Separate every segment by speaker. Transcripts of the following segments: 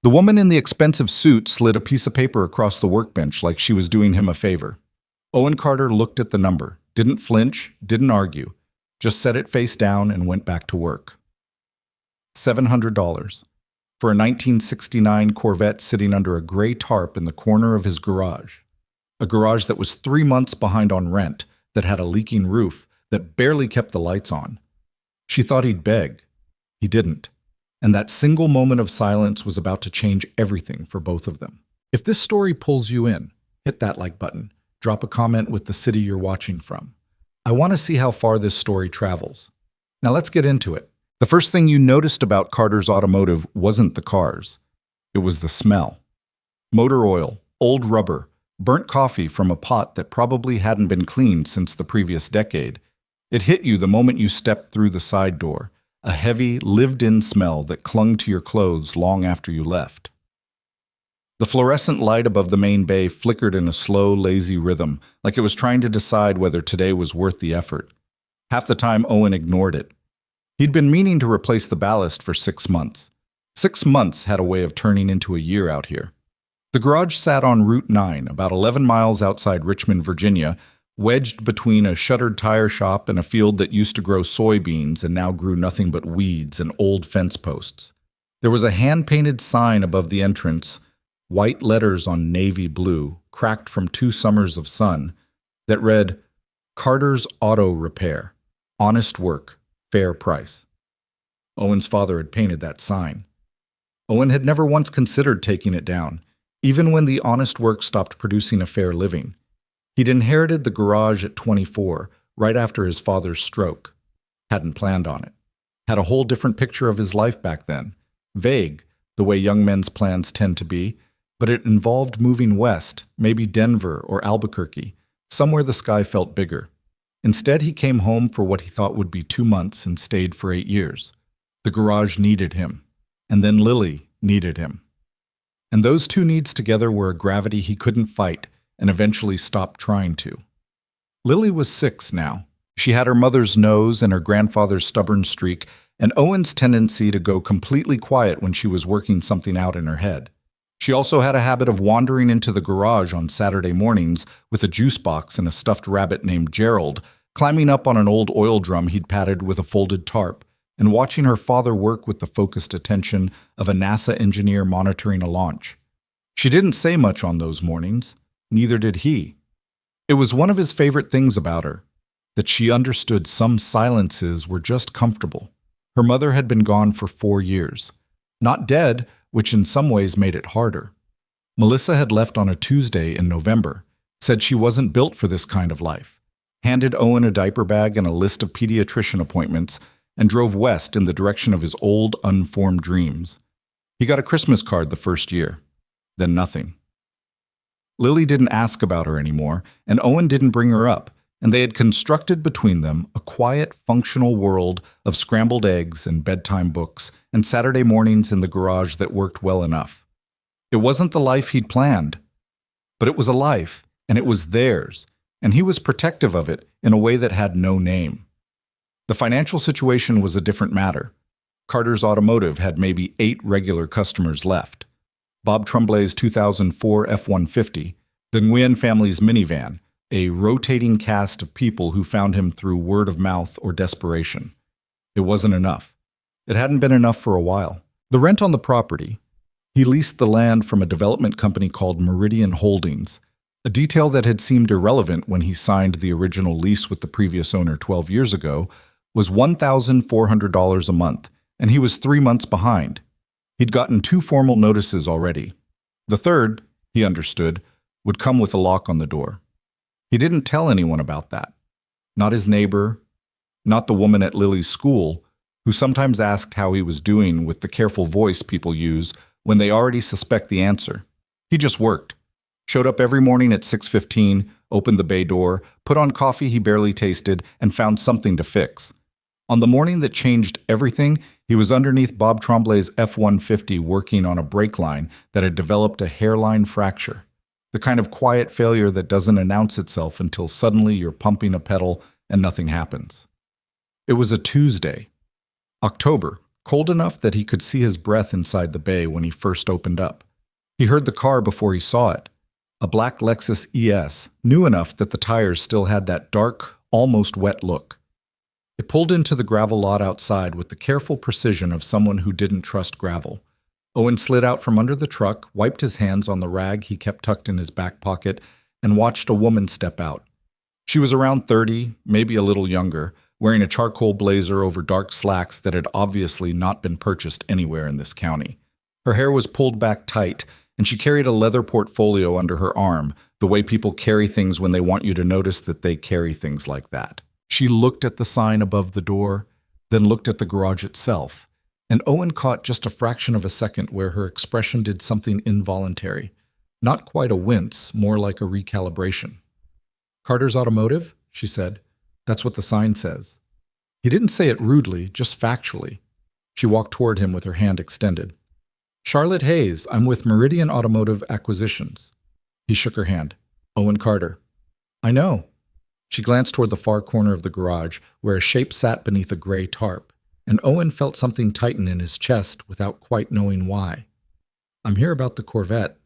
Speaker 1: The woman in the expensive suit slid a piece of paper across the workbench like she was doing him a favor. Owen Carter looked at the number, didn't flinch, didn't argue, just set it face down and went back to work. $700 for a 1969 Corvette sitting under a gray tarp in the corner of his garage. A garage that was 3 months behind on rent, that had a leaking roof, that barely kept the lights on. She thought he'd beg. He didn't. And that single moment of silence was about to change everything for both of them. If this story pulls you in, hit that like button. Drop a comment with the city you're watching from. I want to see how far this story travels. Now let's get into it. The first thing you noticed about Carter's automotive wasn't the cars. It was the smell. Motor oil, old rubber, burnt coffee from a pot that probably hadn't been cleaned since the previous decade. It hit you the moment you stepped through the side door, a heavy, lived-in smell that clung to your clothes long after you left. The fluorescent light above the main bay flickered in a slow, lazy rhythm, like it was trying to decide whether today was worth the effort. Half the time, Owen ignored it. He'd been meaning to replace the ballast for 6 months. 6 months had a way of turning into a year out here. The garage sat on Route 9, about 11 miles outside Richmond, Virginia, wedged between a shuttered tire shop and a field that used to grow soybeans and now grew nothing but weeds and old fence posts. There was a hand-painted sign above the entrance, white letters on navy blue, cracked from 2 summers of sun, that read, "Carter's Auto Repair. Honest work. Fair price." Owen's father had painted that sign. Owen had never once considered taking it down, even when the honest work stopped producing a fair living. He'd inherited the garage at 24, right after his father's stroke. Hadn't planned on it. Had a whole different picture of his life back then. Vague, the way young men's plans tend to be, but it involved moving west, maybe Denver or Albuquerque, somewhere the sky felt bigger. Instead, he came home for what he thought would be 2 months and stayed for 8 years. The garage needed him, and then Lily needed him. And those two needs together were a gravity he couldn't fight and eventually stopped trying to. Lily was 6 now. She had her mother's nose and her grandfather's stubborn streak, and Owen's tendency to go completely quiet when she was working something out in her head. She also had a habit of wandering into the garage on Saturday mornings with a juice box and a stuffed rabbit named Gerald, climbing up on an old oil drum he'd padded with a folded tarp, and watching her father work with the focused attention of a NASA engineer monitoring a launch. She didn't say much on those mornings. Neither did he. It was one of his favorite things about her, that she understood some silences were just comfortable. Her mother had been gone for 4 years. Not dead, which in some ways made it harder. Melissa had left on a Tuesday in November, said she wasn't built for this kind of life, handed Owen a diaper bag and a list of pediatrician appointments, and drove west in the direction of his old, unformed dreams. He got a Christmas card the first year, then nothing. Lily didn't ask about her anymore, and Owen didn't bring her up, and they had constructed between them a quiet, functional world of scrambled eggs and bedtime books and Saturday mornings in the garage that worked well enough. It wasn't the life he'd planned, but it was a life, and it was theirs, and he was protective of it in a way that had no name. The financial situation was a different matter. Carter's Automotive had maybe 8 regular customers left. Bob Tremblay's 2004 F-150, the Nguyen family's minivan, a rotating cast of people who found him through word of mouth or desperation. It wasn't enough. It hadn't been enough for a while. The rent on the property. He leased the land from a development company called Meridian Holdings, a detail that had seemed irrelevant when he signed the original lease with the previous owner 12 years ago, was $1,400 a month, and he was 3 months behind. He'd gotten 2 formal notices already. The third, he understood, would come with a lock on the door. He didn't tell anyone about that. Not his neighbor, not the woman at Lily's school, who sometimes asked how he was doing with the careful voice people use when they already suspect the answer. He just worked. Showed up every morning at 6:15, opened the bay door, put on coffee he barely tasted, and found something to fix. On the morning that changed everything, he was underneath Bob Tremblay's F-150 working on a brake line that had developed a hairline fracture. The kind of quiet failure that doesn't announce itself until suddenly you're pumping a pedal and nothing happens. It was a Tuesday. October, cold enough that he could see his breath inside the bay when he first opened up. He heard the car before he saw it. A black Lexus ES, new enough that the tires still had that dark, almost wet look. It pulled into the gravel lot outside with the careful precision of someone who didn't trust gravel. Owen slid out from under the truck, wiped his hands on the rag he kept tucked in his back pocket, and watched a woman step out. She was around 30, maybe a little younger, wearing a charcoal blazer over dark slacks that had obviously not been purchased anywhere in this county. Her hair was pulled back tight, and she carried a leather portfolio under her arm, the way people carry things when they want you to notice that they carry things like that. She looked at the sign above the door, then looked at the garage itself, and Owen caught just a fraction of a second where her expression did something involuntary. Not quite a wince, more like a recalibration. "Carter's Automotive?" she said. "That's what the sign says." He didn't say it rudely, just factually. She walked toward him with her hand extended. "Charlotte Hayes, I'm with Meridian Automotive Acquisitions." He shook her hand. "Owen Carter." "I know." She glanced toward the far corner of the garage, where a shape sat beneath a gray tarp, and Owen felt something tighten in his chest without quite knowing why. "I'm here about the Corvette."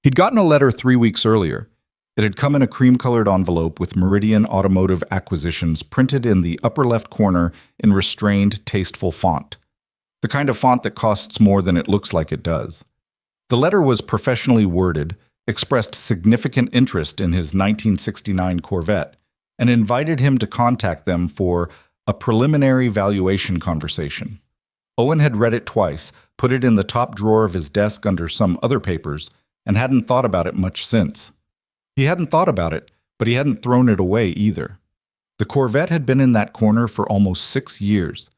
Speaker 1: He'd gotten a letter 3 weeks earlier. It had come in a cream-colored envelope with Meridian Automotive Acquisitions printed in the upper left corner in restrained, tasteful font. The kind of font that costs more than it looks like it does. The letter was professionally worded, expressed significant interest in his 1969 Corvette, and invited him to contact them for a preliminary valuation conversation. Owen had read it twice, put it in the top drawer of his desk under some other papers, and hadn't thought about it much since. He hadn't thought about it, but he hadn't thrown it away either. The Corvette had been in that corner for almost 6 years.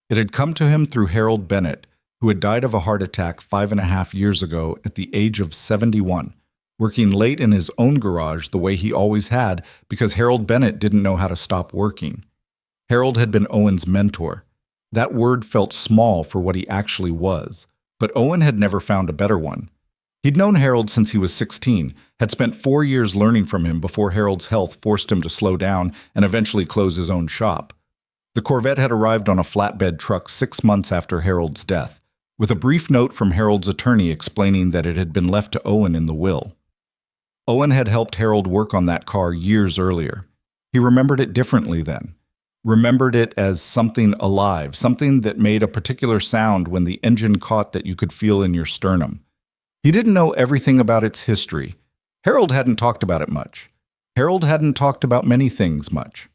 Speaker 1: It had come to him through Harold Bennett, who had died of a heart attack 5.5 years ago at the age of 71. Working late in his own garage the way he always had because Harold Bennett didn't know how to stop working. Harold had been Owen's mentor. That word felt small for what he actually was, but Owen had never found a better one. He'd known Harold since he was 16, had spent 4 years learning from him before Harold's health forced him to slow down and eventually close his own shop. The Corvette had arrived on a flatbed truck 6 months after Harold's death, with a brief note from Harold's attorney explaining that it had been left to Owen in the will. Owen had helped Harold work on that car years earlier. He remembered it differently then. Remembered it as something alive, something that made a particular sound when the engine caught that you could feel in your sternum. He didn't know everything about its history. Harold hadn't talked about it much. Harold hadn't talked about many things much.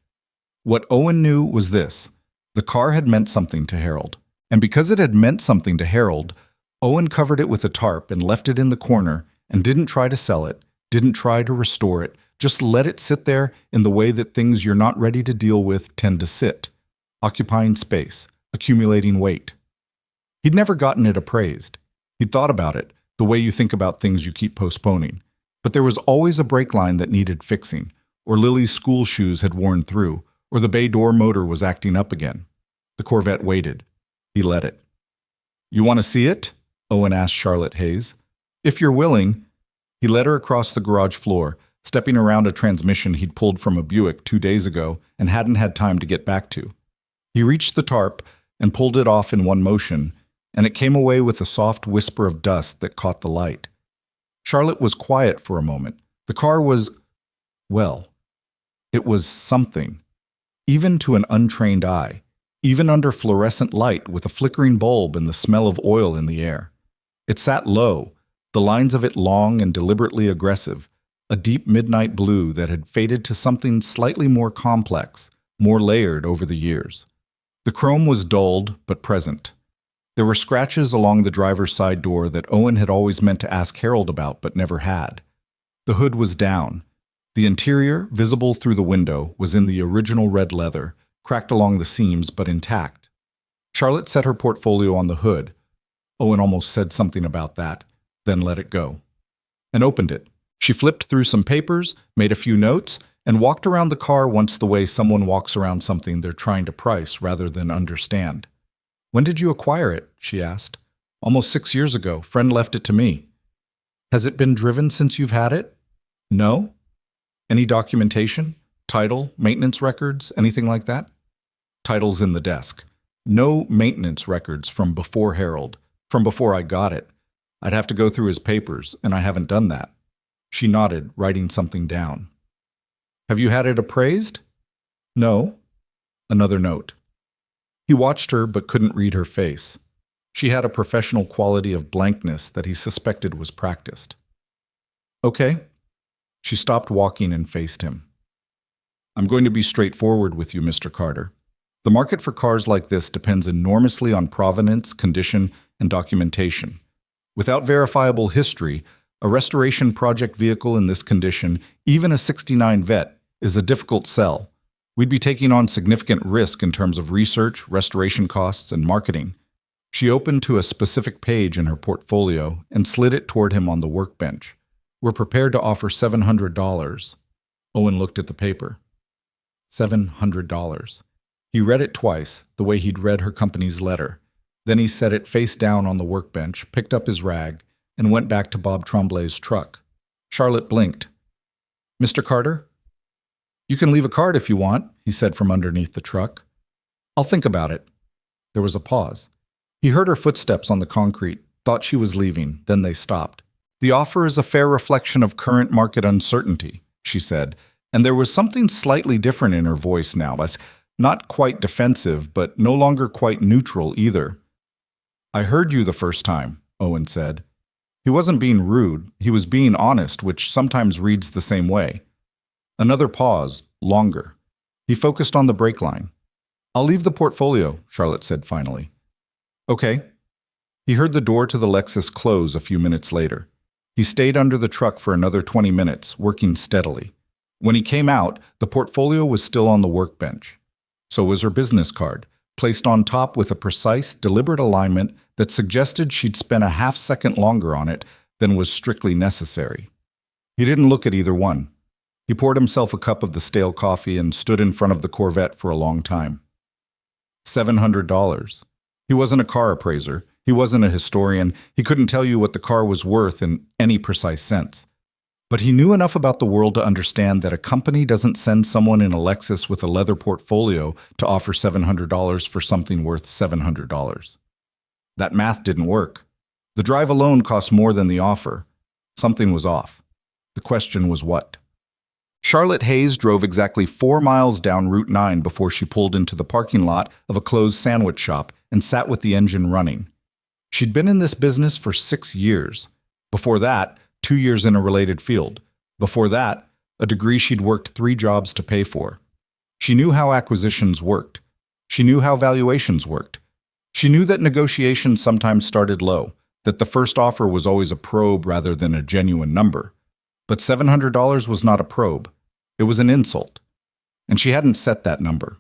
Speaker 1: What Owen knew was this: the car had meant something to Harold. And because it had meant something to Harold, Owen covered it with a tarp and left it in the corner and didn't try to sell it, didn't try to restore it, just let it sit there in the way that things you're not ready to deal with tend to sit, occupying space, accumulating weight. He'd never gotten it appraised. He'd thought about it, the way you think about things you keep postponing. But there was always a brake line that needed fixing, or Lily's school shoes had worn through, or the bay door motor was acting up again. The Corvette waited. He let it. "You want to see it?" Owen asked Charlotte Hayes. "If you're willing." He led her across the garage floor, stepping around a transmission he'd pulled from a Buick 2 days ago and hadn't had time to get back to. He reached the tarp and pulled it off in one motion, and it came away with a soft whisper of dust that caught the light. Charlotte was quiet for a moment. The car was, well, it was something, even to an untrained eye, even under fluorescent light with a flickering bulb and the smell of oil in the air. It sat low, the lines of it long and deliberately aggressive, a deep midnight blue that had faded to something slightly more complex, more layered over the years. The chrome was dulled but present. There were scratches along the driver's side door that Owen had always meant to ask Harold about but never had. The hood was down. The interior, visible through the window, was in the original red leather, cracked along the seams but intact. Charlotte set her portfolio on the hood. Owen almost said something about that, then let it go, and opened it. She flipped through some papers, made a few notes, and walked around the car once the way someone walks around something they're trying to price rather than understand. "When did you acquire it?" she asked. "Almost 6 years ago. Friend left it to me." "Has it been driven since you've had it?" "No." "Any documentation? Title, maintenance records, anything like that?" "Title's in the desk." No maintenance records from before Harold, from before I got it. I'd have to go through his papers, and I haven't done that. She nodded, writing something down. Have you had it appraised? No. Another note. He watched her but couldn't read her face. She had a professional quality of blankness that he suspected was practiced. Okay. She stopped walking and faced him. I'm going to be straightforward with you, Mr. Carter. The market for cars like this depends enormously on provenance, condition, and documentation. Without verifiable history, a restoration project vehicle in this condition, even a '69 Vet, is a difficult sell. We'd be taking on significant risk in terms of research, restoration costs, and marketing. She opened to a specific page in her portfolio and slid it toward him on the workbench. We're prepared to offer $700. Owen looked at the paper. $700. He read it twice, the way he'd read her company's letter. Then he set it face down on the workbench, picked up his rag, and went back to Bob Tremblay's truck. Charlotte blinked. Mr. Carter? You can leave a card if you want, he said from underneath the truck. I'll think about it. There was a pause. He heard her footsteps on the concrete, thought she was leaving, then they stopped. The offer is a fair reflection of current market uncertainty, she said, and there was something slightly different in her voice now, as not quite defensive, but no longer quite neutral either. I heard you the first time, Owen said. He wasn't being rude, he was being honest, which sometimes reads the same way. Another pause, longer. He focused on the brake line. I'll leave the portfolio, Charlotte said finally. Okay. He heard the door to the Lexus close a few minutes later. He stayed under the truck for another 20 minutes, working steadily. When he came out, the portfolio was still on the workbench. So was her business card, placed on top with a precise, deliberate alignment that suggested she'd spent a half-second longer on it than was strictly necessary. He didn't look at either one. He poured himself a cup of the stale coffee and stood in front of the Corvette for a long time. $700. He wasn't a car appraiser. He wasn't a historian. He couldn't tell you what the car was worth in any precise sense. But he knew enough about the world to understand that a company doesn't send someone in a Lexus with a leather portfolio to offer $700 for something worth $700. That math didn't work. The drive alone cost more than the offer. Something was off. The question was what? Charlotte Hayes drove exactly 4 miles down Route 9 before she pulled into the parking lot of a closed sandwich shop and sat with the engine running. She'd been in this business for 6 years. Before that, 2 years in a related field. Before that, a degree she'd worked 3 jobs to pay for. She knew how acquisitions worked. She knew how valuations worked. She knew that negotiations sometimes started low, that the first offer was always a probe rather than a genuine number. But $700 was not a probe. It was an insult. And she hadn't set that number.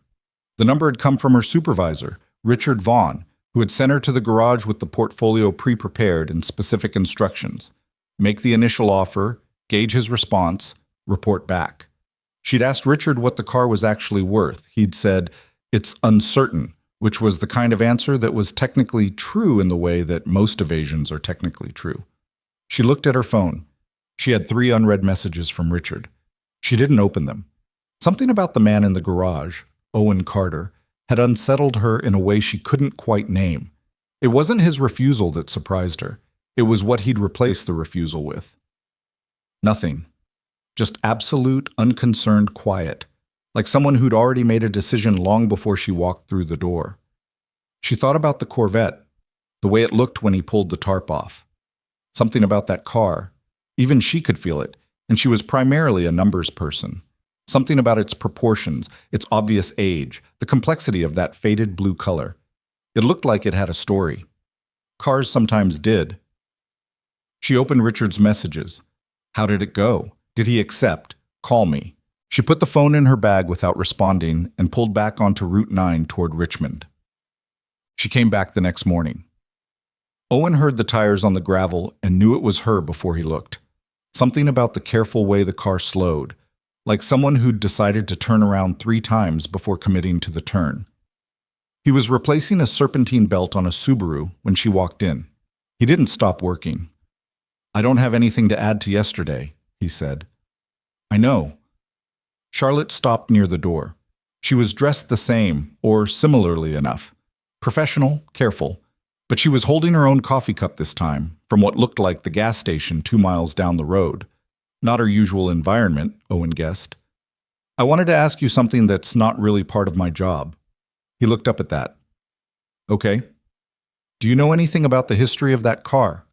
Speaker 1: The number had come from her supervisor, Richard Vaughn, who had sent her to the garage with the portfolio pre-prepared and specific instructions. Make the initial offer, gauge his response, report back. She'd asked Richard what the car was actually worth. He'd said, "It's uncertain," which was the kind of answer that was technically true in the way that most evasions are technically true. She looked at her phone. She had 3 unread messages from Richard. She didn't open them. Something about the man in the garage, Owen Carter, had unsettled her in a way she couldn't quite name. It wasn't his refusal that surprised her. It was what he'd replaced the refusal with. Nothing. Just absolute, unconcerned quiet, like someone who'd already made a decision long before she walked through the door. She thought about the Corvette, the way it looked when he pulled the tarp off. Something about that car. Even she could feel it, and she was primarily a numbers person. Something about its proportions, its obvious age, the complexity of that faded blue color. It looked like it had a story. Cars sometimes did. She opened Richard's messages. How did it go? Did he accept? Call me. She put the phone in her bag without responding and pulled back onto Route 9 toward Richmond. She came back the next morning. Owen heard the tires on the gravel and knew it was her before he looked. Something about the careful way the car slowed, like someone who'd decided to turn around 3 times before committing to the turn. He was replacing a serpentine belt on a Subaru when she walked in. He didn't stop working. I don't have anything to add to yesterday, he said. I know. Charlotte stopped near the door. She was dressed the same, or similarly enough. Professional, careful. But she was holding her own coffee cup this time, from what looked like the gas station 2 miles down the road. Not her usual environment, Owen guessed. I wanted to ask you something that's not really part of my job. He looked up at that. Okay. Do you know anything about the history of that car?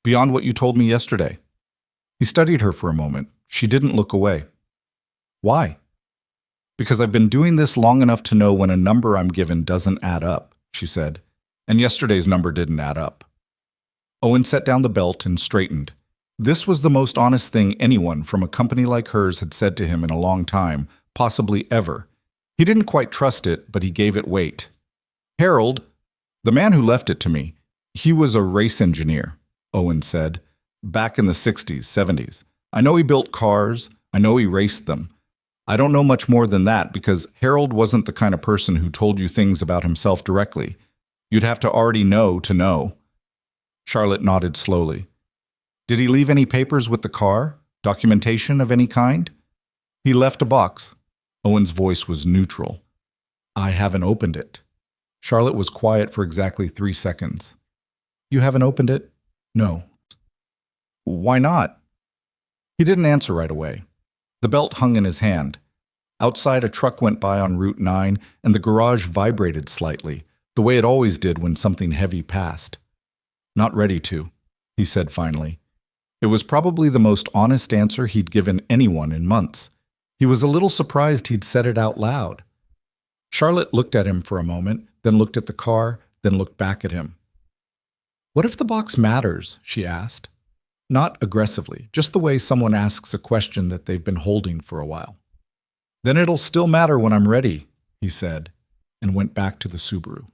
Speaker 1: Beyond what you told me yesterday? He studied her for a moment. She didn't look away. Why? Because I've been doing this long enough to know when a number I'm given doesn't add up, she said, and yesterday's number didn't add up. Owen set down the belt and straightened. This was the most honest thing anyone from a company like hers had said to him in a long time, possibly ever. He didn't quite trust it, but he gave it weight. Harold, the man who left it to me, he was a race engineer, Owen said, back in the 60s, 70s. I know he built cars. I know he raced them. I don't know much more than that because Harold wasn't the kind of person who told you things about himself directly. You'd have to already know to know. Charlotte nodded slowly. Did he leave any papers with the car? Documentation of any kind? He left a box. Owen's voice was neutral. I haven't opened it. Charlotte was quiet for exactly 3 seconds. You haven't opened it? No. Why not? He didn't answer right away. The belt hung in his hand. Outside, a truck went by on Route 9, and the garage vibrated slightly, the way it always did when something heavy passed. Not ready to, he said finally. It was probably the most honest answer he'd given anyone in months. He was a little surprised he'd said it out loud. Charlotte looked at him for a moment, then looked at the car, then looked back at him. What if the box matters? She asked. Not aggressively, just the way someone asks a question that they've been holding for a while. Then it'll still matter when I'm ready, he said, and went back to the Subaru.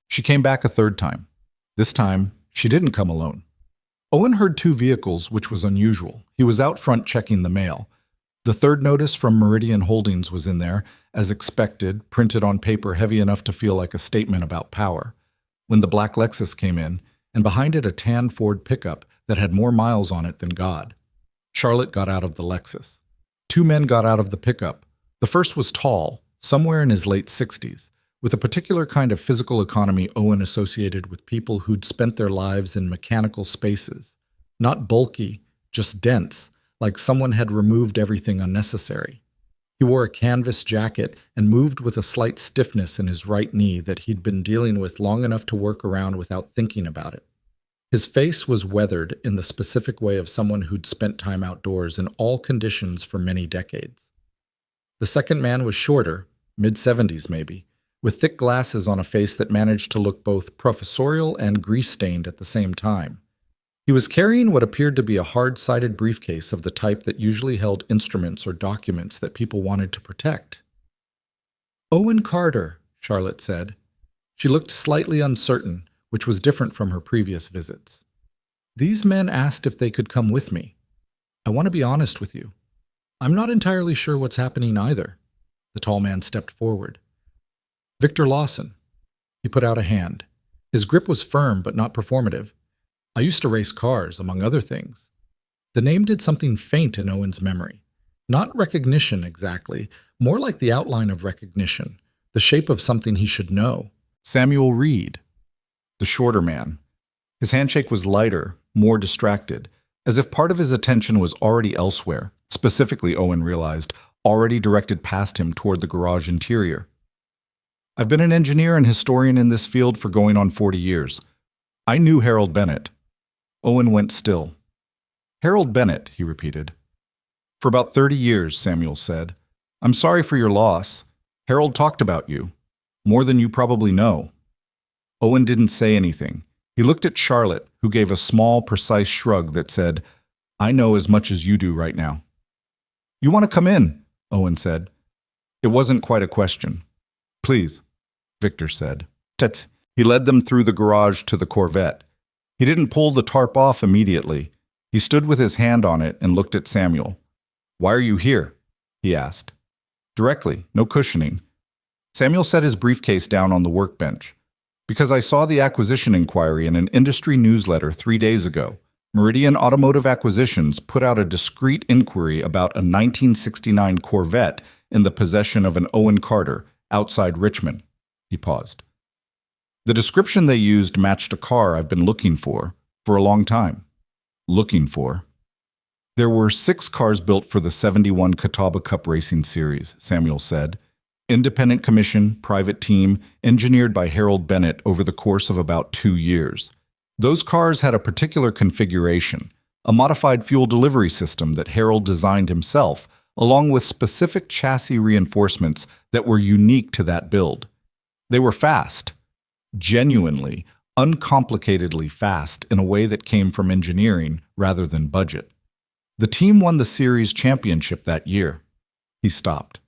Speaker 1: She came back a third time. This time, she didn't come alone. Owen heard 2 vehicles, which was unusual. He was out front checking the mail. The third notice from Meridian Holdings was in there, as expected, printed on paper heavy enough to feel like a statement about power. When the black Lexus came in, and behind it a tan Ford pickup that had more miles on it than God. Charlotte got out of the Lexus. 2 men got out of the pickup. The first was tall, somewhere in his late 60s, with a particular kind of physical economy Owen associated with people who'd spent their lives in mechanical spaces. Not bulky, just dense, like someone had removed everything unnecessary. He wore a canvas jacket and moved with a slight stiffness in his right knee that he'd been dealing with long enough to work around without thinking about it. His face was weathered in the specific way of someone who'd spent time outdoors in all conditions for many decades. The second man was shorter, mid-70s maybe, with thick glasses on a face that managed to look both professorial and grease-stained at the same time. He was carrying what appeared to be a hard-sided briefcase of the type that usually held instruments or documents that people wanted to protect. Owen Carter, Charlotte said. She looked slightly uncertain, which was different from her previous visits. These men asked if they could come with me. I want to be honest with you. I'm not entirely sure what's happening either. The tall man stepped forward. Victor Lawson. He put out a hand. His grip was firm but not performative. I used to race cars, among other things. The name did something faint in Owen's memory. Not recognition exactly, more like the outline of recognition, the shape of something he should know. Samuel Reed, the shorter man. His handshake was lighter, more distracted, as if part of his attention was already elsewhere, specifically, Owen realized, already directed past him toward the garage interior. I've been an engineer and historian in this field for going on 40 years. I knew Harold Bennett. Owen went still. Harold Bennett, he repeated. For about 30 years, Samuel said. I'm sorry for your loss. Harold talked about you. More than you probably know. Owen didn't say anything. He looked at Charlotte, who gave a small, precise shrug that said, I know as much as you do right now. You want to come in, Owen said. It wasn't quite a question. Please, Victor said. Tut. He led them through the garage to the Corvette. He didn't pull the tarp off immediately. He stood with his hand on it and looked at Samuel. Why are you here? He asked. Directly, no cushioning. Samuel set his briefcase down on the workbench. Because I saw the acquisition inquiry in an industry newsletter 3 days ago. Meridian Automotive Acquisitions put out a discreet inquiry about a 1969 Corvette in the possession of an Owen Carter, outside Richmond. He paused. The description they used matched a car I've been looking for a long time. Looking for. There were 6 cars built for the 71 Catawba Cup Racing Series, Samuel said. Independent commission, private team, engineered by Harold Bennett over the course of about 2 years. Those cars had a particular configuration, a modified fuel delivery system that Harold designed himself, along with specific chassis reinforcements that were unique to that build. They were fast, genuinely, uncomplicatedly fast in a way that came from engineering rather than budget. The team won the series championship that year. He stopped.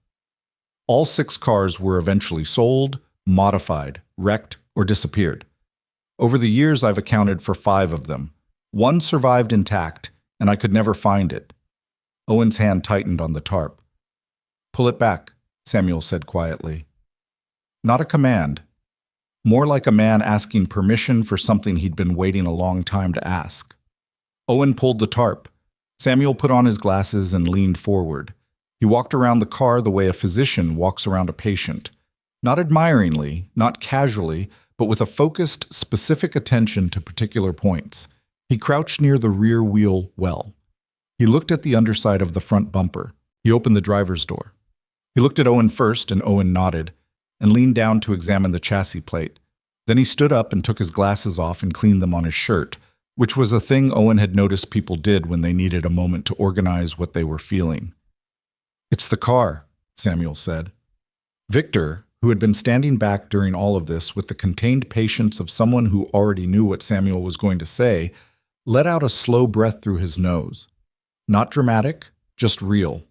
Speaker 1: All 6 cars were eventually sold, modified, wrecked, or disappeared. Over the years, I've accounted for 5 of them. 1 survived intact, and I could never find it. Owen's hand tightened on the tarp. "Pull it back," Samuel said quietly. Not a command. More like a man asking permission for something he'd been waiting a long time to ask. Owen pulled the tarp. Samuel put on his glasses and leaned forward. He walked around the car the way a physician walks around a patient. Not admiringly, not casually, but with a focused, specific attention to particular points. He crouched near the rear wheel well. He looked at the underside of the front bumper. He opened the driver's door. He looked at Owen first, and Owen nodded, and leaned down to examine the chassis plate. Then he stood up and took his glasses off and cleaned them on his shirt, which was a thing Owen had noticed people did when they needed a moment to organize what they were feeling. "It's the car," Samuel said. Victor, who had been standing back during all of this with the contained patience of someone who already knew what Samuel was going to say, let out a slow breath through his nose. Not dramatic, just real.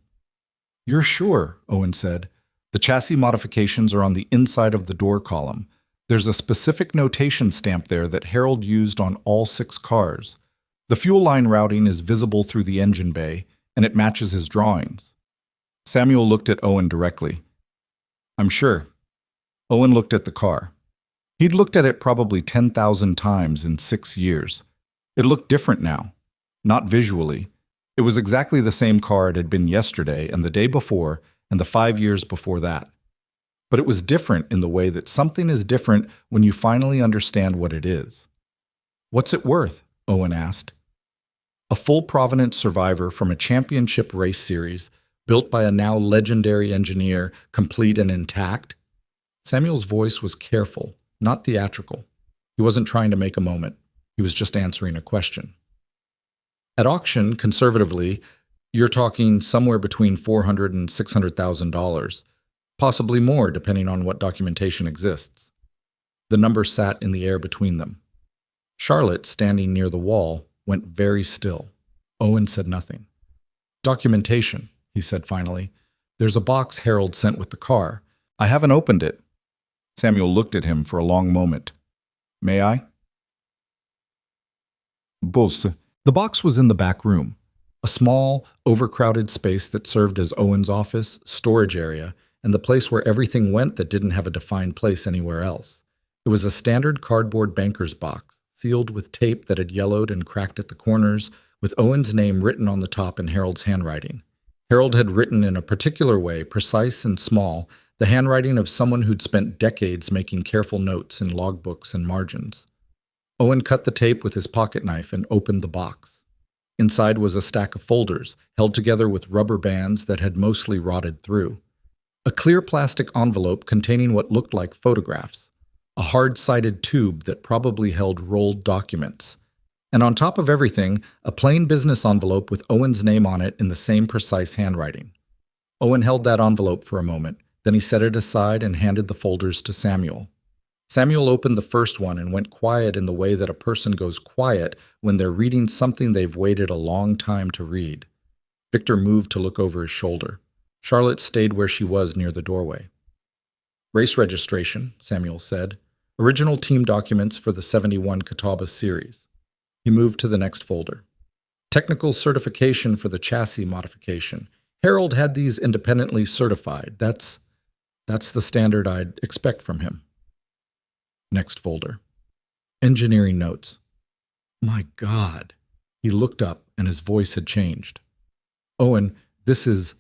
Speaker 1: "You're sure," Owen said. "The chassis modifications are on the inside of the door column. There's a specific notation stamp there that Harold used on all 6 cars. The fuel line routing is visible through the engine bay, and it matches his drawings." Samuel looked at Owen directly. "I'm sure." Owen looked at the car. He'd looked at it probably 10,000 times in 6 years. It looked different now. Not visually. It was exactly the same car it had been yesterday and the day before and the 5 years before that. But it was different in the way that something is different when you finally understand what it is. "What's it worth?" Owen asked. A full provenance survivor from a championship race series, built by a now legendary engineer, complete and intact. Samuel's voice was careful, not theatrical. He wasn't trying to make a moment. He was just answering a question. At auction, conservatively, you're talking somewhere between $400,000 and $600,000, possibly more depending on what documentation exists. The number sat in the air between them. Charlotte, standing near the wall, went very still. Owen said nothing. "Documentation," he said finally. "There's a box Harold sent with the car. I haven't opened it." Samuel looked at him for a long moment. "May I?" "Boss." The box was in the back room, a small, overcrowded space that served as Owen's office, storage area, and the place where everything went that didn't have a defined place anywhere else. It was a standard cardboard banker's box, sealed with tape that had yellowed and cracked at the corners, with Owen's name written on the top in Harold's handwriting. Harold had written in a particular way, precise and small, the handwriting of someone who'd spent decades making careful notes in logbooks and margins. Owen cut the tape with his pocket knife and opened the box. Inside was a stack of folders, held together with rubber bands that had mostly rotted through. A clear plastic envelope containing what looked like photographs. A hard-sided tube that probably held rolled documents. And on top of everything, a plain business envelope with Owen's name on it in the same precise handwriting. Owen held that envelope for a moment, then he set it aside and handed the folders to Samuel. Samuel opened the first one and went quiet in the way that a person goes quiet when they're reading something they've waited a long time to read. Victor moved to look over his shoulder. Charlotte stayed where she was near the doorway. "Race registration," Samuel said. "Original team documents for the 71 Catawba series." He moved to the next folder. "Technical certification for the chassis modification. Harold had these independently certified. That's the standard I'd expect from him." Next folder. "Engineering notes." "My God." He looked up and his voice had changed. "Owen, this is..."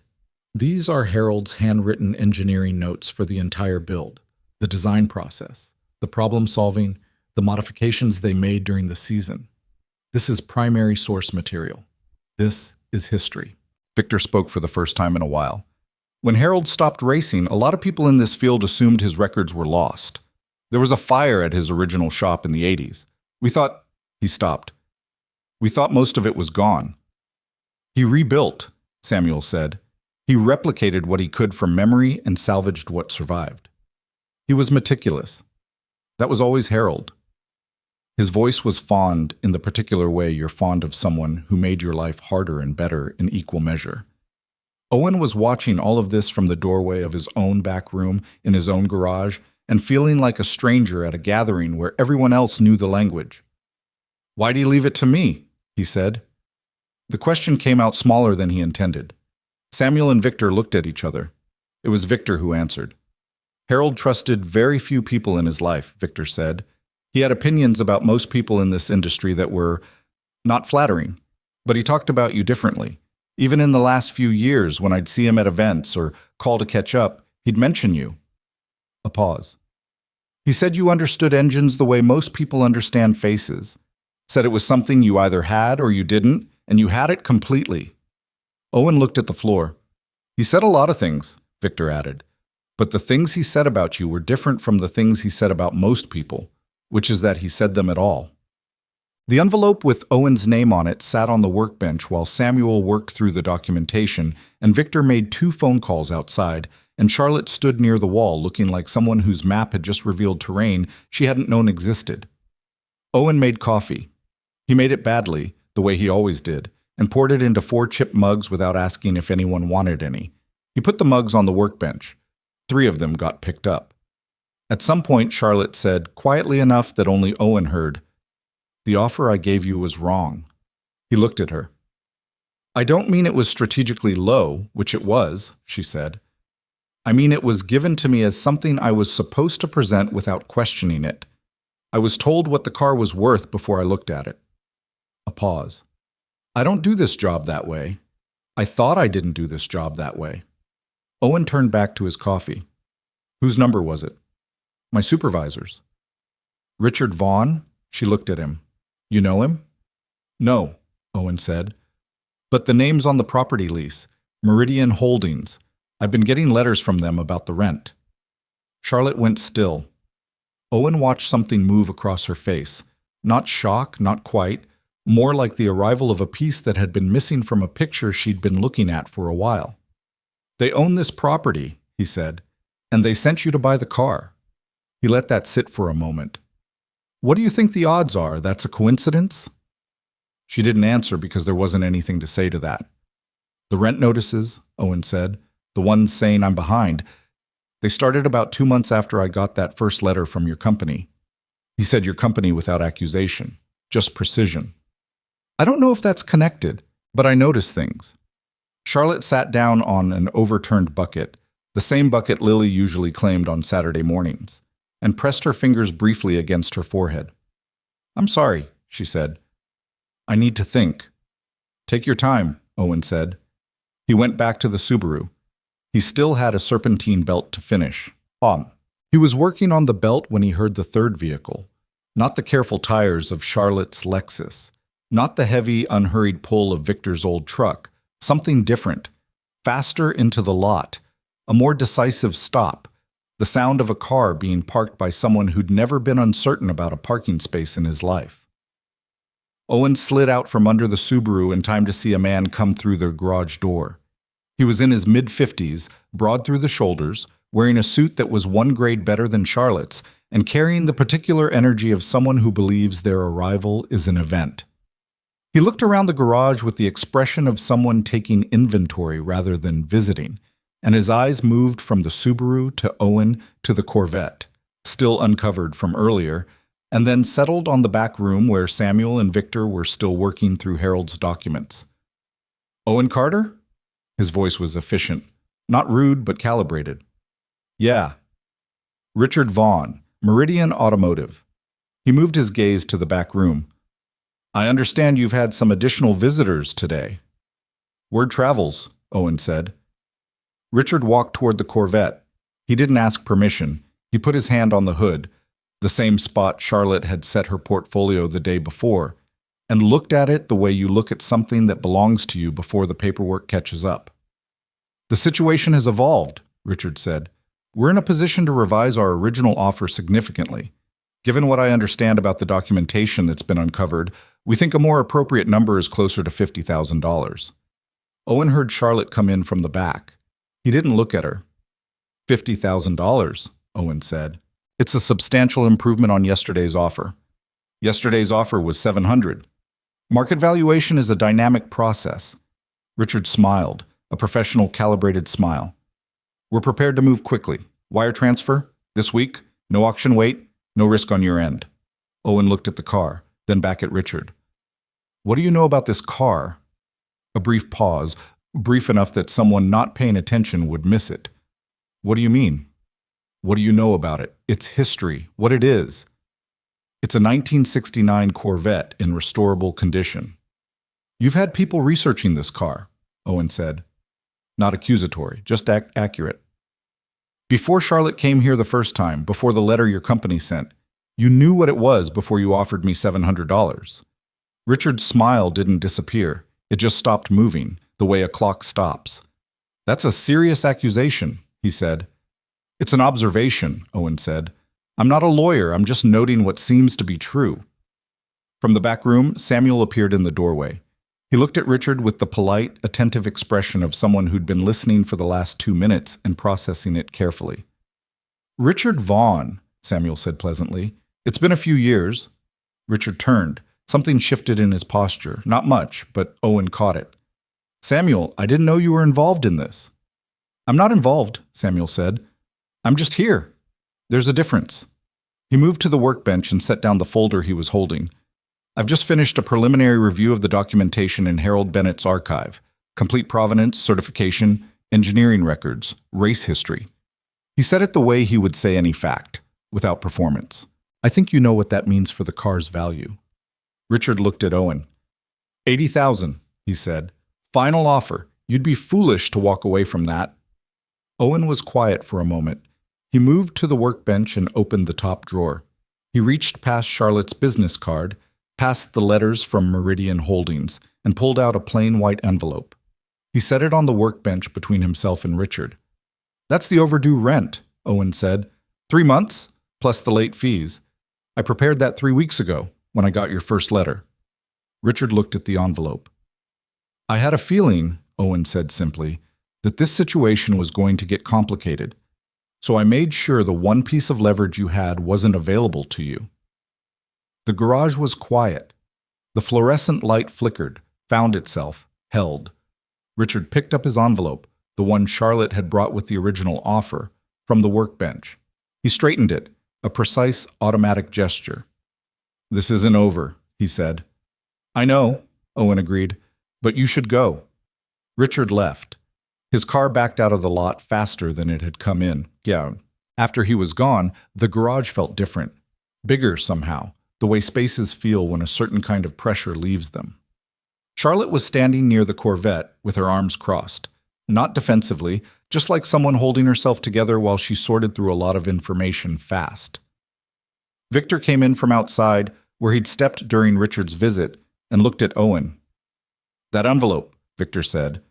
Speaker 1: These are Harold's handwritten engineering notes for the entire build, the design process, the problem solving, the modifications they made during the season. This is primary source material. This is history. Victor spoke for the first time in a while. When Harold stopped racing, a lot of people in this field assumed his records were lost. There was a fire at his original shop in the 80s. We thought, he stopped. We thought most of it was gone. He rebuilt, Samuel said. He replicated what he could from memory and salvaged what survived. He was meticulous. That was always Harold. His voice was fond in the particular way you're fond of someone who made your life harder and better in equal measure. Owen was watching all of this from the doorway of his own back room in his own garage and feeling like a stranger at a gathering where everyone else knew the language. "Why do you leave it to me?" he said. The question came out smaller than he intended. Samuel and Victor looked at each other. It was Victor who answered. Harold trusted very few people in his life, Victor said. He had opinions about most people in this industry that were not flattering, but he talked about you differently. Even in the last few years, when I'd see him at events or call to catch up, he'd mention you. A pause. He said you understood engines the way most people understand faces. Said it was something you either had or you didn't, and you had it completely. Owen looked at the floor. He said a lot of things, Victor added, but the things he said about you were different from the things he said about most people, which is that he said them at all. The envelope with Owen's name on it sat on the workbench while Samuel worked through the documentation, and Victor made 2 phone calls outside, and Charlotte stood near the wall looking like someone whose map had just revealed terrain she hadn't known existed. Owen made coffee. He made it badly, the way he always did, and poured it into 4 chip mugs without asking if anyone wanted any. He put the mugs on the workbench. 3 of them got picked up. At some point, Charlotte said, quietly enough that only Owen heard, "The offer I gave you was wrong." He looked at her. "I don't mean it was strategically low, which it was," she said. "I mean it was given to me as something I was supposed to present without questioning it. I was told what the car was worth before I looked at it." A pause. "I don't do this job that way. I thought I didn't do this job that way." Owen turned back to his coffee. "Whose number was it?" "My supervisor's." "Richard Vaughn?" She looked at him. "You know him?" "No," Owen said. "But the name's on the property lease. Meridian Holdings. I've been getting letters from them about the rent." Charlotte went still. Owen watched something move across her face. Not shock, not quite. More like the arrival of a piece that had been missing from a picture she'd been looking at for a while. "They own this property," he said, "and they sent you to buy the car." He let that sit for a moment. "What do you think the odds are? That's a coincidence?" She didn't answer because there wasn't anything to say to that. "The rent notices," Owen said, "the ones saying I'm behind, they started about 2 months after I got that first letter from your company." He said your company without accusation, just precision. "I don't know if that's connected, but I notice things." Charlotte sat down on an overturned bucket, the same bucket Lily usually claimed on Saturday mornings, and pressed her fingers briefly against her forehead. "I'm sorry," she said. "I need to think." "Take your time," Owen said. He went back to the Subaru. He still had a serpentine belt to finish. He was working on the belt when he heard the third vehicle, not the careful tires of Charlotte's Lexus. Not the heavy, unhurried pull of Victor's old truck. Something different. Faster into the lot. A more decisive stop. The sound of a car being parked by someone who'd never been uncertain about a parking space in his life. Owen slid out from under the Subaru in time to see a man come through the garage door. He was in his mid-50s, broad through the shoulders, wearing a suit that was 1 grade better than Charlotte's, and carrying the particular energy of someone who believes their arrival is an event. He looked around the garage with the expression of someone taking inventory rather than visiting, and his eyes moved from the Subaru to Owen to the Corvette, still uncovered from earlier, and then settled on the back room where Samuel and Victor were still working through Harold's documents. "Owen Carter?" His voice was efficient, not rude but calibrated. "Yeah." "Richard Vaughn, Meridian Automotive." He moved his gaze to the back room. "I understand you've had some additional visitors today." "Word travels," Owen said. Richard walked toward the Corvette. He didn't ask permission. He put his hand on the hood, the same spot Charlotte had set her portfolio the day before, and looked at it the way you look at something that belongs to you before the paperwork catches up. "The situation has evolved," Richard said. "We're in a position to revise our original offer significantly. Given what I understand about the documentation that's been uncovered, we think a more appropriate number is closer to $50,000. Owen heard Charlotte come in from the back. He didn't look at her. $50,000, Owen said. "It's a substantial improvement on yesterday's offer. Yesterday's offer was $700. Market valuation is a dynamic process." Richard smiled, a professional calibrated smile. "We're prepared to move quickly. Wire transfer? This week? No auction wait? No risk on your end." Owen looked at the car, then back at Richard. "What do you know about this car?" A brief pause, brief enough that someone not paying attention would miss it. "What do you mean?" "What do you know about it? Its history, what it is." "It's a 1969 Corvette in restorable condition." "You've had people researching this car," Owen said. Not accusatory, just accurate. "Before Charlotte came here the first time, before the letter your company sent, you knew what it was before you offered me $700. Richard's smile didn't disappear. It just stopped moving, the way a clock stops. "That's a serious accusation," he said. "It's an observation," Owen said. "I'm not a lawyer, I'm just noting what seems to be true." From the back room, Samuel appeared in the doorway. He looked at Richard with the polite, attentive expression of someone who'd been listening for the last 2 minutes and processing it carefully. "Richard Vaughn," Samuel said pleasantly. "It's been a few years." Richard turned. Something shifted in his posture. Not much, but Owen caught it. "Samuel, I didn't know you were involved in this." "I'm not involved," Samuel said. "I'm just here. There's a difference." He moved to the workbench and set down the folder he was holding. "I've just finished a preliminary review of the documentation in Harold Bennett's archive. Complete provenance, certification, engineering records, race history." He said it the way he would say any fact, without performance. "I think you know what that means for the car's value." Richard looked at Owen. $80,000, he said. "Final offer. You'd be foolish to walk away from that." Owen was quiet for a moment. He moved to the workbench and opened the top drawer. He reached past Charlotte's business card, past the letters from Meridian Holdings, and pulled out a plain white envelope. He set it on the workbench between himself and Richard. "That's the overdue rent," Owen said. 3 months, plus the late fees. I prepared that 3 weeks ago, when I got your first letter." Richard looked at the envelope. "I had a feeling," Owen said simply, "that this situation was going to get complicated. So I made sure the one piece of leverage you had wasn't available to you." The garage was quiet. The fluorescent light flickered, found itself, held. Richard picked up his envelope, the one Charlotte had brought with the original offer, from the workbench. He straightened it, a precise automatic gesture. "This isn't over," he said. "I know," Owen agreed, "but you should go." Richard left. His car backed out of the lot faster than it had come in. Yeah. After he was gone, the garage felt different. Bigger somehow, the way spaces feel when a certain kind of pressure leaves them. Charlotte was standing near the Corvette with her arms crossed. Not defensively, just like someone holding herself together while she sorted through a lot of information fast. Victor came in from outside, where he'd stepped during Richard's visit, and looked at Owen. "That envelope," Victor said.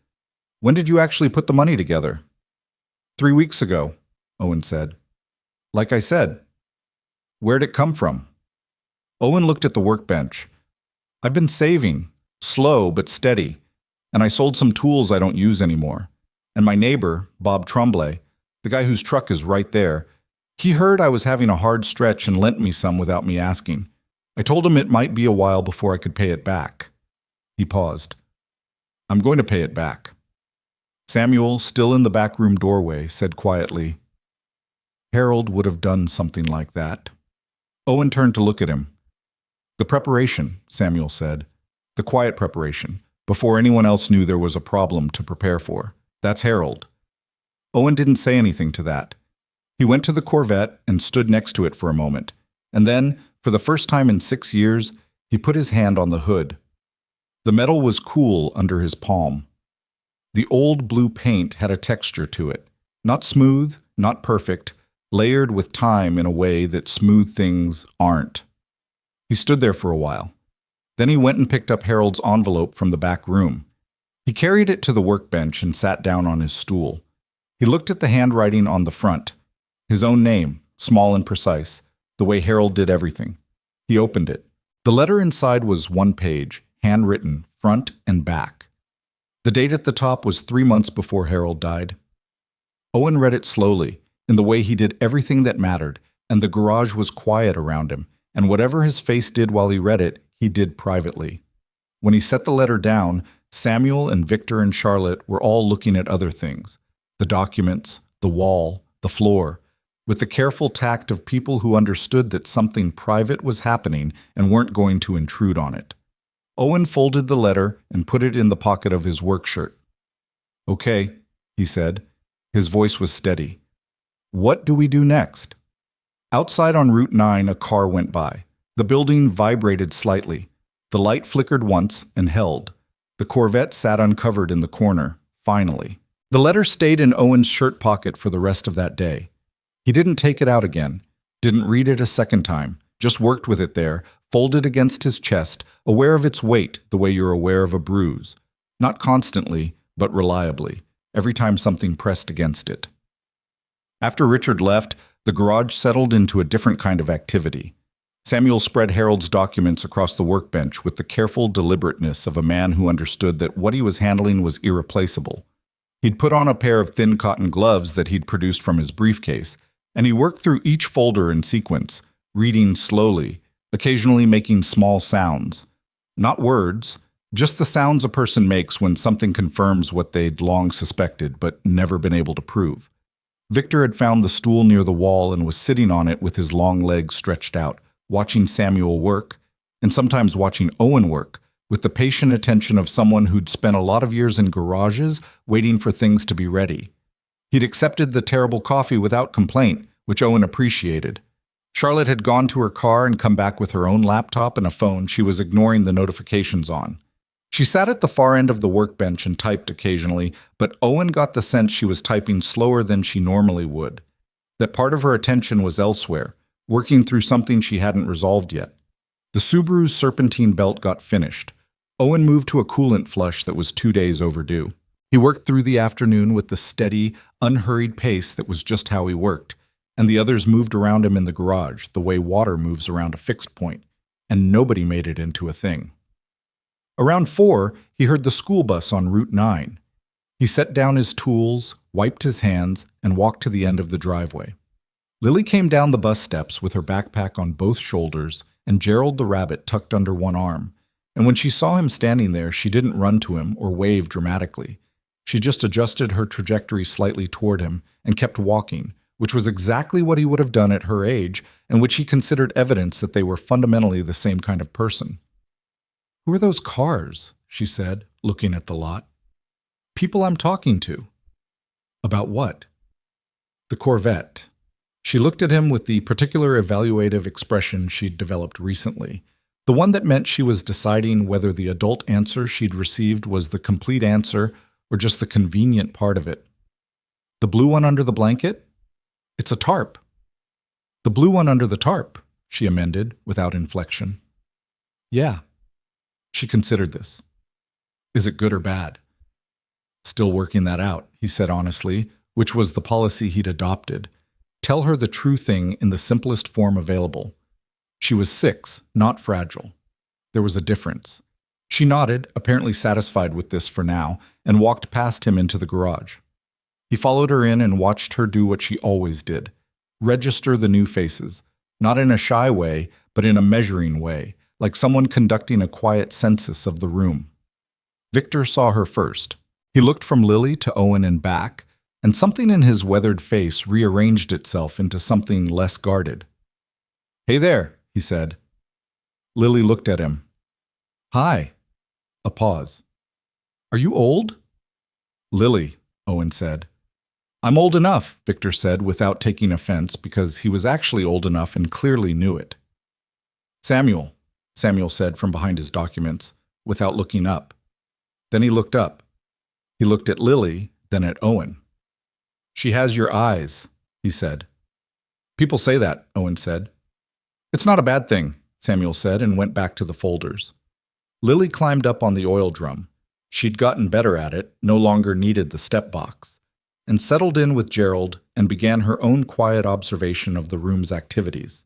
Speaker 1: "When did you actually put the money together?" 3 weeks ago, Owen said. "Like I said." "Where'd it come from?" Owen looked at the workbench. "I've been saving, slow but steady, and I sold some tools I don't use anymore. And my neighbor, Bob Tremblay, the guy whose truck is right there, he heard I was having a hard stretch and lent me some without me asking. I told him it might be a while before I could pay it back." He paused. "I'm going to pay it back." Samuel, still in the back room doorway, said quietly, "Harold would have done something like that." Owen turned to look at him. "The preparation," Samuel said. "The quiet preparation, before anyone else knew there was a problem to prepare for. That's Harold." Owen didn't say anything to that. He went to the Corvette and stood next to it for a moment, and then, for the first time in 6 years, he put his hand on the hood. The metal was cool under his palm. The old blue paint had a texture to it, not smooth, not perfect, layered with time in a way that smooth things aren't. He stood there for a while. Then he went and picked up Harold's envelope from the back room. He carried it to the workbench and sat down on his stool. He looked at the handwriting on the front. His own name, small and precise, the way Harold did everything. He opened it. The letter inside was one page, handwritten, front and back. The date at the top was 3 months before Harold died. Owen read it slowly, in the way he did everything that mattered, and the garage was quiet around him, and whatever his face did while he read it, he did privately. When he set the letter down, Samuel and Victor and Charlotte were all looking at other things, the documents, the wall, the floor, with the careful tact of people who understood that something private was happening and weren't going to intrude on it. Owen folded the letter and put it in the pocket of his work shirt. "Okay," he said. His voice was steady. "What do we do next?" Outside on Route 9, a car went by. The building vibrated slightly. The light flickered once and held. The Corvette sat uncovered in the corner, finally. The letter stayed in Owen's shirt pocket for the rest of that day. He didn't take it out again, didn't read it a second time, just worked with it there, folded against his chest, aware of its weight the way you're aware of a bruise. Not constantly, but reliably, every time something pressed against it. After Richard left, the garage settled into a different kind of activity. Samuel spread Harold's documents across the workbench with the careful deliberateness of a man who understood that what he was handling was irreplaceable. He'd put on a pair of thin cotton gloves that he'd produced from his briefcase, and he worked through each folder in sequence, reading slowly, occasionally making small sounds. Not words, just the sounds a person makes when something confirms what they'd long suspected but never been able to prove. Victor had found the stool near the wall and was sitting on it with his long legs stretched out, watching Samuel work, and sometimes watching Owen work, with the patient attention of someone who'd spent a lot of years in garages waiting for things to be ready. He'd accepted the terrible coffee without complaint, which Owen appreciated. Charlotte had gone to her car and come back with her own laptop and a phone she was ignoring the notifications on. She sat at the far end of the workbench and typed occasionally, but Owen got the sense she was typing slower than she normally would, that part of her attention was elsewhere, working through something she hadn't resolved yet. The Subaru's serpentine belt got finished. Owen moved to a coolant flush that was 2 days overdue. He worked through the afternoon with the steady, unhurried pace that was just how he worked, and the others moved around him in the garage the way water moves around a fixed point, and nobody made it into a thing. Around 4, he heard the school bus on Route 9. He set down his tools, wiped his hands, and walked to the end of the driveway. Lily came down the bus steps with her backpack on both shoulders and Gerald the rabbit tucked under one arm, and when she saw him standing there, she didn't run to him or wave dramatically. She just adjusted her trajectory slightly toward him and kept walking, which was exactly what he would have done at her age and which he considered evidence that they were fundamentally the same kind of person. "Who are those cars?" she said, looking at the lot. "People I'm talking to." "About what?" "The Corvette." She looked at him with the particular evaluative expression she'd developed recently, the one that meant she was deciding whether the adult answer she'd received was the complete answer or just the convenient part of it. "The blue one under the blanket? It's a tarp." "The blue one under the tarp," she amended, without inflection. "Yeah." She considered this. "Is it good or bad?" "Still working that out," he said honestly, which was the policy he'd adopted. Tell her the true thing in the simplest form available. She was 6, not fragile. There was a difference. She nodded, apparently satisfied with this for now, and walked past him into the garage. He followed her in and watched her do what she always did, register the new faces, not in a shy way, but in a measuring way, like someone conducting a quiet census of the room. Victor saw her first. He looked from Lily to Owen and back, and something in his weathered face rearranged itself into something less guarded. "Hey there," he said. Lily looked at him. "Hi." A pause. "Are you old?" "Lily," Owen said. "I'm old enough," Victor said without taking offense because he was actually old enough and clearly knew it. "Samuel," Samuel said from behind his documents, without looking up. Then he looked up. He looked at Lily, then at Owen. "She has your eyes," he said. "People say that," Owen said. "It's not a bad thing," Samuel said and went back to the folders. Lily climbed up on the oil drum. She'd gotten better at it, no longer needed the step box, and settled in with Gerald and began her own quiet observation of the room's activities.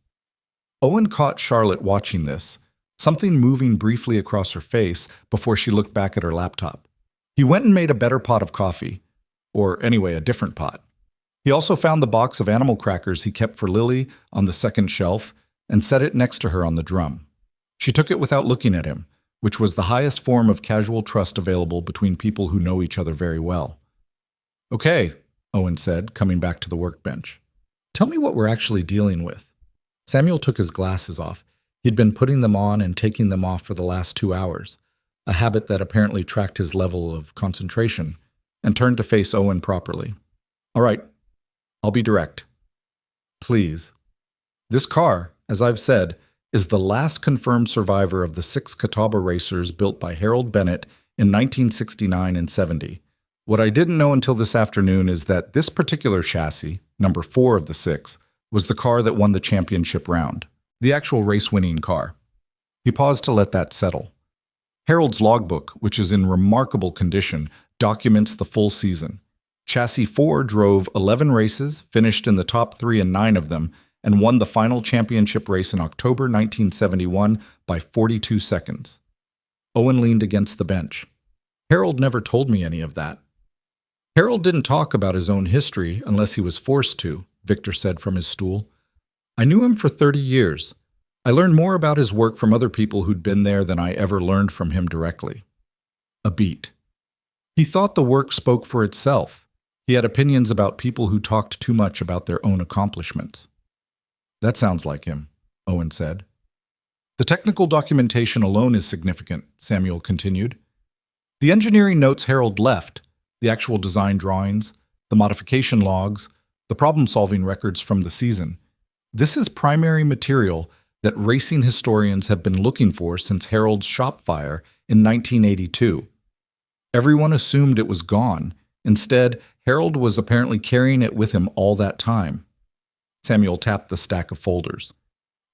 Speaker 1: Owen caught Charlotte watching this, something moving briefly across her face before she looked back at her laptop. He went and made a better pot of coffee, or anyway, a different pot. He also found the box of animal crackers he kept for Lily on the second shelf and set it next to her on the drum. She took it without looking at him, which was the highest form of casual trust available between people who know each other very well. "Okay," Owen said, coming back to the workbench. "Tell me what we're actually dealing with." Samuel took his glasses off. He'd been putting them on and taking them off for the last 2 hours, a habit that apparently tracked his level of concentration, and turned to face Owen properly. "All right, I'll be direct. Please. This car, as I've said, is the last confirmed survivor of the 6 Catawba racers built by Harold Bennett in 1969 and 70. What I didn't know until this afternoon is that this particular chassis, number 4 of the 6, was the car that won the championship round, the actual race-winning car." He paused to let that settle. Harold's logbook, which is in remarkable condition, documents the full season. Chassis 4 drove 11 races, finished in the top 3 in 9 of them, and won the final championship race in October 1971 by 42 seconds. Owen leaned against the bench. "Harold never told me any of that." "Harold didn't talk about his own history unless he was forced to," Victor said from his stool. "I knew him for 30 years. I learned more about his work from other people who'd been there than I ever learned from him directly." A beat. He thought the work spoke for itself. He had opinions about people who talked too much about their own accomplishments. "That sounds like him," Owen said. "The technical documentation alone is significant," Samuel continued. "The engineering notes Harold left, the actual design drawings, the modification logs, the problem-solving records from the season. This is primary material that racing historians have been looking for since Harold's shop fire in 1982. Everyone assumed it was gone. Instead, Harold was apparently carrying it with him all that time." Samuel tapped the stack of folders.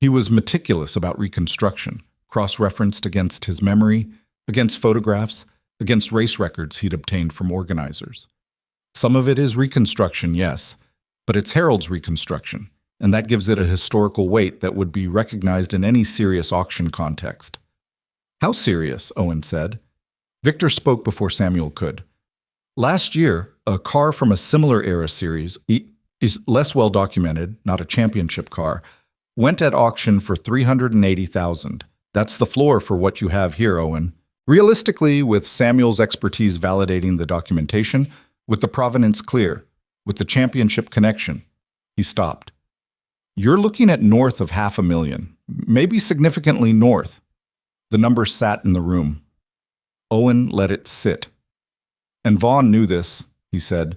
Speaker 1: He was meticulous about reconstruction, cross-referenced against his memory, against photographs, against race records he'd obtained from organizers. Some of it is reconstruction, yes, but it's Harold's reconstruction, and that gives it a historical weight that would be recognized in any serious auction context. "How serious?" Owen said. Victor spoke before Samuel could. "Last year, a car from a similar era series, is less well documented, not a championship car, went at auction for $380,000. That's the floor for what you have here, Owen. Realistically, with Samuel's expertise validating the documentation, with the provenance clear, with the championship connection." He stopped. "You're looking at north of $500,000, maybe significantly north." The number sat in the room. Owen let it sit. "And Vaughn knew this," he said.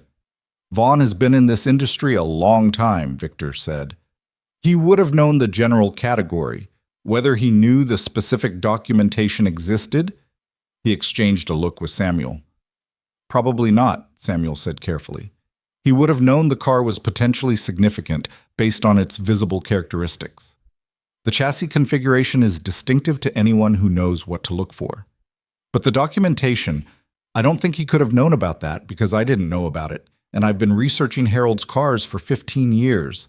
Speaker 1: "Vaughn has been in this industry a long time," Victor said. "He would have known the general category. Whether he knew the specific documentation existed?" He exchanged a look with Samuel. "Probably not," Samuel said carefully. "He would have known the car was potentially significant based on its visible characteristics. The chassis configuration is distinctive to anyone who knows what to look for. But the documentation, I don't think he could have known about that because I didn't know about it, and I've been researching Harold's cars for 15 years.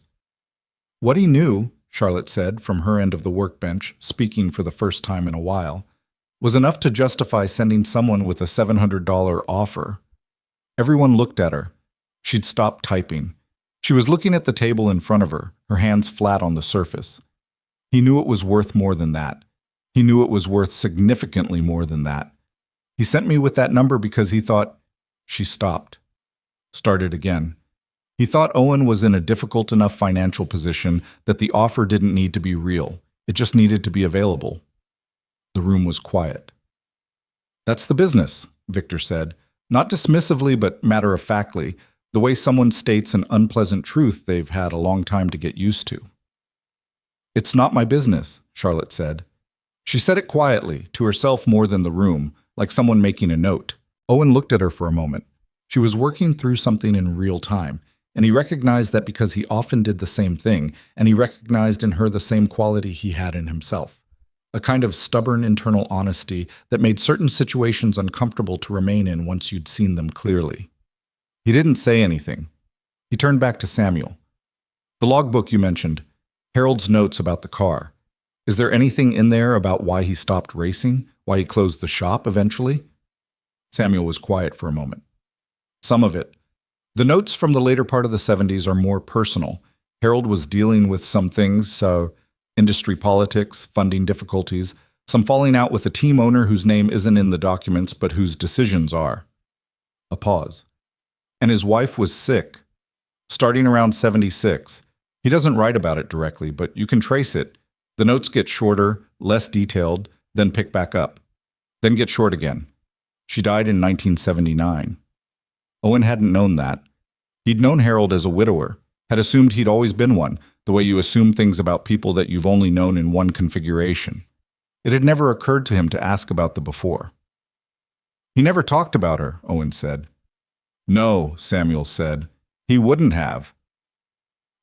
Speaker 1: "What he knew," Charlotte said from her end of the workbench, speaking for the first time in a while, "was enough to justify sending someone with a $700 offer." Everyone looked at her. She'd stopped typing. She was looking at the table in front of her, her hands flat on the surface. He knew it was worth more than that. He knew it was worth significantly more than that. "He sent me with that number because he thought—" She stopped. Started again. He thought Owen was in a difficult enough financial position that the offer didn't need to be real. It just needed to be available. The room was quiet. "That's the business," Victor said, not dismissively but matter-of-factly, the way someone states an unpleasant truth they've had a long time to get used to. "It's not my business," Charlotte said. She said it quietly, to herself more than the room, like someone making a note. Owen looked at her for a moment. She was working through something in real time, and he recognized that because he often did the same thing, and he recognized in her the same quality he had in himself. A kind of stubborn internal honesty that made certain situations uncomfortable to remain in once you'd seen them clearly. He didn't say anything. He turned back to Samuel. The logbook you mentioned, Harold's notes about the car. Is there anything in there about why he stopped racing, why he closed the shop eventually? Samuel was quiet for a moment. Some of it. The notes from the later part of the 70s are more personal. Harold was dealing with some things, industry politics, funding difficulties, some falling out with a team owner whose name isn't in the documents but whose decisions are. A pause. And his wife was sick. Starting around 76. He doesn't write about it directly, but you can trace it. The notes get shorter, less detailed, then pick back up. Then get short again. She died in 1979. Owen hadn't known that. He'd known Harold as a widower, had assumed he'd always been one, the way you assume things about people that you've only known in one configuration. It had never occurred to him to ask about the before. He never talked about her, Owen said. No, Samuel said. He wouldn't have.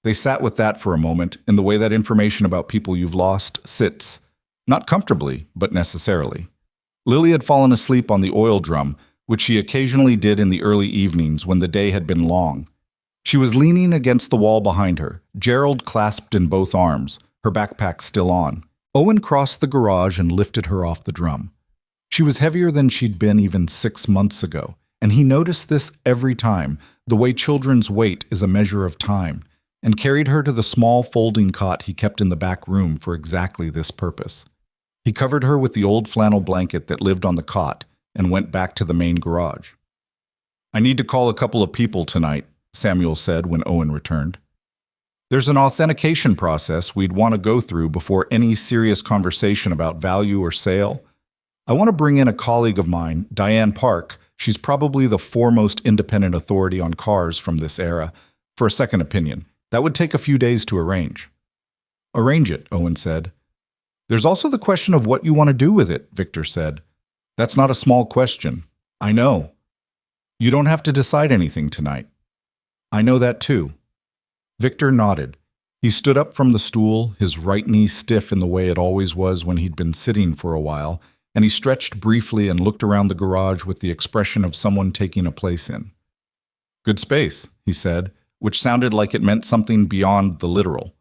Speaker 1: They sat with that for a moment in the way that information about people you've lost sits, not comfortably, but necessarily. Lily had fallen asleep on the oil drum, which she occasionally did in the early evenings when the day had been long. She was leaning against the wall behind her, Gerald clasped in both arms, her backpack still on. Owen crossed the garage and lifted her off the drum. She was heavier than she'd been even 6 months ago, and he noticed this every time, the way children's weight is a measure of time, and carried her to the small folding cot he kept in the back room for exactly this purpose. He covered her with the old flannel blanket that lived on the cot and went back to the main garage. I need to call a couple of people tonight, Samuel said when Owen returned. There's an authentication process we'd want to go through before any serious conversation about value or sale. I want to bring in a colleague of mine, Diane Park. She's probably the foremost independent authority on cars from this era, for a second opinion. That would take a few days to arrange. Arrange it, Owen said. There's also the question of what you want to do with it, Victor said. That's not a small question. I know. You don't have to decide anything tonight. I know that too. Victor nodded. He stood up from the stool, his right knee stiff in the way it always was when he'd been sitting for a while, and he stretched briefly and looked around the garage with the expression of someone taking a place in. Good space, he said, which sounded like it meant something beyond the literal.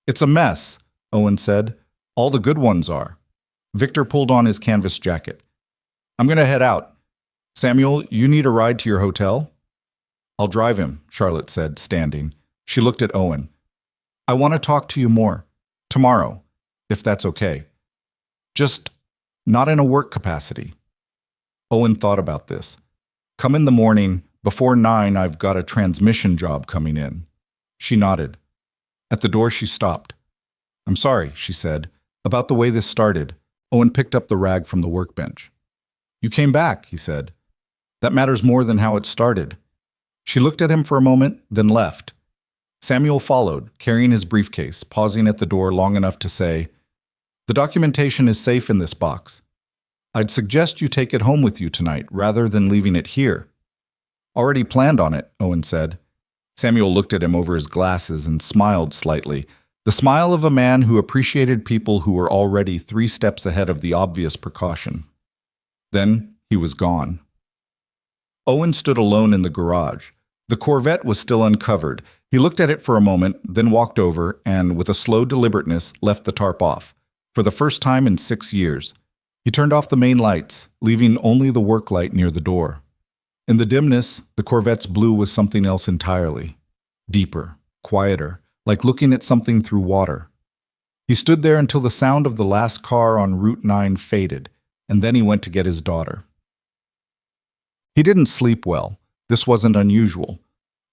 Speaker 1: It's a mess, Owen said. All the good ones are. Victor pulled on his canvas jacket. I'm going to head out. Samuel, you need a ride to your hotel? I'll drive him, Charlotte said, standing. She looked at Owen. I want to talk to you more. Tomorrow, if that's okay. Just not in a work capacity. Owen thought about this. Come in the morning. Before 9, I've got a transmission job coming in. She nodded. At the door, she stopped. I'm sorry, she said, about the way this started. Owen picked up the rag from the workbench. You came back, he said. That matters more than how it started. She looked at him for a moment, then left. Samuel followed, carrying his briefcase, pausing at the door long enough to say, The documentation is safe in this box. I'd suggest you take it home with you tonight rather than leaving it here. Already planned on it, Owen said. Samuel looked at him over his glasses and smiled slightly, the smile of a man who appreciated people who were already 3 steps ahead of the obvious precaution. Then he was gone. Owen stood alone in the garage. The Corvette was still uncovered. He looked at it for a moment, then walked over and, with a slow deliberateness, left the tarp off, for the first time in 6 years. He turned off the main lights, leaving only the work light near the door. In the dimness, the Corvette's blue was something else entirely. Deeper, quieter, like looking at something through water. He stood there until the sound of the last car on Route 9 faded, and then he went to get his daughter. He didn't sleep well. This wasn't unusual.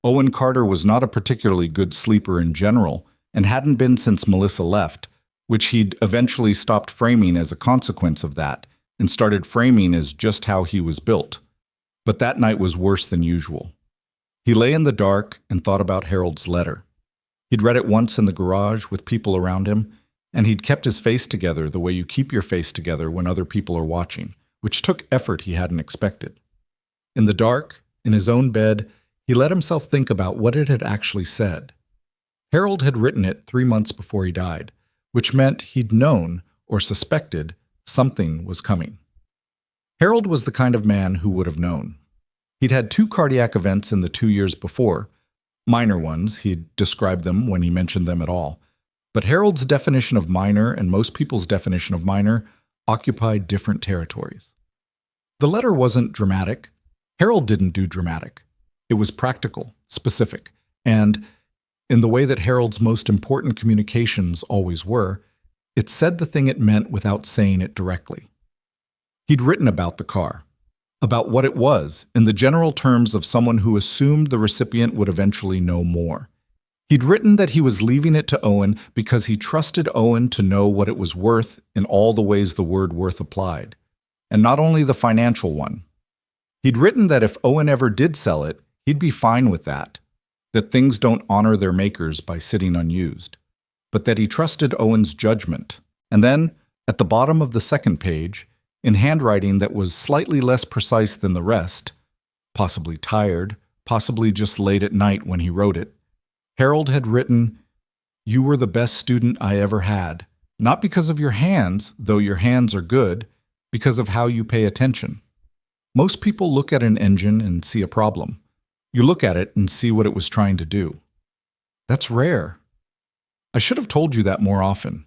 Speaker 1: Owen Carter was not a particularly good sleeper in general, and hadn't been since Melissa left, which he'd eventually stopped framing as a consequence of that, and started framing as just how he was built. But that night was worse than usual. He lay in the dark and thought about Harold's letter. He'd read it once in the garage with people around him, and he'd kept his face together the way you keep your face together when other people are watching, which took effort he hadn't expected. In the dark, in his own bed, he let himself think about what it had actually said. Harold had written it 3 months before he died, which meant he'd known, or suspected, something was coming. Harold was the kind of man who would have known. He'd had 2 cardiac events in the 2 years before. Minor ones, he'd described them when he mentioned them at all. But Harold's definition of minor and most people's definition of minor occupied different territories. The letter wasn't dramatic. Harold didn't do dramatic. It was practical, specific, and, in the way that Harold's most important communications always were, it said the thing it meant without saying it directly. He'd written about the car, about what it was, in the general terms of someone who assumed the recipient would eventually know more. He'd written that he was leaving it to Owen because he trusted Owen to know what it was worth in all the ways the word worth applied, and not only the financial one. He'd written that if Owen ever did sell it, he'd be fine with that things don't honor their makers by sitting unused, but that he trusted Owen's judgment. And then, at the bottom of the second page, in handwriting that was slightly less precise than the rest, possibly tired, possibly just late at night when he wrote it, Harold had written, "You were the best student I ever had, not because of your hands, though your hands are good, because of how you pay attention." Most people look at an engine and see a problem. You look at it and see what it was trying to do. That's rare. I should have told you that more often.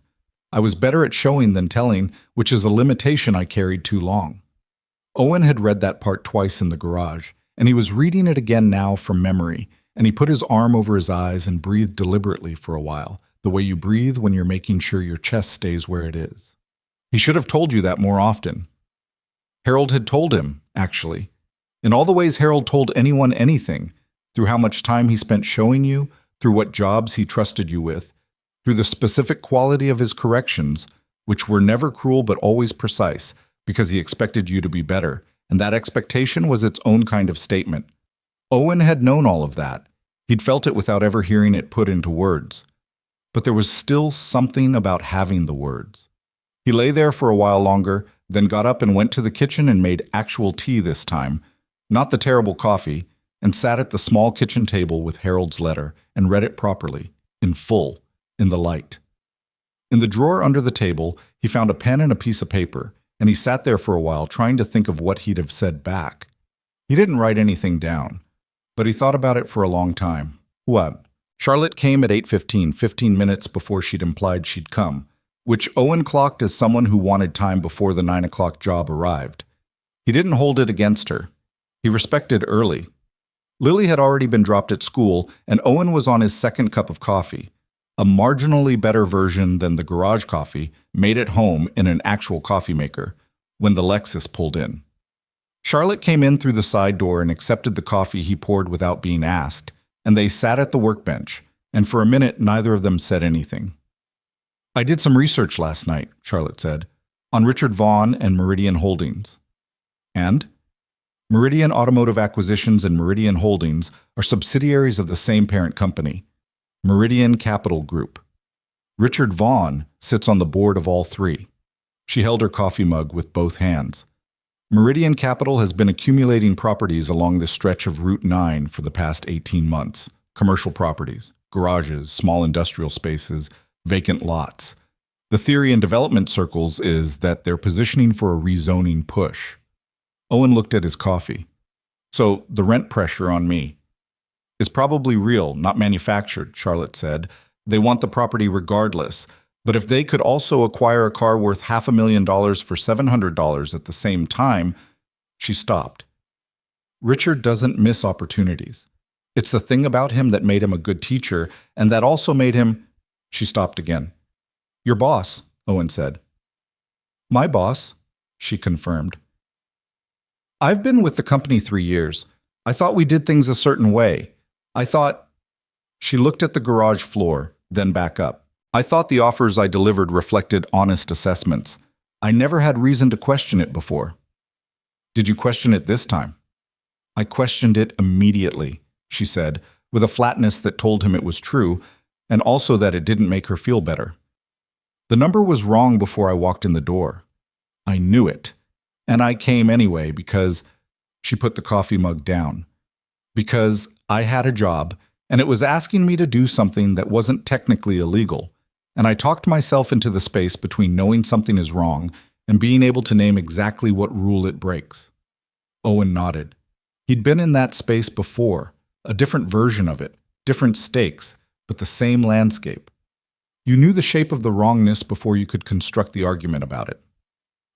Speaker 1: I was better at showing than telling, which is a limitation I carried too long. Owen had read that part twice in the garage, and he was reading it again now from memory, and he put his arm over his eyes and breathed deliberately for a while, the way you breathe when you're making sure your chest stays where it is. He should have told you that more often. Harold had told him, actually, in all the ways Harold told anyone anything, through how much time he spent showing you, through what jobs he trusted you with, through the specific quality of his corrections, which were never cruel but always precise, because he expected you to be better, and that expectation was its own kind of statement. Owen had known all of that. He'd felt it without ever hearing it put into words. But there was still something about having the words. He lay there for a while longer, then got up and went to the kitchen and made actual tea this time, not the terrible coffee, and sat at the small kitchen table with Harold's letter and read it properly, in full, in the light. In the drawer under the table, he found a pen and a piece of paper, and he sat there for a while trying to think of what he'd have said back. He didn't write anything down, but he thought about it for a long time. What? Charlotte came at 8:15, 15 minutes before she'd implied she'd come, which Owen clocked as someone who wanted time before the 9 o'clock job arrived. He didn't hold it against her. He respected early. Lily had already been dropped at school, and Owen was on his second cup of coffee, a marginally better version than the garage coffee made at home in an actual coffee maker, when the Lexus pulled in. Charlotte came in through the side door and accepted the coffee he poured without being asked, and they sat at the workbench, and for a minute neither of them said anything. "I did some research last night," Charlotte said, "on Richard Vaughn and Meridian Holdings." "And?" Meridian Automotive Acquisitions and Meridian Holdings are subsidiaries of the same parent company, Meridian Capital Group. Richard Vaughn sits on the board of all three. She held her coffee mug with both hands. Meridian Capital has been accumulating properties along the stretch of Route 9 for the past 18 months. Commercial properties, garages, small industrial spaces, vacant lots. The theory in development circles is that they're positioning for a rezoning push. Owen looked at his coffee. "So the rent pressure on me is probably real, not manufactured," Charlotte said. "They want the property regardless. But if they could also acquire a car worth $500,000 for $700 at the same time," she stopped. "Richard doesn't miss opportunities. It's the thing about him that made him a good teacher, and that also made him—" She stopped again. "Your boss," Owen said. "My boss," she confirmed. "I've been with the company 3 years. I thought we did things a certain way. I thought—" She looked at the garage floor, then back up. "I thought the offers I delivered reflected honest assessments. I never had reason to question it before." "Did you question it this time?" "I questioned it immediately," she said, with a flatness that told him it was true, and also that it didn't make her feel better. "The number was wrong before I walked in the door. I knew it. And I came anyway because She put the coffee mug down. Because I had a job, and it was asking me to do something that wasn't technically illegal, and I talked myself into the space between knowing something is wrong and being able to name exactly what rule it breaks. Owen nodded. He'd been in that space before, a different version of it, different stakes, but the same landscape. You knew the shape of the wrongness before you could construct the argument about it.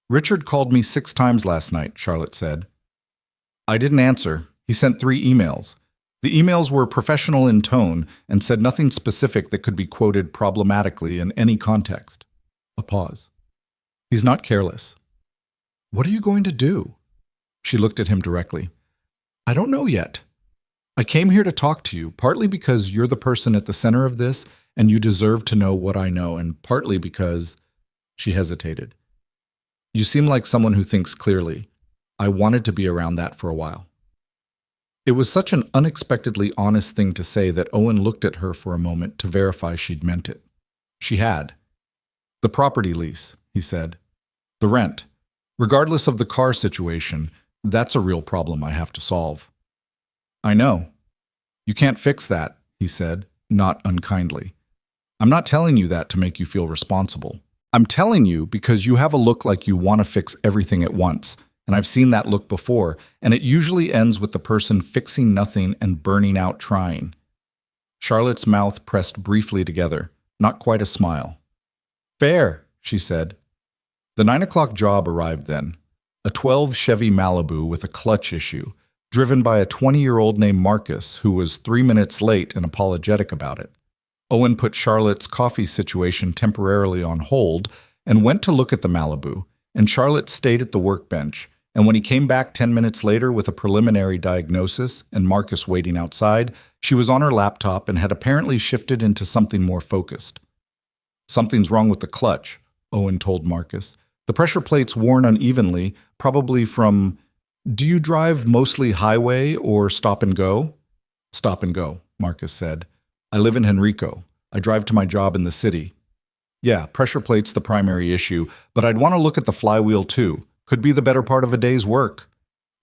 Speaker 1: Richard called me 6 times last night, Charlotte said. I didn't answer. He sent 3 emails. The emails were professional in tone and said nothing specific that could be quoted problematically in any context. A pause. He's not careless. What are you going to do? She looked at him directly. I don't know yet. I came here to talk to you, partly because you're the person at the center of this and you deserve to know what I know, and partly because… She hesitated. You seem like someone who thinks clearly. I wanted to be around that for a while. It was such an unexpectedly honest thing to say that Owen looked at her for a moment to verify she'd meant it. She had. The property lease, he said. The rent. Regardless of the car situation, that's a real problem I have to solve. I know. You can't fix that, he said, not unkindly. I'm not telling you that to make you feel responsible. I'm telling you because you have a look like you want to fix everything at once, and I've seen that look before, and it usually ends with the person fixing nothing and burning out trying. Charlotte's mouth pressed briefly together, not quite a smile. Fair, she said. The 9 o'clock job arrived then, a 12 Chevy Malibu with a clutch issue, driven by a 20-year-old named Marcus who was 3 minutes late and apologetic about it. Owen put Charlotte's coffee situation temporarily on hold and went to look at the Malibu, and Charlotte stayed at the workbench, and when he came back 10 minutes later with a preliminary diagnosis and Marcus waiting outside, she was on her laptop and had apparently shifted into something more focused. Something's wrong with the clutch, Owen told Marcus. The pressure plate's worn unevenly, probably from… Do you drive mostly highway or stop and go? Stop and go, Marcus said. I live in Henrico. I drive to my job in the city. Yeah, pressure plate's the primary issue, but I'd want to look at the flywheel too. Could be the better part of a day's work.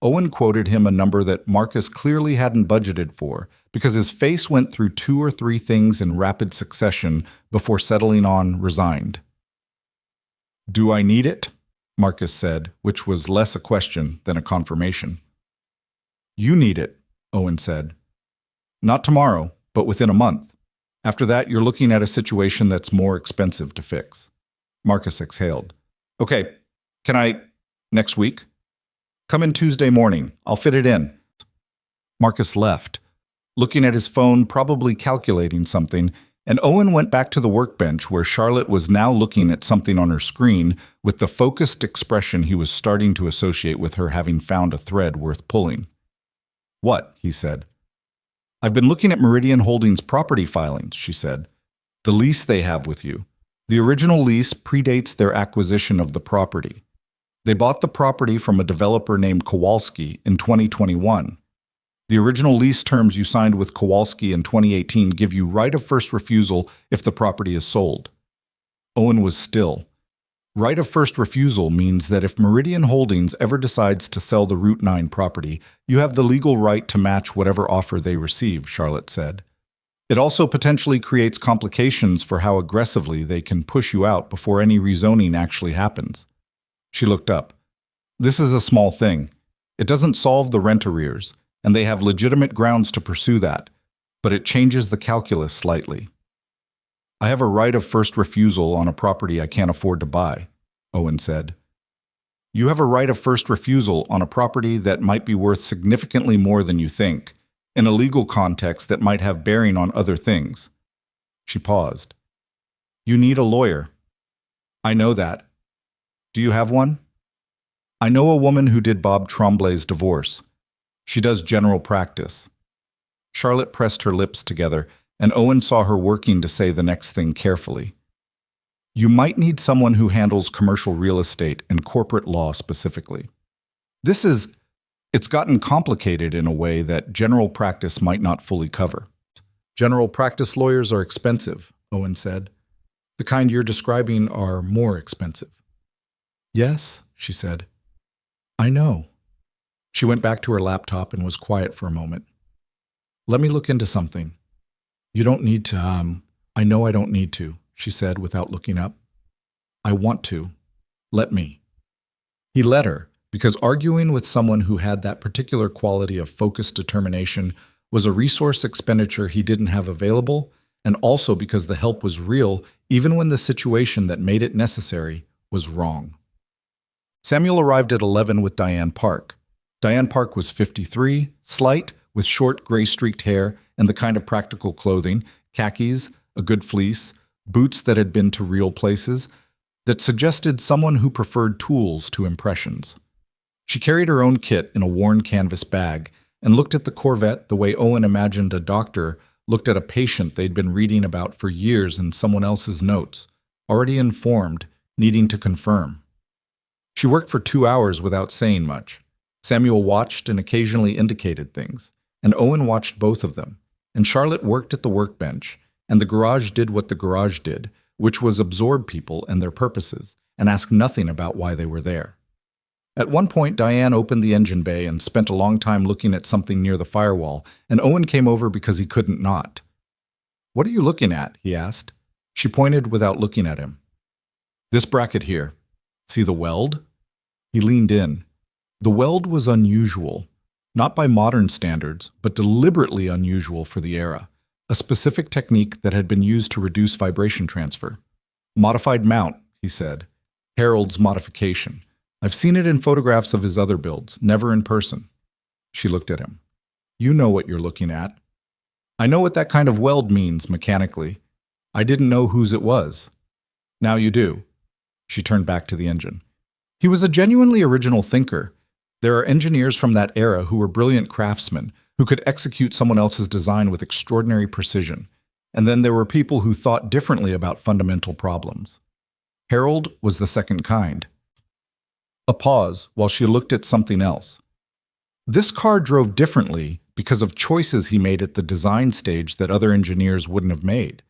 Speaker 1: Owen quoted him a number that Marcus clearly hadn't budgeted for, because his face went through 2 or 3 things in rapid succession before settling on resigned. Do I need it? Marcus said, which was less a question than a confirmation. You need it, Owen said. Not tomorrow, but within a month. After that, you're looking at a situation that's more expensive to fix. Marcus exhaled. Okay, can I… next week? Come in Tuesday morning. I'll fit it in. Marcus left, looking at his phone, probably calculating something, and Owen went back to the workbench where Charlotte was now looking at something on her screen with the focused expression he was starting to associate with her having found a thread worth pulling. What? He said. I've been looking at Meridian Holdings' property filings, she said. The lease they have with you. The original lease predates their acquisition of the property. They bought the property from a developer named Kowalski in 2021. The original lease terms you signed with Kowalski in 2018 give you right of first refusal if the property is sold. Owen was still. Right of first refusal means that if Meridian Holdings ever decides to sell the Route 9 property, you have the legal right to match whatever offer they receive, Charlotte said. It also potentially creates complications for how aggressively they can push you out before any rezoning actually happens. She looked up. This is a small thing. It doesn't solve the rent arrears, and they have legitimate grounds to pursue that, but it changes the calculus slightly. I have a right of first refusal on a property I can't afford to buy, Owen said. You have a right of first refusal on a property that might be worth significantly more than you think, in a legal context that might have bearing on other things. She paused. You need a lawyer. I know that. Do you have one? I know a woman who did Bob Tremblay's divorce. She does general practice. Charlotte pressed her lips together, and Owen saw her working to say the next thing carefully. You might need someone who handles commercial real estate and corporate law specifically. It's gotten complicated in a way that general practice might not fully cover. General practice lawyers are expensive, Owen said. The kind you're describing are more expensive. Yes, she said. I know. She went back to her laptop and was quiet for a moment. Let me look into something. You don't need to, I know I don't need to, she said without looking up. I want to. Let me. He let her, because arguing with someone who had that particular quality of focused determination was a resource expenditure he didn't have available, and also because the help was real even when the situation that made it necessary was wrong. Samuel arrived at 11 with Diane Park. Diane Park was 53, slight, with short gray-streaked hair and the kind of practical clothing, khakis, a good fleece, boots that had been to real places, that suggested someone who preferred tools to impressions. She carried her own kit in a worn canvas bag and looked at the Corvette the way Owen imagined a doctor looked at a patient they'd been reading about for years in someone else's notes, already informed, needing to confirm. She worked for 2 hours without saying much. Samuel watched and occasionally indicated things, and Owen watched both of them, and Charlotte worked at the workbench, and the garage did what the garage did, which was absorb people and their purposes, and ask nothing about why they were there. At one point, Diane opened the engine bay and spent a long time looking at something near the firewall, and Owen came over because he couldn't not. "What are you looking at?" he asked. She pointed without looking at him. "This bracket here. See the weld?" He leaned in. The weld was unusual, not by modern standards, but deliberately unusual for the era, a specific technique that had been used to reduce vibration transfer. "Modified mount," he said. "Harold's modification. I've seen it in photographs of his other builds, never in person." She looked at him. "You know what you're looking at." "I know what that kind of weld means mechanically. I didn't know whose it was." "Now you do." She turned back to the engine. He was a genuinely original thinker. There are engineers from that era who were brilliant craftsmen, who could execute someone else's design with extraordinary precision. And then there were people who thought differently about fundamental problems. Harold was the second kind. A pause while she looked at something else. This car drove differently because of choices he made at the design stage that other engineers wouldn't have made.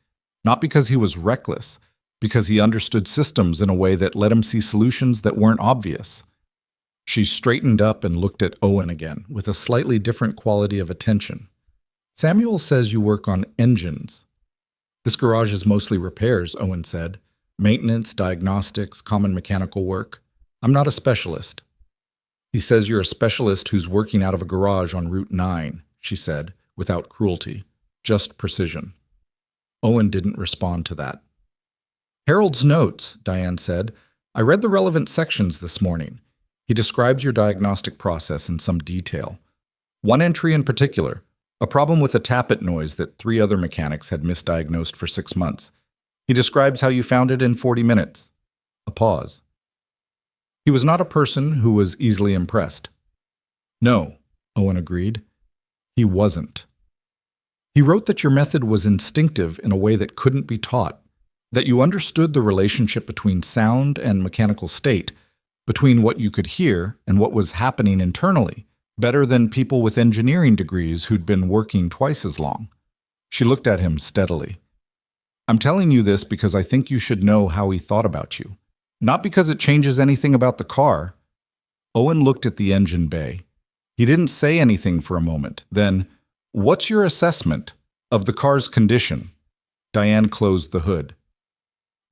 Speaker 1: Not because he was reckless, because he understood systems in a way that let him see solutions that weren't obvious. She straightened up and looked at Owen again, with a slightly different quality of attention. "Samuel says you work on engines." "This garage is mostly repairs," Owen said. "Maintenance, diagnostics, common mechanical work. I'm not a specialist." "He says you're a specialist who's working out of a garage on Route 9, she said, without cruelty, just precision. Owen didn't respond to that. "Harold's notes," Diane said. "I read the relevant sections this morning. He describes your diagnostic process in some detail. One entry in particular, a problem with a tappet noise that 3 other mechanics had misdiagnosed for 6 months. He describes how you found it in 40 minutes. A pause. He was not a person who was easily impressed. "No," Owen agreed. "He wasn't. He wrote that your method was instinctive in a way that couldn't be taught, that you understood the relationship between sound and mechanical state, between what you could hear and what was happening internally, better than people with engineering degrees who'd been working twice as long." She looked at him steadily. "I'm telling you this because I think you should know how he thought about you. Not because it changes anything about the car." Owen looked at the engine bay. He didn't say anything for a moment. Then, "What's your assessment of the car's condition?" Diane closed the hood.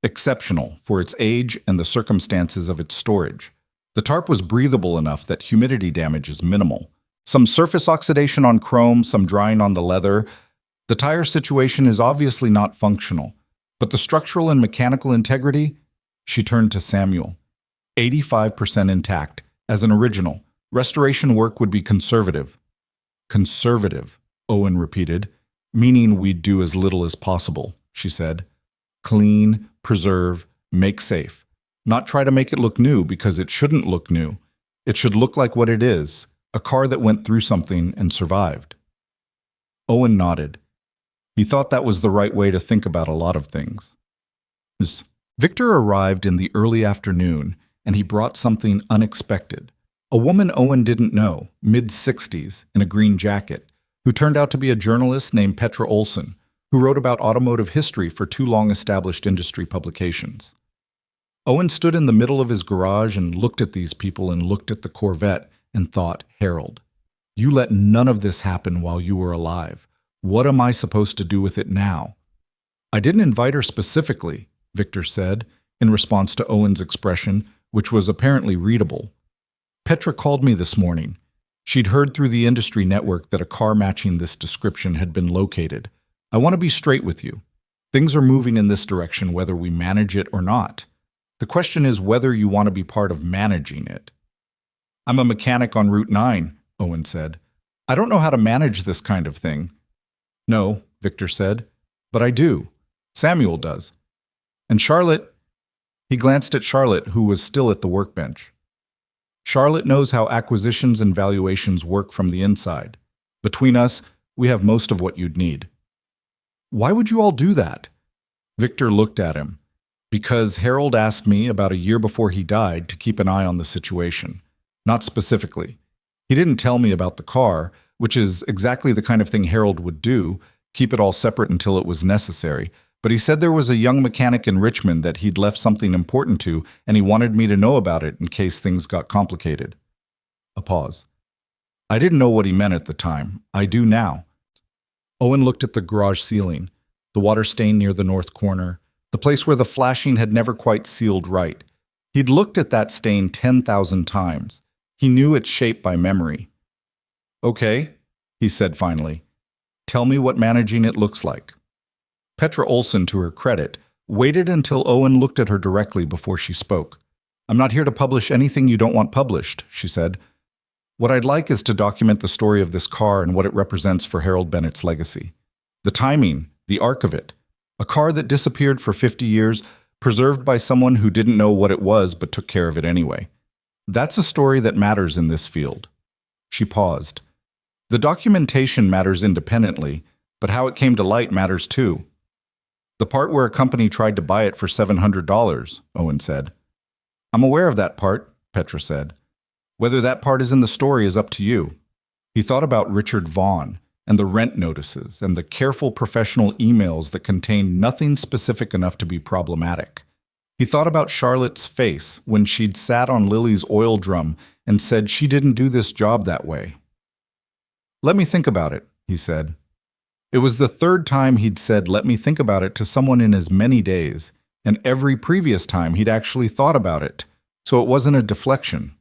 Speaker 1: "Exceptional for its age and the circumstances of its storage. The tarp was breathable enough that humidity damage is minimal. Some surface oxidation on chrome, some drying on the leather. The tire situation is obviously not functional, but the structural and mechanical integrity," she turned to Samuel, "85% intact, as an original. Restoration work would be conservative." "Conservative," Owen repeated, "meaning we'd do as little as possible," she said. "Clean, preserve, make safe. Not try to make it look new because it shouldn't look new. It should look like what it is, a car that went through something and survived." Owen nodded. He thought that was the right way to think about a lot of things. Victor arrived in the early afternoon, and he brought something unexpected. A woman Owen didn't know, mid-60s, in a green jacket, who turned out to be a journalist named Petra Olson, who wrote about automotive history for 2 long-established industry publications. Owen stood in the middle of his garage and looked at these people and looked at the Corvette and thought, Harold, you let none of this happen while you were alive. What am I supposed to do with it now? I didn't invite her specifically, Victor said, in response to Owen's expression, which was apparently readable. Petra called me this morning. She'd heard through the industry network that a car matching this description had been located. I want to be straight with you. Things are moving in this direction whether we manage it or not. The question is whether you want to be part of managing it. I'm a mechanic on Route 9, Owen said. I don't know how to manage this kind of thing. No, Victor said, but I do. Samuel does. And Charlotte, he glanced at Charlotte, who was still at the workbench. Charlotte knows how acquisitions and valuations work from the inside. Between us, we have most of what you'd need. Why would you all do that? Victor looked at him. Because Harold asked me about a year before he died to keep an eye on the situation. Not specifically. He didn't tell me about the car, which is exactly the kind of thing Harold would do, keep it all separate until it was necessary. But he said there was a young mechanic in Richmond that he'd left something important to, and he wanted me to know about it in case things got complicated. A pause. I didn't know what he meant at the time. I do now. Owen looked at the garage ceiling, the water stain near the north corner, the place where the flashing had never quite sealed right. He'd looked at that stain 10,000 times. He knew its shape by memory. Okay, he said finally. Tell me what managing it looks like. Petra Olson, to her credit, waited until Owen looked at her directly before she spoke. I'm not here to publish anything you don't want published, she said. What I'd like is to document the story of this car and what it represents for Harold Bennett's legacy. The timing, the arc of it. A car that disappeared for 50 years, preserved by someone who didn't know what it was but took care of it anyway. That's a story that matters in this field. She paused. The documentation matters independently, but how it came to light matters too. The part where a company tried to buy it for $700, Owen said. I'm aware of that part, Petra said. Whether that part is in the story is up to you. He thought about Richard Vaughn and the rent notices and the careful professional emails that contained nothing specific enough to be problematic. He thought about Charlotte's face when she'd sat on Lily's oil drum and said she didn't do this job that way. Let me think about it, he said. It was the third time he'd said, let me think about it to someone in as many days, and every previous time he'd actually thought about it, so it wasn't a deflection.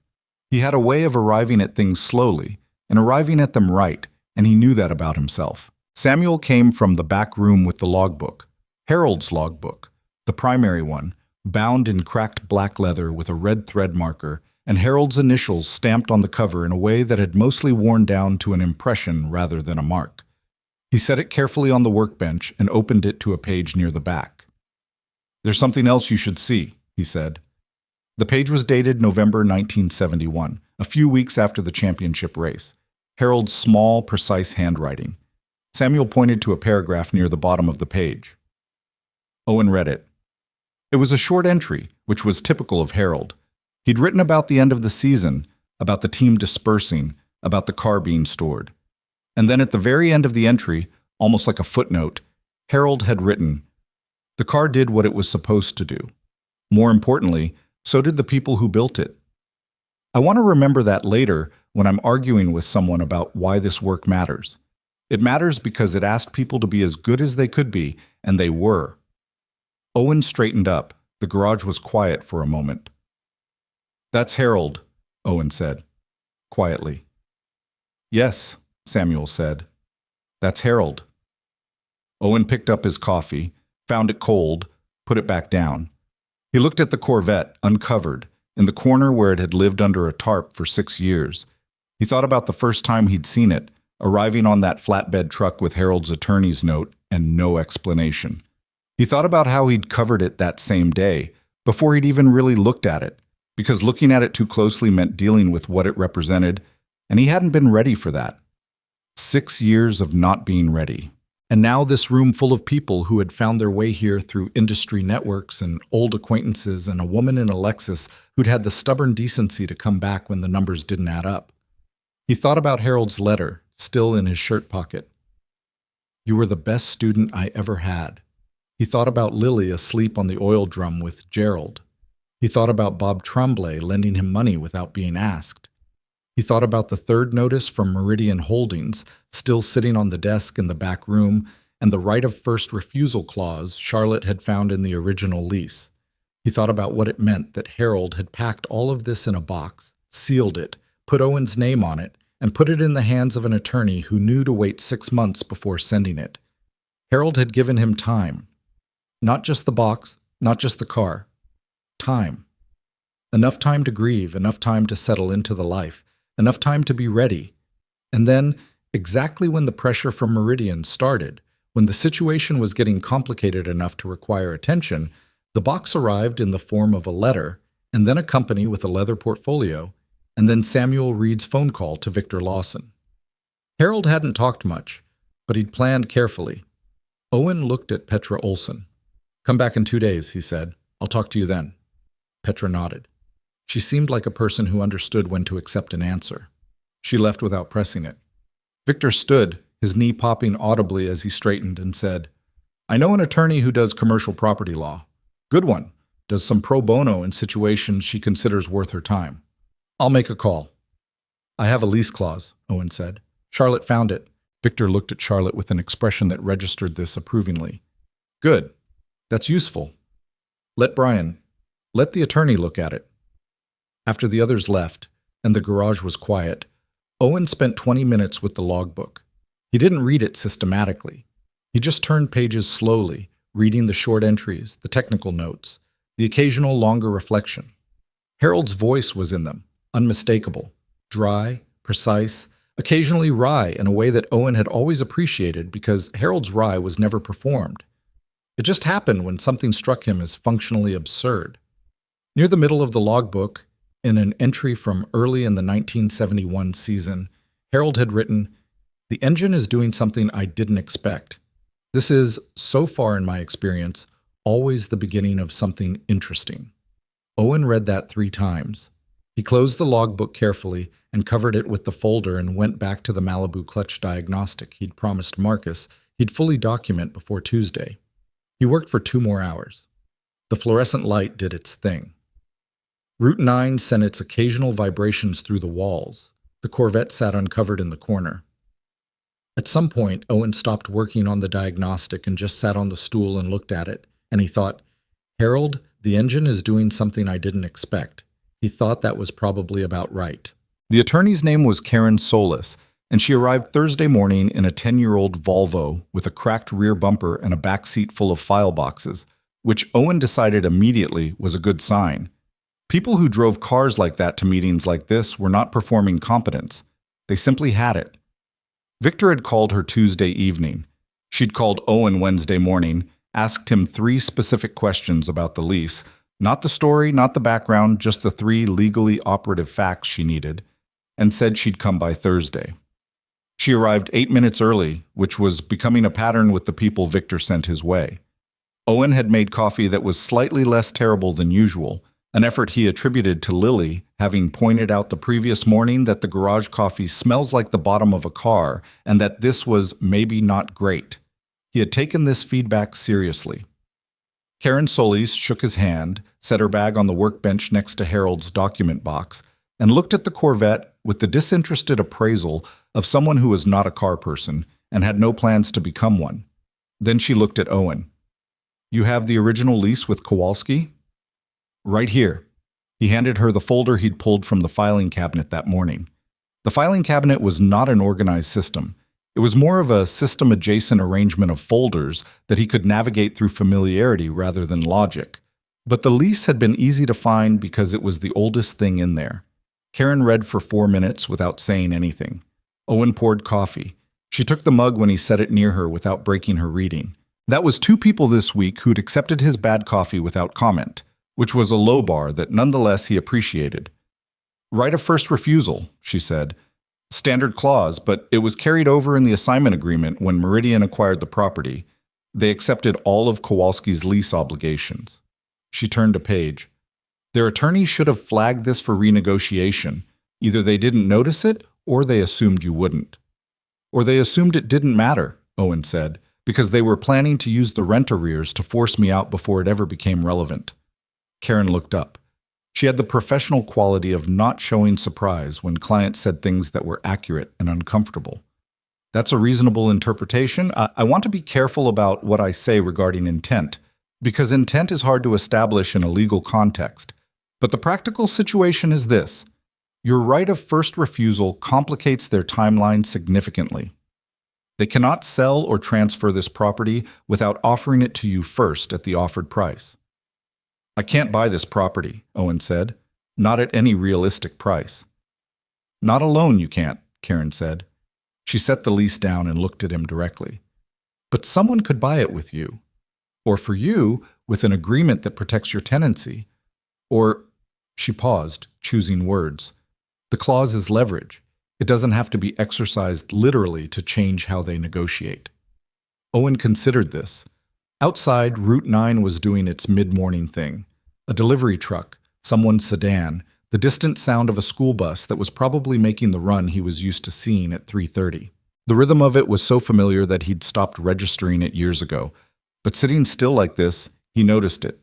Speaker 1: He had a way of arriving at things slowly, and arriving at them right, and he knew that about himself. Samuel came from the back room with the logbook, Harold's logbook, the primary one, bound in cracked black leather with a red thread marker, and Harold's initials stamped on the cover in a way that had mostly worn down to an impression rather than a mark. He set it carefully on the workbench and opened it to a page near the back. There's something else you should see, he said. The page was dated November 1971, a few weeks after the championship race. Harold's small, precise handwriting. Samuel pointed to a paragraph near the bottom of the page. Owen read it. It was a short entry, which was typical of Harold. He'd written about the end of the season, about the team dispersing, about the car being stored. And then at the very end of the entry, almost like a footnote, Harold had written, the car did what it was supposed to do. More importantly, so did the people who built it. I want to remember that later when I'm arguing with someone about why this work matters. It matters because it asked people to be as good as they could be, and they were. Owen straightened up. The garage was quiet for a moment. That's Harold, Owen said, quietly. Yes, Samuel said. That's Harold. Owen picked up his coffee, found it cold, put it back down. He looked at the Corvette, uncovered, in the corner where it had lived under a tarp for 6 years. He thought about the first time he'd seen it, arriving on that flatbed truck with Harold's attorney's note and no explanation. He thought about how he'd covered it that same day, before he'd even really looked at it, because looking at it too closely meant dealing with what it represented, and he hadn't been ready for that. 6 years of not being ready. And now this room full of people who had found their way here through industry networks and old acquaintances and a woman in a Lexus who'd had the stubborn decency to come back when the numbers didn't add up. He thought about Harold's letter, still in his shirt pocket. You were the best student I ever had. He thought about Lily asleep on the oil drum with Gerald. He thought about Bob Tremblay lending him money without being asked. He thought about the third notice from Meridian Holdings, still sitting on the desk in the back room, and the right of first refusal clause Charlotte had found in the original lease. He thought about what it meant that Harold had packed all of this in a box, sealed it, put Owen's name on it, and put it in the hands of an attorney who knew to wait 6 months before sending it. Harold had given him time. Not just the box, not just the car. Time. Enough time to grieve, enough time to settle into the life, enough time to be ready. And then, exactly when the pressure from Meridian started, when the situation was getting complicated enough to require attention, the box arrived in the form of a letter, and then a company with a leather portfolio, and then Samuel Reed's phone call to Victor Lawson. Harold hadn't talked much, but he'd planned carefully. Owen looked at Petra Olson. "Come back in 2 days," he said. "I'll talk to you then." Petra nodded. She seemed like a person who understood when to accept an answer. She left without pressing it. Victor stood, his knee popping audibly as he straightened, and said, "I know an attorney who does commercial property law. Good one. Does some pro bono in situations she considers worth her time. I'll make a call." "I have a lease clause," Owen said. "Charlotte found it." Victor looked at Charlotte with an expression that registered this approvingly. "Good. That's useful. Let the attorney look at it." After the others left, and the garage was quiet, Owen spent 20 minutes with the logbook. He didn't read it systematically. He just turned pages slowly, reading the short entries, the technical notes, the occasional longer reflection. Harold's voice was in them, unmistakable, dry, precise, occasionally wry in a way that Owen had always appreciated because Harold's wry was never performed. It just happened when something struck him as functionally absurd. Near the middle of the logbook, in an entry from early in the 1971 season, Harold had written, "The engine is doing something I didn't expect. This is, so far in my experience, always the beginning of something interesting." Owen read that 3 times. He closed the logbook carefully and covered it with the folder and went back to the Malibu clutch diagnostic he'd promised Marcus he'd fully document before Tuesday. He worked for 2 more hours. The fluorescent light did its thing. Route 9 sent its occasional vibrations through the walls. The Corvette sat uncovered in the corner. At some point, Owen stopped working on the diagnostic and just sat on the stool and looked at it, and he thought, "Harold, the engine is doing something I didn't expect." He thought that was probably about right. The attorney's name was Karen Solis, and she arrived Thursday morning in a 10-year-old Volvo with a cracked rear bumper and a back seat full of file boxes, which Owen decided immediately was a good sign. People who drove cars like that to meetings like this were not performing competence. They simply had it. Victor had called her Tuesday evening. She'd called Owen Wednesday morning, asked him 3 specific questions about the lease, not the story, not the background, just the 3 legally operative facts she needed, and said she'd come by Thursday. She arrived 8 minutes early, which was becoming a pattern with the people Victor sent his way. Owen had made coffee that was slightly less terrible than usual, an effort he attributed to Lily, having pointed out the previous morning that the garage coffee smells like the bottom of a car and that this was maybe not great. He had taken this feedback seriously. Karen Solis shook his hand, set her bag on the workbench next to Harold's document box, and looked at the Corvette with the disinterested appraisal of someone who was not a car person and had no plans to become one. Then she looked at Owen. "You have the original lease with Kowalski?" "Right here." He handed her the folder he'd pulled from the filing cabinet that morning. The filing cabinet was not an organized system. It was more of a system-adjacent arrangement of folders that he could navigate through familiarity rather than logic. But the lease had been easy to find because it was the oldest thing in there. Karen read for 4 minutes without saying anything. Owen poured coffee. She took the mug when he set it near her without breaking her reading. That was 2 people this week who'd accepted his bad coffee without comment, which was a low bar that nonetheless he appreciated. "Right of first refusal," she said. "Standard clause, but it was carried over in the assignment agreement when Meridian acquired the property. They accepted all of Kowalski's lease obligations." She turned a page. "Their attorney should have flagged this for renegotiation. Either they didn't notice it, or they assumed you wouldn't." "Or they assumed it didn't matter," Owen said, "because they were planning to use the rent arrears to force me out before it ever became relevant." Karen looked up. She had the professional quality of not showing surprise when clients said things that were accurate and uncomfortable. That's a reasonable interpretation. I want to be careful about what I say regarding intent, because intent is hard to establish in a legal context. But the practical situation is this. Your right of first refusal complicates their timeline significantly. They cannot sell or transfer this property without offering it to you first at the offered price. I can't buy this property, Owen said. Not at any realistic price. Not alone you can't, Karen said. She set the lease down and looked at him directly. But someone could buy it with you. Or for you, with an agreement that protects your tenancy. Or, she paused, choosing words. The clause is leverage. It doesn't have to be exercised literally to change how they negotiate. Owen considered this. Outside, Route 9 was doing its mid-morning thing. A delivery truck, someone's sedan, the distant sound of a school bus that was probably making the run he was used to seeing at 3:30. The rhythm of it was so familiar that he'd stopped registering it years ago, but sitting still like this, he noticed it.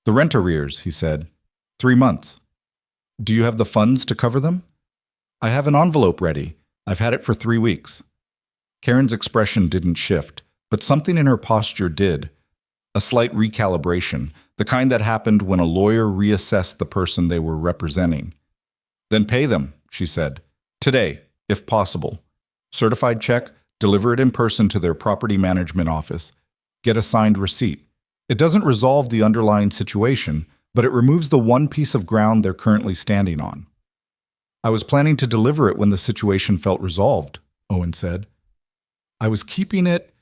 Speaker 1: The rent arrears, he said. 3 months. Do you have the funds to cover them? I have an envelope ready. I've had it for 3 weeks. Karen's expression didn't shift, but something in her posture did. A slight recalibration, the kind that happened when a lawyer reassessed the person they were representing. Then pay them, she said. Today, if possible. Certified check, deliver it in person to their property management office. Get a signed receipt. It doesn't resolve the underlying situation, but it removes the one piece of ground they're currently standing on. I was planning to deliver it when the situation felt resolved, Owen said. I was keeping it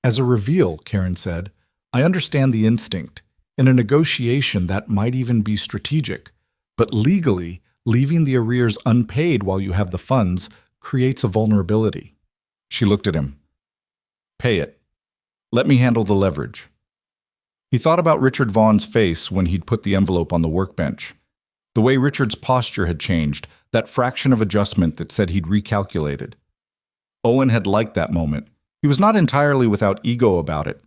Speaker 1: as a reveal, Karen said. I understand the instinct. In a negotiation, that might even be strategic. But legally, leaving the arrears unpaid while you have the funds creates a vulnerability. She looked at him. Pay it. Let me handle the leverage. He thought about Richard Vaughn's face when he'd put the envelope on the workbench. The way Richard's posture had changed, that fraction of adjustment that said he'd recalculated. Owen had liked that moment. He was not entirely without ego about it.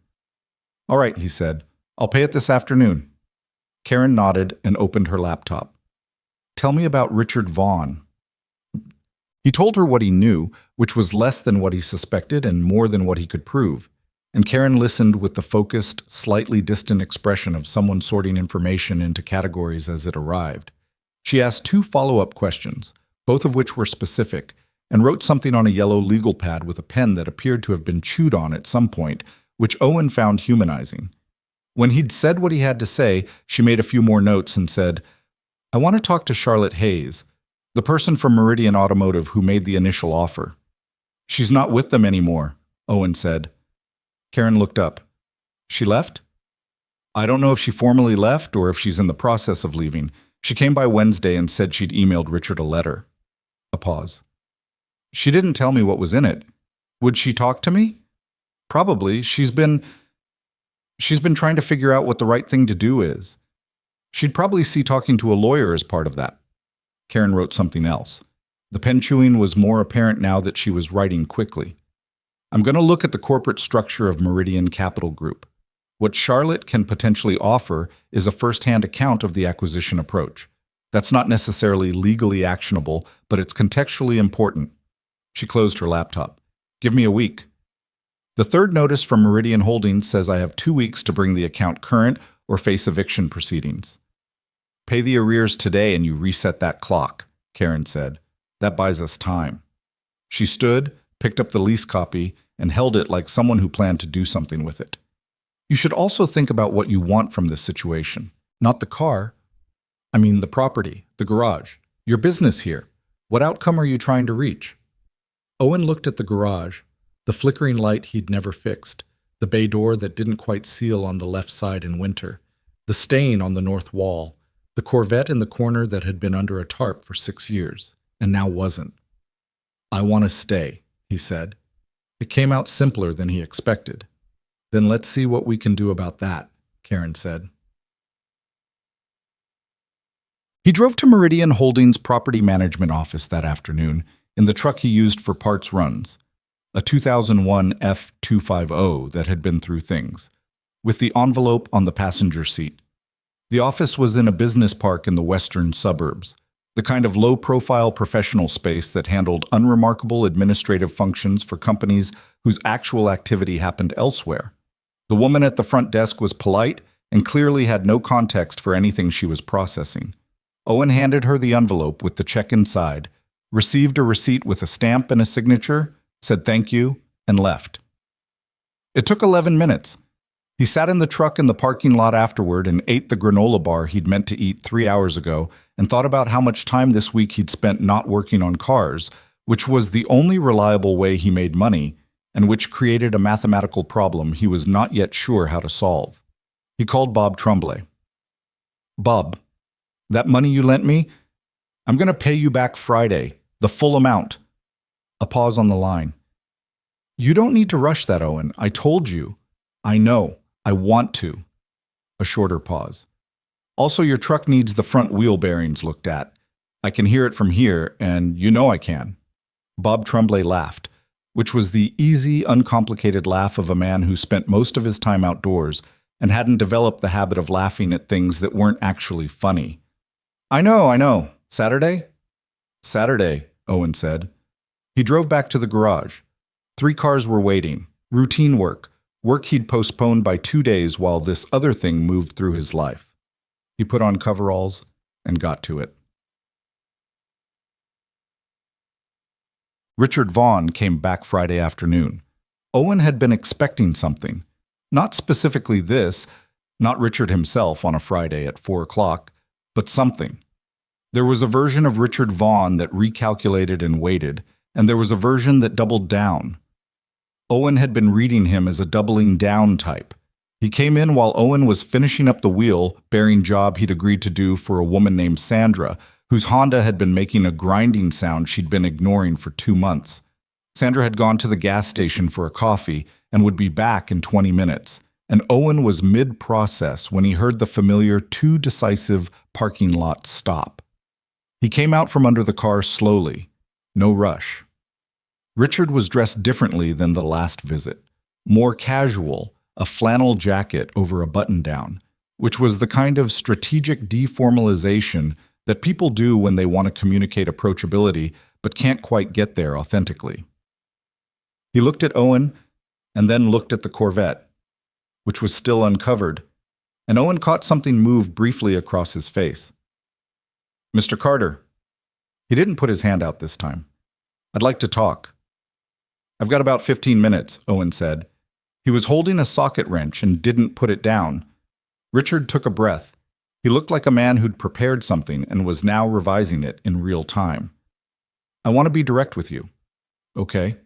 Speaker 1: All right, he said. I'll pay it this afternoon. Karen nodded and opened her laptop. Tell me about Richard Vaughn. He told her what he knew, which was less than what he suspected and more than what he could prove. And Karen listened with the focused, slightly distant expression of someone sorting information into categories as it arrived. She asked 2 follow-up questions, both of which were specific, and wrote something on a yellow legal pad with a pen that appeared to have been chewed on at some point, which Owen found humanizing. When he'd said what he had to say, she made a few more notes and said, I want to talk to Charlotte Hayes, the person from Meridian Automotive who made the initial offer. She's not with them anymore, Owen said. Karen looked up. She left? I don't know if she formally left or if she's in the process of leaving. She came by Wednesday and said she'd emailed Richard a letter. A pause. She didn't tell me what was in it. Would she talk to me? Probably. She's been trying to figure out what the right thing to do is. She'd probably see talking to a lawyer as part of that. Karen wrote something else. The pen chewing was more apparent now that she was writing quickly. I'm going to look at the corporate structure of Meridian Capital Group. What Charlotte can potentially offer is a first-hand account of the acquisition approach. That's not necessarily legally actionable, but it's contextually important. She closed her laptop. Give me a week. The third notice from Meridian Holdings says I have 2 weeks to bring the account current or face eviction proceedings. Pay the arrears today and you reset that clock, Karen said. That buys us time. She stood, picked up the lease copy, and held it like someone who planned to do something with it. You should also think about what you want from this situation. Not the car. I mean the property, the garage, your business here. What outcome are you trying to reach? Owen looked at the garage, the flickering light he'd never fixed, the bay door that didn't quite seal on the left side in winter, the stain on the north wall, the Corvette in the corner that had been under a tarp for 6 years, and now wasn't. I want to stay, he said. It came out simpler than he expected. Then let's see what we can do about that, Karen said. He drove to Meridian Holdings' property management office that afternoon in the truck he used for parts runs, a 2001 F250 that had been through things, with the envelope on the passenger seat. The office was in a business park in the western suburbs, the kind of low-profile professional space that handled unremarkable administrative functions for companies whose actual activity happened elsewhere. The woman at the front desk was polite and clearly had no context for anything she was processing. Owen handed her the envelope with the check inside, received a receipt with a stamp and a signature, said thank you, and left. It took 11 minutes. He sat in the truck in the parking lot afterward and ate the granola bar he'd meant to eat 3 hours ago and thought about how much time this week he'd spent not working on cars, which was the only reliable way he made money and which created a mathematical problem he was not yet sure how to solve. He called Bob Tremblay. "Bob, that money you lent me, I'm going to pay you back Friday, the full amount." A pause on the line. "You don't need to rush that, Owen. I told you. I know. I want to." A shorter pause. "Also, your truck needs the front wheel bearings looked at. I can hear it from here, and you know I can." Bob Tremblay laughed, which was the easy, uncomplicated laugh of a man who spent most of his time outdoors and hadn't developed the habit of laughing at things that weren't actually funny. I know. Saturday?" "Saturday," Owen said. He drove back to the garage. 3 cars were waiting. Routine work he'd postponed by 2 days while this other thing moved through his life. He put on coveralls and got to it. Richard Vaughn came back Friday afternoon. Owen had been expecting something. Not specifically this, not Richard himself on a Friday at 4 o'clock, but something. There was a version of Richard Vaughn that recalculated and waited, and there was a version that doubled down. Owen had been reading him as a doubling down type. He came in while Owen was finishing up the wheel-bearing job he'd agreed to do for a woman named Sandra, whose Honda had been making a grinding sound she'd been ignoring for 2 months. Sandra had gone to the gas station for a coffee and would be back in 20 minutes, and Owen was mid-process when he heard the familiar too decisive parking lot stop. He came out from under the car slowly, no rush. Richard was dressed differently than the last visit, more casual, a flannel jacket over a button-down, which was the kind of strategic deformalization that people do when they want to communicate approachability but can't quite get there authentically. He looked at Owen and then looked at the Corvette, which was still uncovered, and Owen caught something move briefly across his face. "Mr. Carter." He didn't put his hand out this time. "I'd like to talk." "I've got about 15 minutes, Owen said. He was holding a socket wrench and didn't put it down. Richard took a breath. He looked like a man who'd prepared something and was now revising it in real time. "I want to be direct with you." "Okay."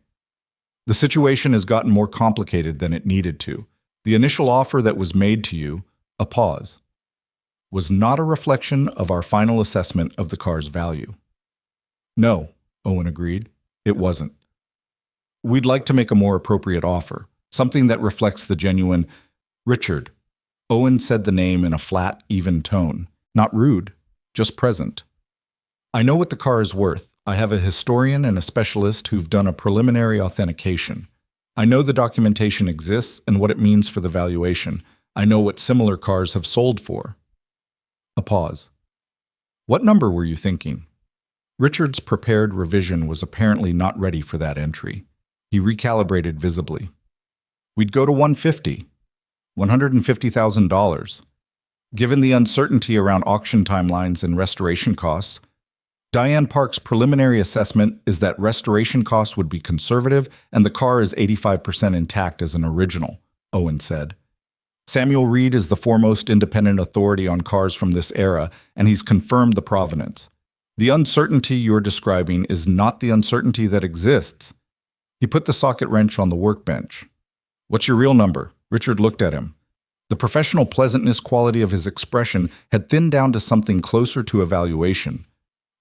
Speaker 1: "The situation has gotten more complicated than it needed to. The initial offer that was made to you," a pause, "was not a reflection of our final assessment of the car's value." "No," Owen agreed. "It wasn't. We'd like to make a more appropriate offer, something that reflects the genuine—" "Richard." Owen said the name in a flat, even tone. Not rude, just present. "I know what the car is worth. I have a historian and a specialist who've done a preliminary authentication. I know the documentation exists and what it means for the valuation. I know what similar cars have sold for." A pause. "What number were you thinking?" Richard's prepared revision was apparently not ready for that entry. He recalibrated visibly. "We'd go to $150,000. Given the uncertainty around auction timelines and restoration costs, Diane Park's preliminary assessment is that restoration costs would be conservative and the car is 85% intact as an original," Owen said. "Samuel Reed is the foremost independent authority on cars from this era, and he's confirmed the provenance. The uncertainty you're describing is not the uncertainty that exists." He put the socket wrench on the workbench. "What's your real number?" Richard looked at him. The professional pleasantness quality of his expression had thinned down to something closer to evaluation.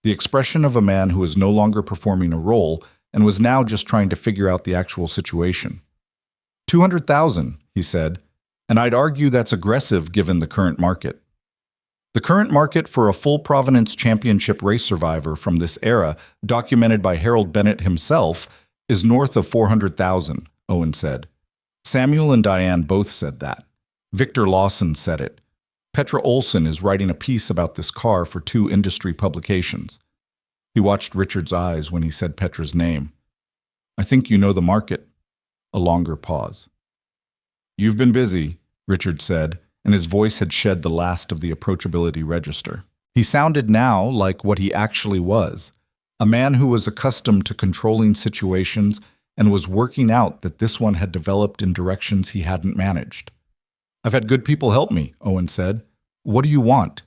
Speaker 1: The expression of a man who was no longer performing a role and was now just trying to figure out the actual situation. $200,000, he said, and I'd argue that's aggressive given the current market. The current market for a full Provenance Championship race survivor from this era, documented by Harold Bennett himself, is north of $400,000, Owen said. Samuel and Diane both said that. Victor Lawson said it. Petra Olson is writing a piece about this car for 2 industry publications. He watched Richard's eyes when he said Petra's name. I think you know the market. A longer pause. You've been busy, Richard said, and his voice had shed the last of the approachability register. He sounded now like what he actually was, a man who was accustomed to controlling situations and was working out that this one had developed in directions he hadn't managed. I've had good people help me, Owen said. What do you want?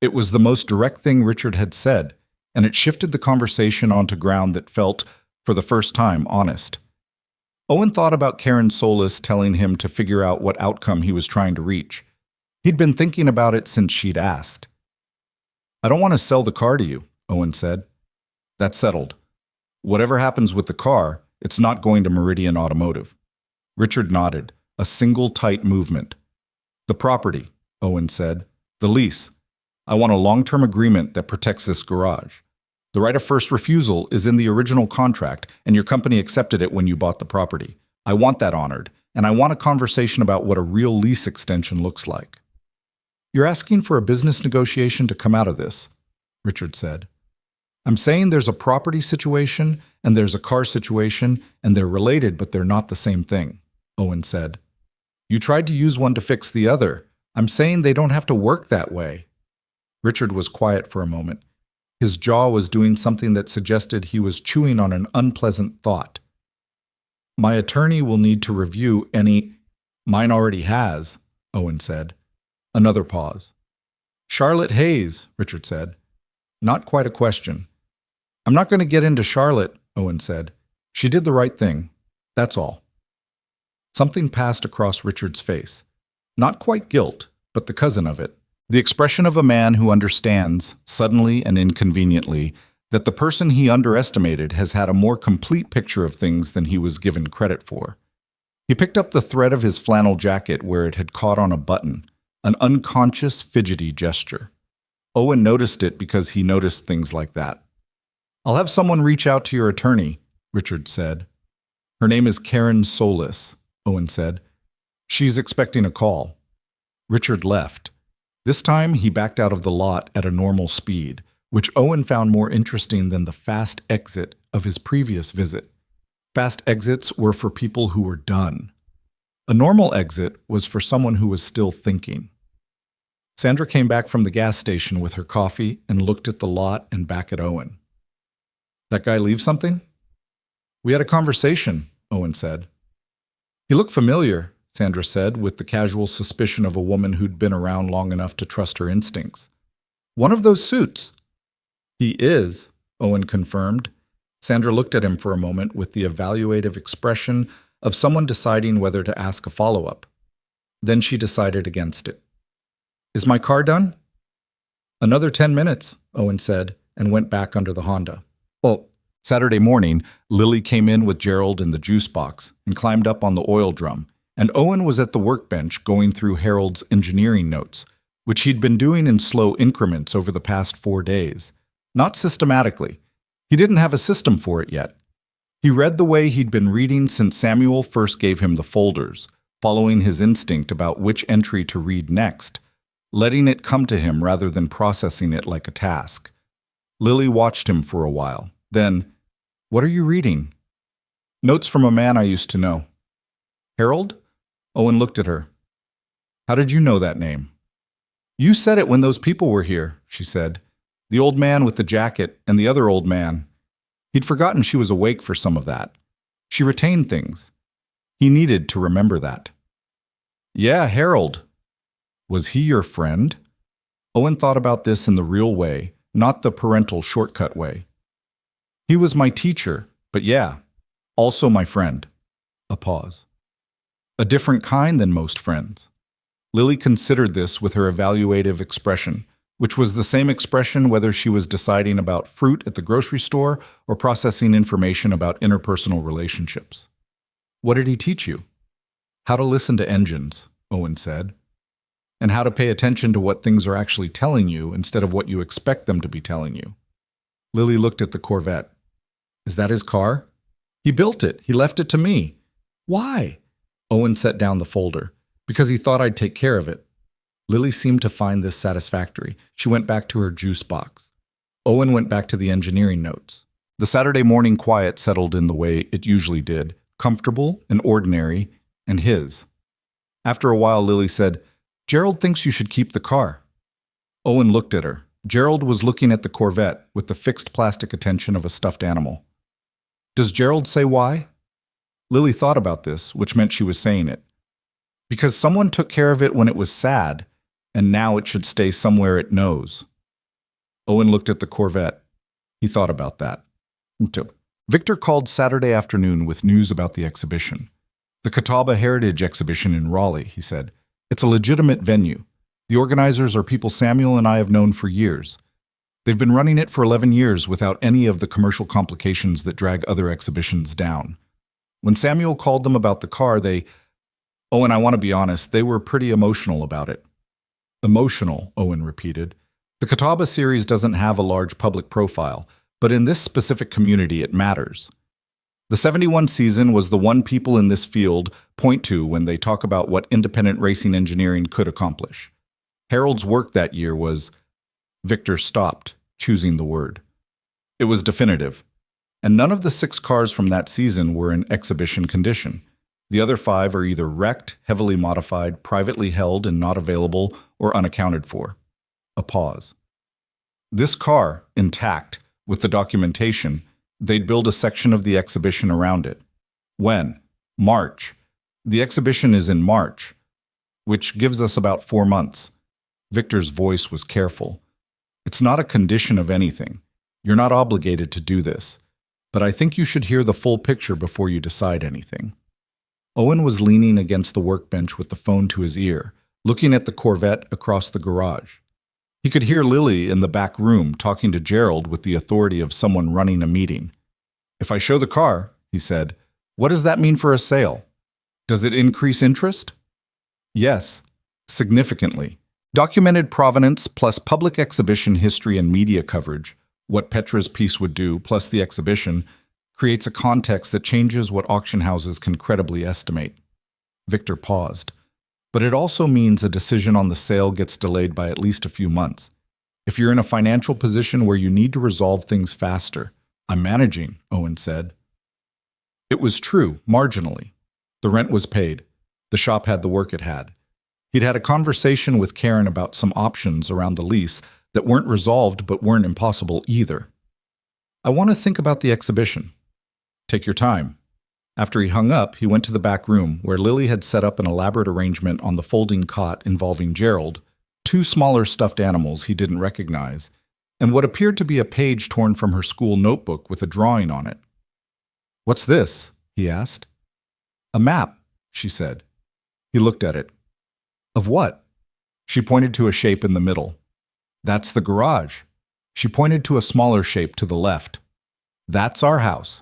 Speaker 1: It was the most direct thing Richard had said, and it shifted the conversation onto ground that felt, for the first time, honest. Owen thought about Karen Solis telling him to figure out what outcome he was trying to reach. He'd been thinking about it since she'd asked. I don't want to sell the car to you, Owen said. That's settled. Whatever happens with the car, it's not going to Meridian Automotive. Richard nodded, a single tight movement. The property, Owen said. The lease. I want a long-term agreement that protects this garage. The right of first refusal is in the original contract, and your company accepted it when you bought the property. I want that honored, and I want a conversation about what a real lease extension looks like. You're asking for a business negotiation to come out of this, Richard said. I'm saying there's a property situation and there's a car situation, and they're related, but they're not the same thing, Owen said. You tried to use one to fix the other. I'm saying they don't have to work that way. Richard was quiet for a moment. His jaw was doing something that suggested he was chewing on an unpleasant thought. My attorney will need to review any— Mine already has, Owen said. Another pause. Charlotte Hayes, Richard said. Not quite a question. I'm not going to get into Charlotte, Owen said. She did the right thing. That's all. Something passed across Richard's face. Not quite guilt, but the cousin of it. The expression of a man who understands, suddenly and inconveniently, that the person he underestimated has had a more complete picture of things than he was given credit for. He picked up the thread of his flannel jacket where it had caught on a button, an unconscious, fidgety gesture. Owen noticed it because he noticed things like that. I'll have someone reach out to your attorney, Richard said. Her name is Karen Solis, Owen said. She's expecting a call. Richard left. This time he backed out of the lot at a normal speed, which Owen found more interesting than the fast exit of his previous visit. Fast exits were for people who were done. A normal exit was for someone who was still thinking. Sandra came back from the gas station with her coffee and looked at the lot and back at Owen. That guy leave something? We had a conversation, Owen said. He looked familiar, Sandra said, with the casual suspicion of a woman who'd been around long enough to trust her instincts. One of those suits. He is, Owen confirmed. Sandra looked at him for a moment with the evaluative expression of someone deciding whether to ask a follow-up. Then she decided against it. Is my car done? Another 10 minutes, Owen said, and went back under the Honda. Well, Saturday morning, Lily came in with Gerald in the juice box and climbed up on the oil drum, and Owen was at the workbench going through Harold's engineering notes, which he'd been doing in slow increments over the past 4 days. Not systematically. He didn't have a system for it yet. He read the way he'd been reading since Samuel first gave him the folders, following his instinct about which entry to read next, letting it come to him rather than processing it like a task. Lily watched him for a while. Then, what are you reading? Notes from a man I used to know. Harold? Owen looked at her. How did you know that name? You said it when those people were here, she said. The old man with the jacket and the other old man. He'd forgotten she was awake for some of that. She retained things. He needed to remember that. Yeah, Harold. Was he your friend? Owen thought about this in the real way, not the parental shortcut way. He was my teacher, but yeah, also my friend. A pause. A different kind than most friends. Lily considered this with her evaluative expression, which was the same expression whether she was deciding about fruit at the grocery store or processing information about interpersonal relationships. What did he teach you? How to listen to engines, Owen said, and how to pay attention to what things are actually telling you instead of what you expect them to be telling you. Lily looked at the Corvette. Is that his car? He built it. He left it to me. Why? Owen set down the folder. Because he thought I'd take care of it. Lily seemed to find this satisfactory. She went back to her juice box. Owen went back to the engineering notes. The Saturday morning quiet settled in the way it usually did, comfortable and ordinary, and his. After a while, Lily said, "Gerald thinks you should keep the car." Owen looked at her. Gerald was looking at the Corvette with the fixed plastic attention of a stuffed animal. "Does Gerald say why?" Lily thought about this, which meant she was saying it. "Because someone took care of it when it was sad, and now it should stay somewhere it knows." Owen looked at the Corvette. He thought about that. Victor called Saturday afternoon with news about the exhibition. "The Catawba Heritage Exhibition in Raleigh," he said. "It's a legitimate venue. The organizers are people Samuel and I have known for years. They've been running it for 11 years without any of the commercial complications that drag other exhibitions down. When Samuel called them about the car, Owen, I want to be honest, they were pretty emotional about it." "Emotional," Owen repeated. "The Catawba series doesn't have a large public profile, but in this specific community it matters. The 71 season was the one people in this field point to when they talk about what independent racing engineering could accomplish. Harold's work that year was—" Victor stopped, choosing the word. "It was definitive. And none of the 6 cars from that season were in exhibition condition. The other 5 are either wrecked, heavily modified, privately held and not available, or unaccounted for." A pause. "This car, intact, with the documentation, they'd build a section of the exhibition around it. When? March. The exhibition is in March, which gives us about 4 months. Victor's voice was careful. "It's not a condition of anything. You're not obligated to do this. But I think you should hear the full picture before you decide anything." Owen was leaning against the workbench with the phone to his ear, looking at the Corvette across the garage. He could hear Lily in the back room talking to Gerald with the authority of someone running a meeting. "If I show the car," he said, "what does that mean for a sale? Does it increase interest?" "Yes, significantly. Documented provenance plus public exhibition history and media coverage, what Petra's piece would do, plus the exhibition, creates a context that changes what auction houses can credibly estimate." Victor paused. "But it also means a decision on the sale gets delayed by at least a few months. If you're in a financial position where you need to resolve things faster—" "I'm managing," Owen said. It was true, marginally. The rent was paid. The shop had the work it had. He'd had a conversation with Karen about some options around the lease that weren't resolved but weren't impossible either. "I want to think about the exhibition." "Take your time." After he hung up, he went to the back room, where Lily had set up an elaborate arrangement on the folding cot involving Gerald, 2 smaller stuffed animals he didn't recognize, and what appeared to be a page torn from her school notebook with a drawing on it. "What's this?" he asked. "A map," she said. He looked at it. "Of what?" She pointed to a shape in the middle. "That's the garage." She pointed to a smaller shape to the left. "That's our house."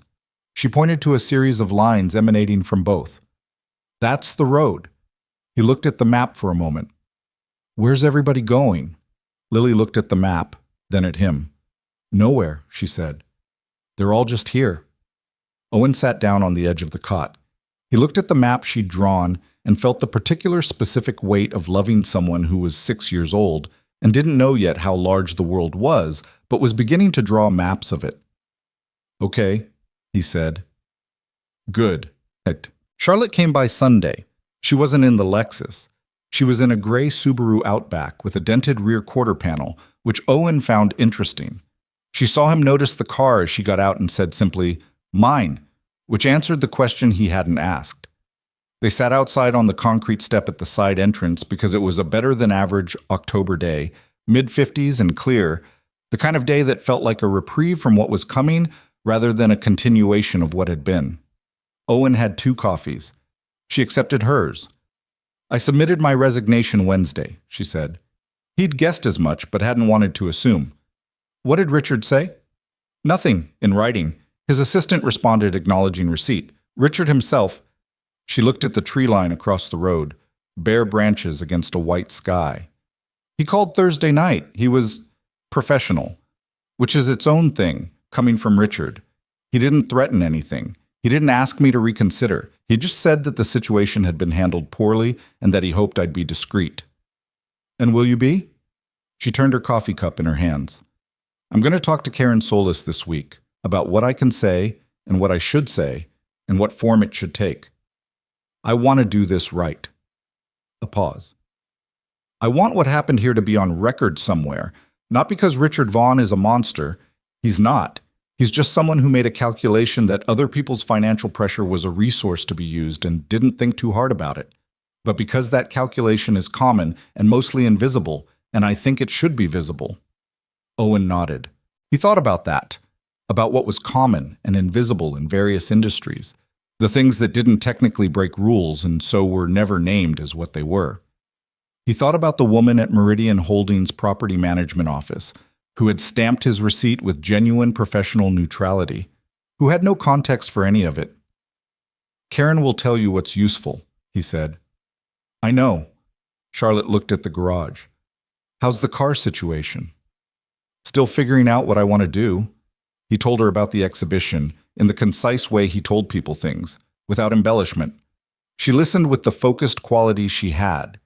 Speaker 1: She pointed to a series of lines emanating from both. "That's the road." He looked at the map for a moment. "Where's everybody going?" Lily looked at the map, then at him. "Nowhere," she said. "They're all just here." Owen sat down on the edge of the cot. He looked at the map she'd drawn and felt the particular specific weight of loving someone who was 6 years old and didn't know yet how large the world was, but was beginning to draw maps of it. "Okay," he said. "Good." Charlotte came by Sunday. She wasn't in the Lexus. She was in a gray Subaru Outback with a dented rear quarter panel, which Owen found interesting. She saw him notice the car as she got out and said simply, "Mine," which answered the question he hadn't asked. They sat outside on the concrete step at the side entrance because it was a better-than-average October day, mid-50s and clear, the kind of day that felt like a reprieve from what was coming rather than a continuation of what had been. Owen had 2 coffees. She accepted hers. "I submitted my resignation Wednesday," she said. He'd guessed as much, but hadn't wanted to assume. "What did Richard say?" "Nothing, in writing." His assistant responded, acknowledging receipt. Richard himself— She looked at the tree line across the road, bare branches against a white sky. "He called Thursday night. He was professional, which is its own thing, coming from Richard. He didn't threaten anything. He didn't ask me to reconsider. He just said that the situation had been handled poorly and that he hoped I'd be discreet." And will you be? She turned her coffee cup in her hands. I'm going to talk to Karen Solis this week about what I can say and what I should say and what form it should take. I want to do this right. A pause. I want what happened here to be on record somewhere, not because Richard Vaughn is a monster. He's not. He's just someone who made a calculation that other people's financial pressure was a resource to be used and didn't think too hard about it. But because that calculation is common and mostly invisible, and I think it should be visible. Owen nodded. He thought about that, about what was common and invisible in various industries, the things that didn't technically break rules and so were never named as what they were. He thought about the woman at Meridian Holdings' property management office, who had stamped his receipt with genuine professional neutrality, who had no context for any of it. Karen will tell you what's useful, he said. I know. Charlotte looked at the garage. How's the car situation? Still figuring out what I want to do. He told her about the exhibition, in the concise way he told people things, without embellishment. She listened with the focused quality she had.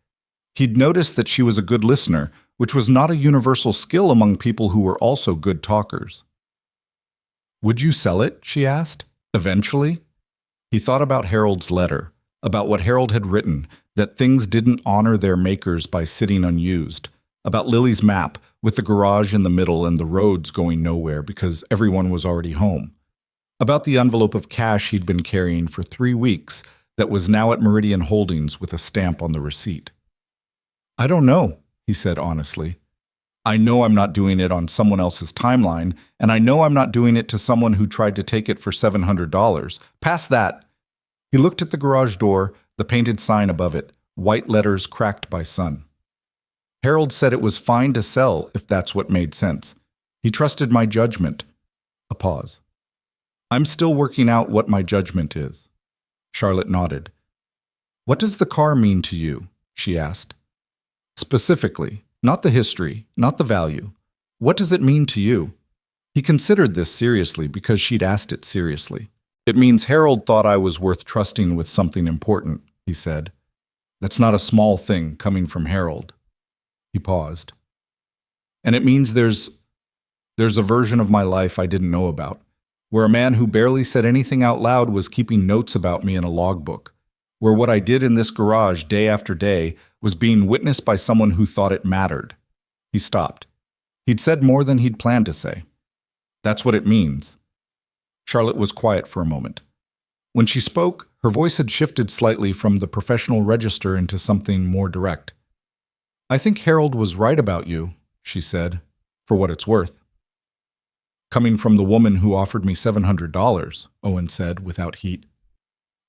Speaker 1: He'd noticed that she was a good listener, which was not a universal skill among people who were also good talkers. Would you sell it? She asked. Eventually? He thought about Harold's letter, about what Harold had written, that things didn't honor their makers by sitting unused, about Lily's map, with the garage in the middle and the roads going nowhere because everyone was already home, about the envelope of cash he'd been carrying for 3 weeks that was now at Meridian Holdings with a stamp on the receipt. I don't know, he said honestly. I know I'm not doing it on someone else's timeline, and I know I'm not doing it to someone who tried to take it for $700. Past that. He looked at the garage door, the painted sign above it, white letters cracked by sun. Harold said it was fine to sell if that's what made sense. He trusted my judgment. A pause. I'm still working out what my judgment is. Charlotte nodded. What does the car mean to you? She asked. Specifically, not the history, not the value. What does it mean to you? He considered this seriously because she'd asked it seriously. It means Harold thought I was worth trusting with something important, he said. That's not a small thing coming from Harold. He paused. And it means there's a version of my life I didn't know about, where a man who barely said anything out loud was keeping notes about me in a logbook, where what I did in this garage day after day was being witnessed by someone who thought it mattered. He stopped. He'd said more than he'd planned to say. That's what it means. Charlotte was quiet for a moment. When she spoke, her voice had shifted slightly from the professional register into something more direct. I think Harold was right about you, she said, for what it's worth. Coming from the woman who offered me $700, Owen said without heat.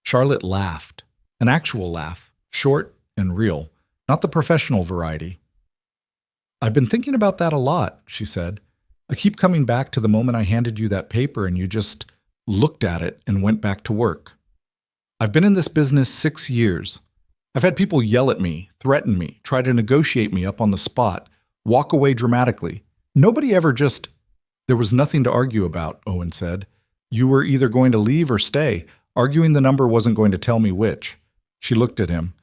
Speaker 1: Charlotte laughed, an actual laugh, short and real, not the professional variety. I've been thinking about that a lot, she said. I keep coming back to the moment I handed you that paper and you just looked at it and went back to work. I've been in this business 6 years. I've had people yell at me, threaten me, try to negotiate me up on the spot, walk away dramatically. Nobody ever just... There was nothing to argue about, Owen said. You were either going to leave or stay. Arguing the number wasn't going to tell me which. She looked at him.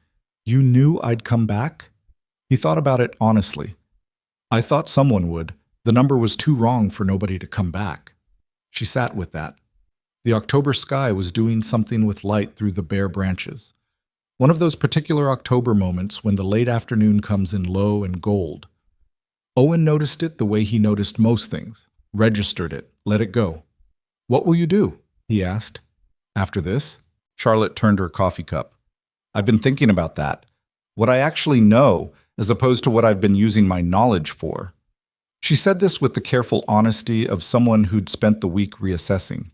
Speaker 1: You knew I'd come back? He thought about it honestly. I thought someone would. The number was too wrong for nobody to come back. She sat with that. The October sky was doing something with light through the bare branches. One of those particular October moments when the late afternoon comes in low and gold. Owen noticed it the way he noticed most things, registered it, let it go. What will you do? He asked. After this? Charlotte turned her coffee cup. I've been thinking about that. What I actually know, as opposed to what I've been using my knowledge for. She said this with the careful honesty of someone who'd spent the week reassessing.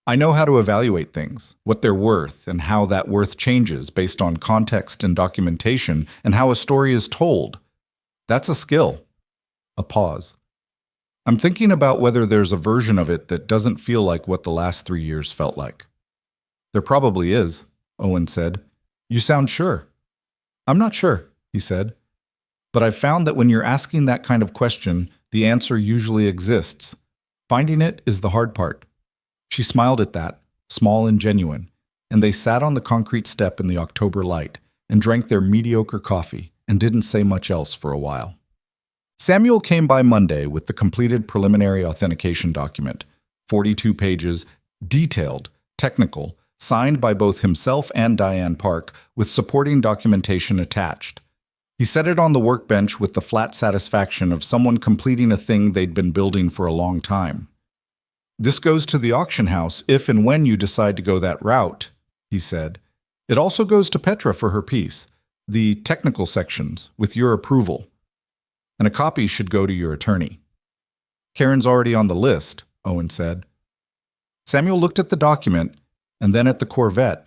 Speaker 1: I know how to evaluate things, what they're worth, and how that worth changes based on context and documentation, and how a story is told. That's a skill. A pause. I'm thinking about whether there's a version of it that doesn't feel like what the last 3 years felt like. There probably is, Owen said. You sound sure. I'm not sure, he said. But I've found that when you're asking that kind of question, the answer usually exists. Finding it is the hard part. She smiled at that, small and genuine, and they sat on the concrete step in the October light and drank their mediocre coffee and didn't say much else for a while. Samuel came by Monday with the completed preliminary authentication document, 42 pages, detailed, technical, signed by both himself and Diane Park, with supporting documentation attached. He set it on the workbench with the flat satisfaction of someone completing a thing they'd been building for a long time. "This goes to the auction house if and when you decide to go that route," he said. "It also goes to Petra for her piece, the technical sections, with your approval. And a copy should go to your attorney." "Karen's already on the list," Owen said. Samuel looked at the document and then at the Corvette,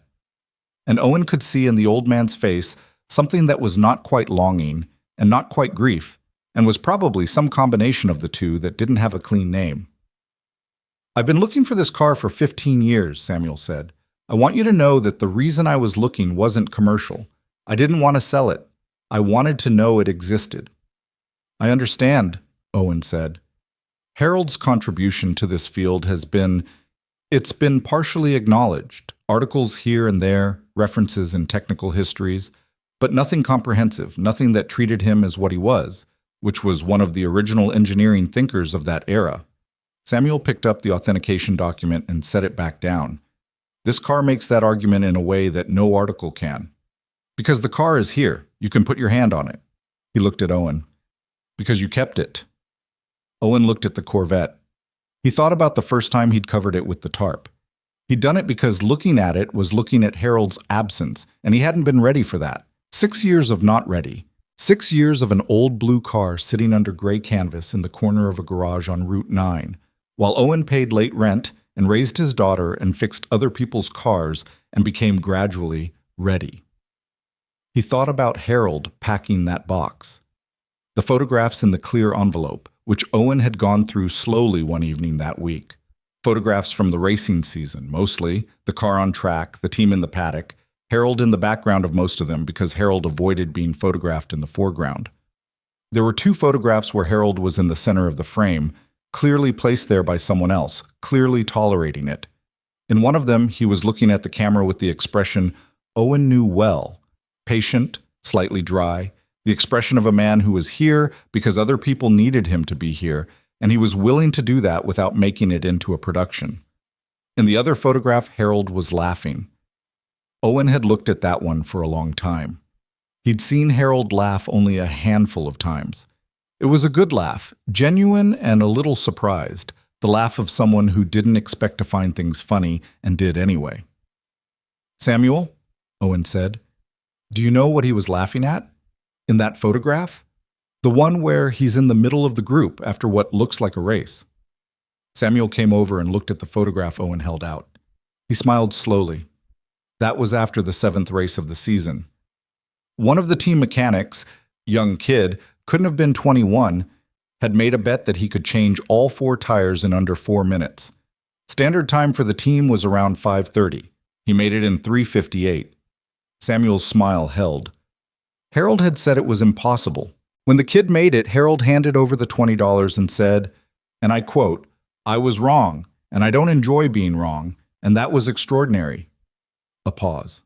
Speaker 1: and Owen could see in the old man's face something that was not quite longing and not quite grief, and was probably some combination of the two that didn't have a clean name. "I've been looking for this car for 15 years, Samuel said. "I want you to know that the reason I was looking wasn't commercial. I didn't want to sell it. I wanted to know it existed." "I understand," Owen said. "Harold's contribution to this field has been partially acknowledged, articles here and there, references in technical histories, but nothing comprehensive, nothing that treated him as what he was, which was one of the original engineering thinkers of that era." Samuel picked up the authentication document and set it back down. "This car makes that argument in a way that no article can. Because the car is here, you can put your hand on it." He looked at Owen. "Because you kept it." Owen looked at the Corvette. He thought about the first time he'd covered it with the tarp. He'd done it because looking at it was looking at Harold's absence, and he hadn't been ready for that. 6 years of not ready. 6 years of an old blue car sitting under gray canvas in the corner of a garage on Route 9, while Owen paid late rent and raised his daughter and fixed other people's cars and became gradually ready. He thought about Harold packing that box. The photographs in the clear envelope, which Owen had gone through slowly one evening that week. Photographs from the racing season, mostly, the car on track, the team in the paddock, Harold in the background of most of them because Harold avoided being photographed in the foreground. There were 2 photographs where Harold was in the center of the frame, clearly placed there by someone else, clearly tolerating it. In one of them, he was looking at the camera with the expression Owen knew well, patient, slightly dry, the expression of a man who was here because other people needed him to be here, and he was willing to do that without making it into a production. In the other photograph, Harold was laughing. Owen had looked at that one for a long time. He'd seen Harold laugh only a handful of times. It was a good laugh, genuine and a little surprised, the laugh of someone who didn't expect to find things funny and did anyway. "Samuel," Owen said, "do you know what he was laughing at? In that photograph? The one where he's in the middle of the group after what looks like a race." Samuel came over and looked at the photograph Owen held out. He smiled slowly. That was after the 7th race of the season. One of the team mechanics, young kid, couldn't have been 21, had made a bet that he could change all 4 tires in under 4 minutes. Standard time for the team was around 5:30. He made it in 3:58. Samuel's smile held. Harold had said it was impossible. When the kid made it, Harold handed over the $20 and said, and I quote, "I was wrong, and I don't enjoy being wrong, and that was extraordinary." A pause.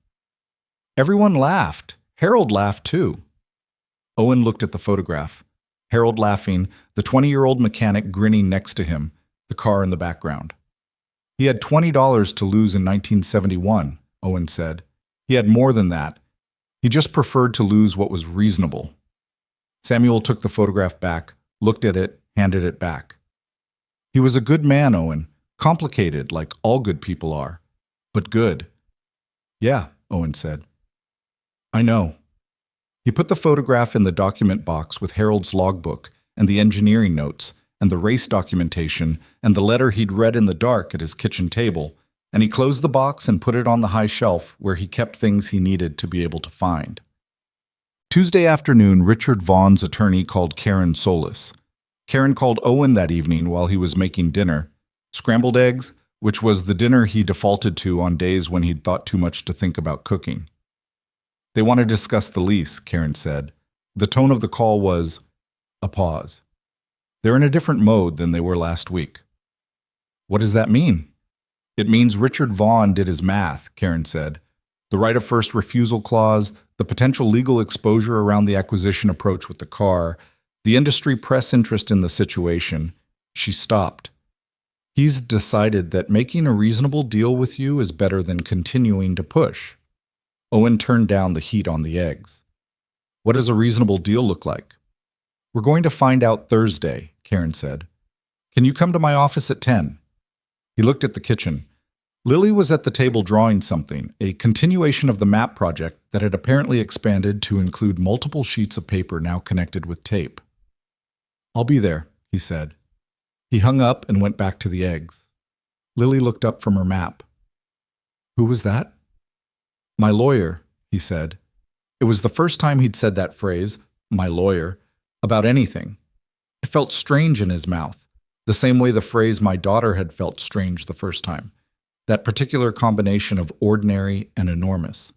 Speaker 1: Everyone laughed. Harold laughed too. Owen looked at the photograph. Harold laughing, the 20-year-old mechanic grinning next to him, the car in the background. He had $20 to lose in 1971, Owen said. He had more than that. He just preferred to lose what was reasonable. Samuel took the photograph back, looked at it, handed it back. He was a good man, Owen. Complicated, like all good people are. But good. Yeah, Owen said. I know. He put the photograph in the document box with Harold's logbook and the engineering notes and the race documentation and the letter he'd read in the dark at his kitchen table, and he closed the box and put it on the high shelf where he kept things he needed to be able to find. Tuesday afternoon, Richard Vaughn's attorney called Karen Solis. Karen called Owen that evening while he was making dinner. Scrambled eggs, which was the dinner he defaulted to on days when he'd thought too much to think about cooking. They want to discuss the lease, Karen said. The tone of the call was a pause. They're in a different mode than they were last week. What does that mean? It means Richard Vaughn did his math, Karen said. The right of first refusal clause, the potential legal exposure around the acquisition approach with the car, the industry press interest in the situation. She stopped. He's decided that making a reasonable deal with you is better than continuing to push. Owen turned down the heat on the eggs. What does a reasonable deal look like? We're going to find out Thursday, Karen said. Can you come to my office at 10? He looked at the kitchen. Lily was at the table drawing something, a continuation of the map project that had apparently expanded to include multiple sheets of paper now connected with tape. I'll be there, he said. He hung up and went back to the eggs. Lily looked up from her map. Who was that? My lawyer, he said. It was the first time he'd said that phrase, my lawyer, about anything. It felt strange in his mouth, the same way the phrase my daughter had felt strange the first time. That particular combination of ordinary and enormous.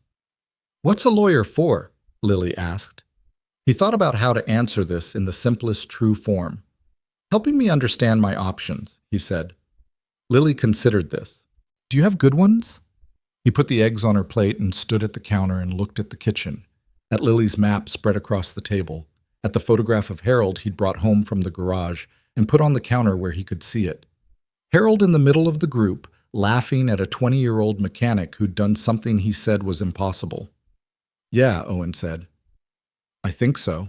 Speaker 1: What's a lawyer for? Lily asked. He thought about how to answer this in the simplest true form. Helping me understand my options, he said. Lily considered this. Do you have good ones? He put the eggs on her plate and stood at the counter and looked at the kitchen, at Lily's map spread across the table, at the photograph of Harold he'd brought home from the garage and put on the counter where he could see it. Harold in the middle of the group, laughing at a 20-year-old mechanic who'd done something he said was impossible. Yeah, Owen said. I think so.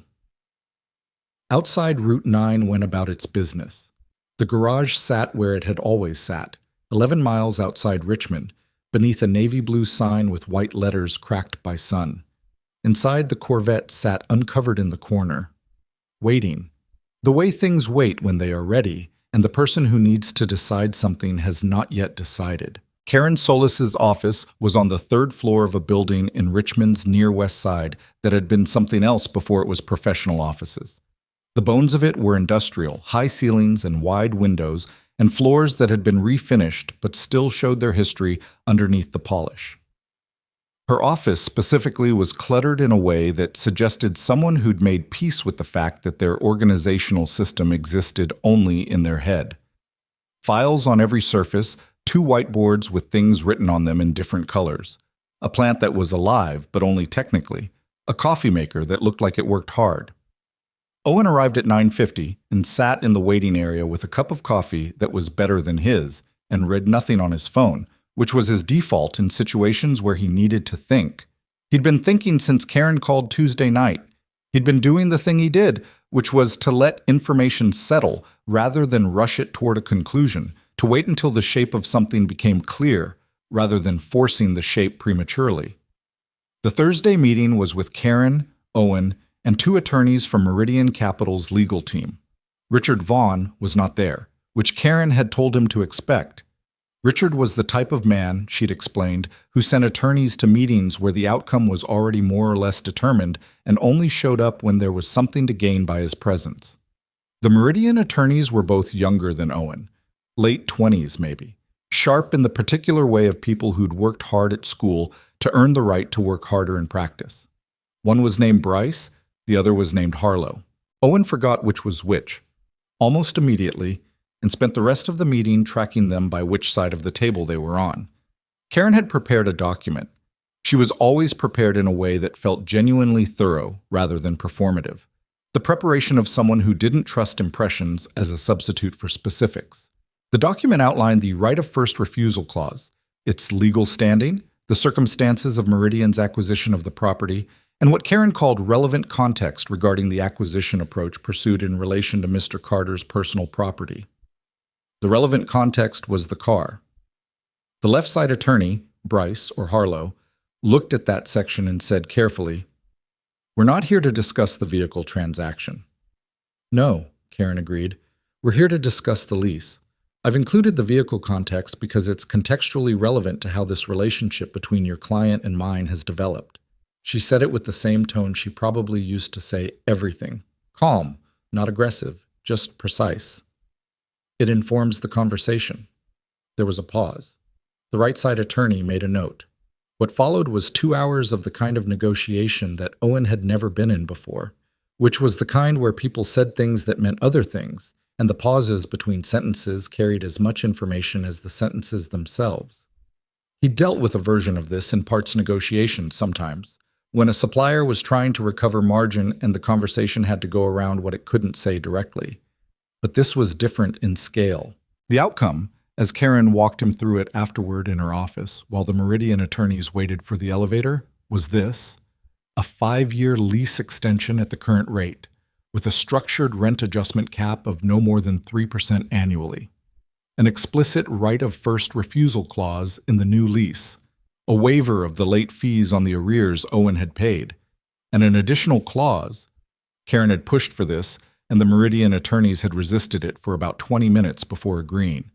Speaker 1: Outside Route 9 went about its business. The garage sat where it had always sat, 11 miles outside Richmond, beneath a navy blue sign with white letters cracked by sun. Inside, the Corvette sat uncovered in the corner, waiting. The way things wait when they are ready, and the person who needs to decide something has not yet decided. Karen Solis's office was on the third floor of a building in Richmond's near west side that had been something else before it was professional offices. The bones of it were industrial, high ceilings and wide windows, and floors that had been refinished but still showed their history underneath the polish. Her office specifically was cluttered in a way that suggested someone who'd made peace with the fact that their organizational system existed only in their head. Files on every surface, 2 whiteboards with things written on them in different colors, a plant that was alive but only technically, a coffee maker that looked like it worked hard. Owen arrived at 9:50 and sat in the waiting area with a cup of coffee that was better than his and read nothing on his phone, which was his default in situations where he needed to think. He'd been thinking since Karen called Tuesday night. He'd been doing the thing he did, which was to let information settle rather than rush it toward a conclusion, to wait until the shape of something became clear rather than forcing the shape prematurely. The Thursday meeting was with Karen, Owen, and 2 attorneys from Meridian Capital's legal team. Richard Vaughn was not there, which Karen had told him to expect. Richard was the type of man, she'd explained, who sent attorneys to meetings where the outcome was already more or less determined and only showed up when there was something to gain by his presence. The Meridian attorneys were both younger than Owen, late 20s maybe, sharp in the particular way of people who'd worked hard at school to earn the right to work harder in practice. One was named Bryce, the other was named Harlow. Owen forgot which was which, almost immediately, and spent the rest of the meeting tracking them by which side of the table they were on. Karen had prepared a document. She was always prepared in a way that felt genuinely thorough rather than performative. The preparation of someone who didn't trust impressions as a substitute for specifics. The document outlined the right of first refusal clause, its legal standing, the circumstances of Meridian's acquisition of the property, and what Karen called relevant context regarding the acquisition approach pursued in relation to Mr. Carter's personal property. The relevant context was the car. The left side attorney, Bryce or Harlow, looked at that section and said carefully, "We're not here to discuss the vehicle transaction." "No," Karen agreed. "We're here to discuss the lease. I've included the vehicle context because it's contextually relevant to how this relationship between your client and mine has developed." She said it with the same tone she probably used to say everything. Calm, not aggressive, just precise. It informs the conversation. There was a pause. The right side attorney made a note. What followed was 2 hours of the kind of negotiation that Owen had never been in before, which was the kind where people said things that meant other things, and the pauses between sentences carried as much information as the sentences themselves. He dealt with a version of this in parts negotiations sometimes, when a supplier was trying to recover margin and the conversation had to go around what it couldn't say directly. But this was different in scale. The outcome, as Karen walked him through it afterward in her office while the Meridian attorneys waited for the elevator, was this: a 5-year lease extension at the current rate, with a structured rent adjustment cap of no more than 3% annually, an explicit right of first refusal clause in the new lease, a waiver of the late fees on the arrears Owen had paid, and an additional clause. Karen had pushed for this, and the Meridian attorneys had resisted it for about 20 minutes before agreeing,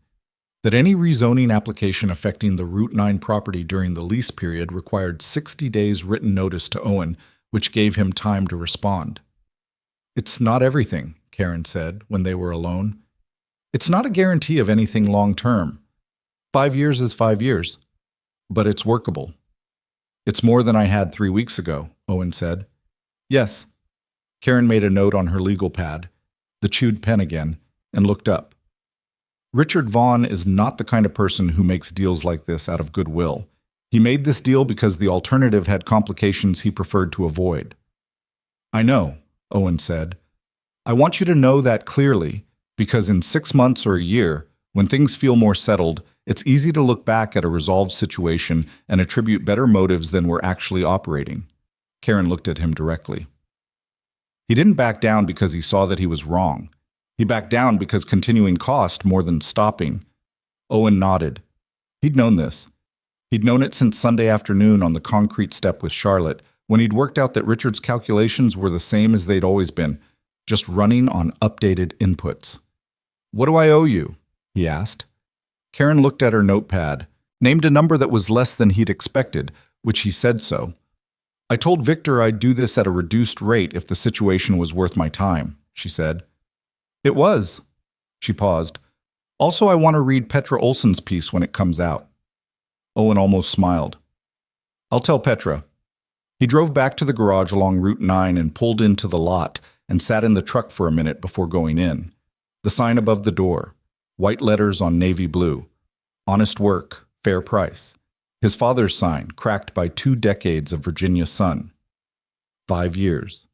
Speaker 1: that any rezoning application affecting the Route 9 property during the lease period required 60 days written notice to Owen, which gave him time to respond. "It's not everything," Karen said when they were alone. "It's not a guarantee of anything long-term. 5 years is 5 years, but it's workable." "It's more than I had 3 weeks ago," Owen said. "Yes." Karen made a note on her legal pad, the chewed pen again, and looked up. Richard Vaughn is not the kind of person who makes deals like this out of goodwill. He made this deal because the alternative had complications he preferred to avoid. "I know," Owen said. "I want you to know that clearly, because in 6 months or a year, when things feel more settled, it's easy to look back at a resolved situation and attribute better motives than were actually operating." Karen looked at him directly. He didn't back down because he saw that he was wrong. He backed down because continuing cost more than stopping. Owen nodded. He'd known this. He'd known it since Sunday afternoon on the concrete step with Charlotte, when he'd worked out that Richard's calculations were the same as they'd always been, just running on updated inputs. "What do I owe you?" he asked. Karen looked at her notepad, named a number that was less than he'd expected, which he said so. "I told Victor I'd do this at a reduced rate if the situation was worth my time," she said. "It was." She paused. "Also, I want to read Petra Olson's piece when it comes out." Owen almost smiled. "I'll tell Petra." He drove back to the garage along Route 9 and pulled into the lot and sat in the truck for a minute before going in. The sign above the door, white letters on navy blue. Honest work, fair price. His father's sign, cracked by 2 decades of Virginia sun. 5 years.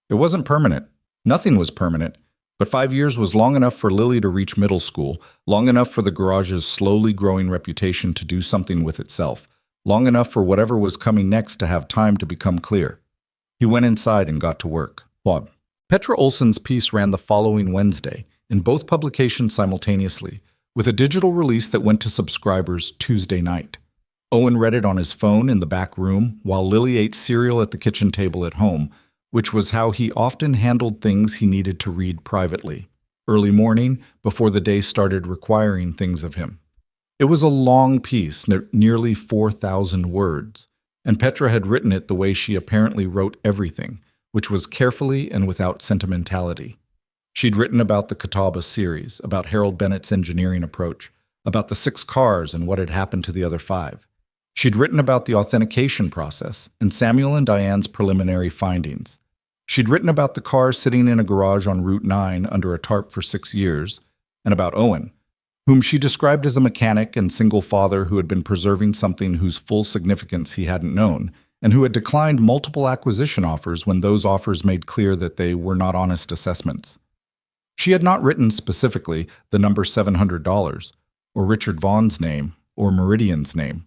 Speaker 1: It wasn't permanent. Nothing was permanent. But 5 years was long enough for Lily to reach middle school, long enough for the garage's slowly growing reputation to do something with itself, long enough for whatever was coming next to have time to become clear. He went inside and got to work. Bob. Petra Olson's piece ran the following Wednesday, in both publications simultaneously, with a digital release that went to subscribers Tuesday night. Owen read it on his phone in the back room while Lily ate cereal at the kitchen table at home, which was how he often handled things he needed to read privately, early morning, before the day started requiring things of him. It was a long piece, nearly 4,000 words, and Petra had written it the way she apparently wrote everything, which was carefully and without sentimentality. She'd written about the Catawba series, about Harold Bennett's engineering approach, about the 6 cars and what had happened to the other 5. She'd written about the authentication process and Samuel and Diane's preliminary findings. She'd written about the car sitting in a garage on Route 9 under a tarp for 6 years, and about Owen, whom she described as a mechanic and single father who had been preserving something whose full significance he hadn't known, and who had declined multiple acquisition offers when those offers made clear that they were not honest assessments. She had not written specifically the number $700, or Richard Vaughn's name, or Meridian's name.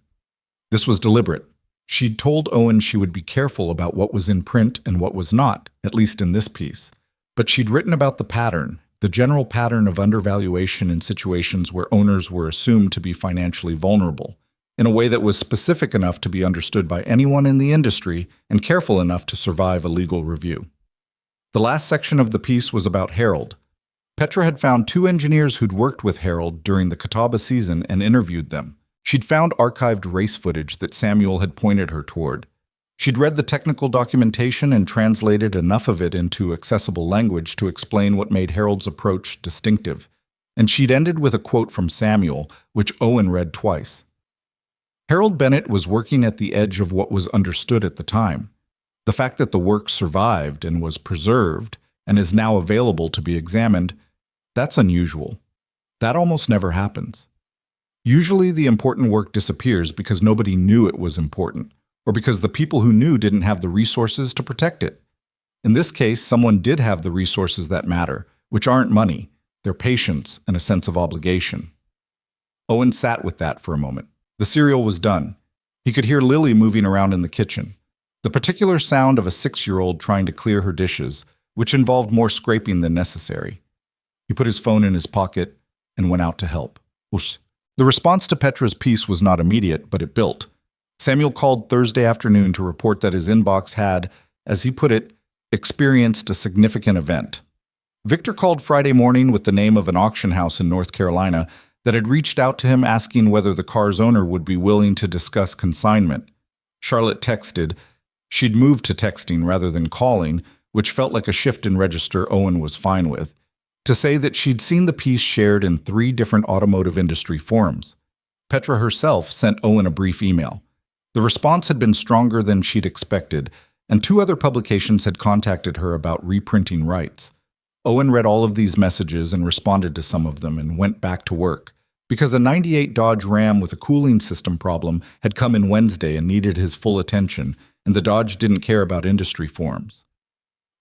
Speaker 1: This was deliberate. She'd told Owen she would be careful about what was in print and what was not, at least in this piece. But she'd written about the pattern, the general pattern of undervaluation in situations where owners were assumed to be financially vulnerable, in a way that was specific enough to be understood by anyone in the industry and careful enough to survive a legal review. The last section of the piece was about Harold. Petra had found 2 engineers who'd worked with Harold during the Catawba season and interviewed them. She'd found archived race footage that Samuel had pointed her toward. She'd read the technical documentation and translated enough of it into accessible language to explain what made Harold's approach distinctive. And she'd ended with a quote from Samuel, which Owen read twice. Harold Bennett was working at the edge of what was understood at the time. The fact that the work survived and was preserved and is now available to be examined, that's unusual. That almost never happens. Usually the important work disappears because nobody knew it was important, or because the people who knew didn't have the resources to protect it. In this case, someone did have the resources that matter, which aren't money, they're patience and a sense of obligation. Owen sat with that for a moment. The cereal was done. He could hear Lily moving around in the kitchen. The particular sound of a 6-year-old trying to clear her dishes, which involved more scraping than necessary. He put his phone in his pocket and went out to help. Oosh. The response to Petra's piece was not immediate, but it built. Samuel called Thursday afternoon to report that his inbox had, as he put it, experienced a significant event. Victor called Friday morning with the name of an auction house in North Carolina that had reached out to him asking whether the car's owner would be willing to discuss consignment. Charlotte texted. She'd moved to texting rather than calling, which felt like a shift in register Owen was fine with, to say that she'd seen the piece shared in 3 different automotive industry forums. Petra herself sent Owen a brief email. The response had been stronger than she'd expected, and 2 other publications had contacted her about reprinting rights. Owen read all of these messages and responded to some of them and went back to work, because a '98 Dodge Ram with a cooling system problem had come in Wednesday and needed his full attention, and the Dodge didn't care about industry forums.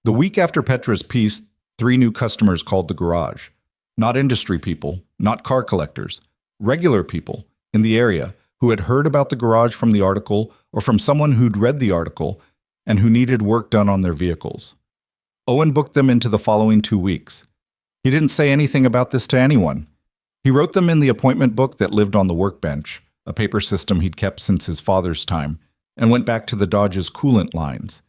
Speaker 1: The week after Petra's piece, 3 new customers called the garage. Not industry people, not car collectors, regular people in the area who had heard about the garage from the article or from someone who'd read the article and who needed work done on their vehicles. Owen booked them into the following 2 weeks. He didn't say anything about this to anyone. He wrote them in the appointment book that lived on the workbench, a paper system he'd kept since his father's time, and went back to the Dodge's coolant lines.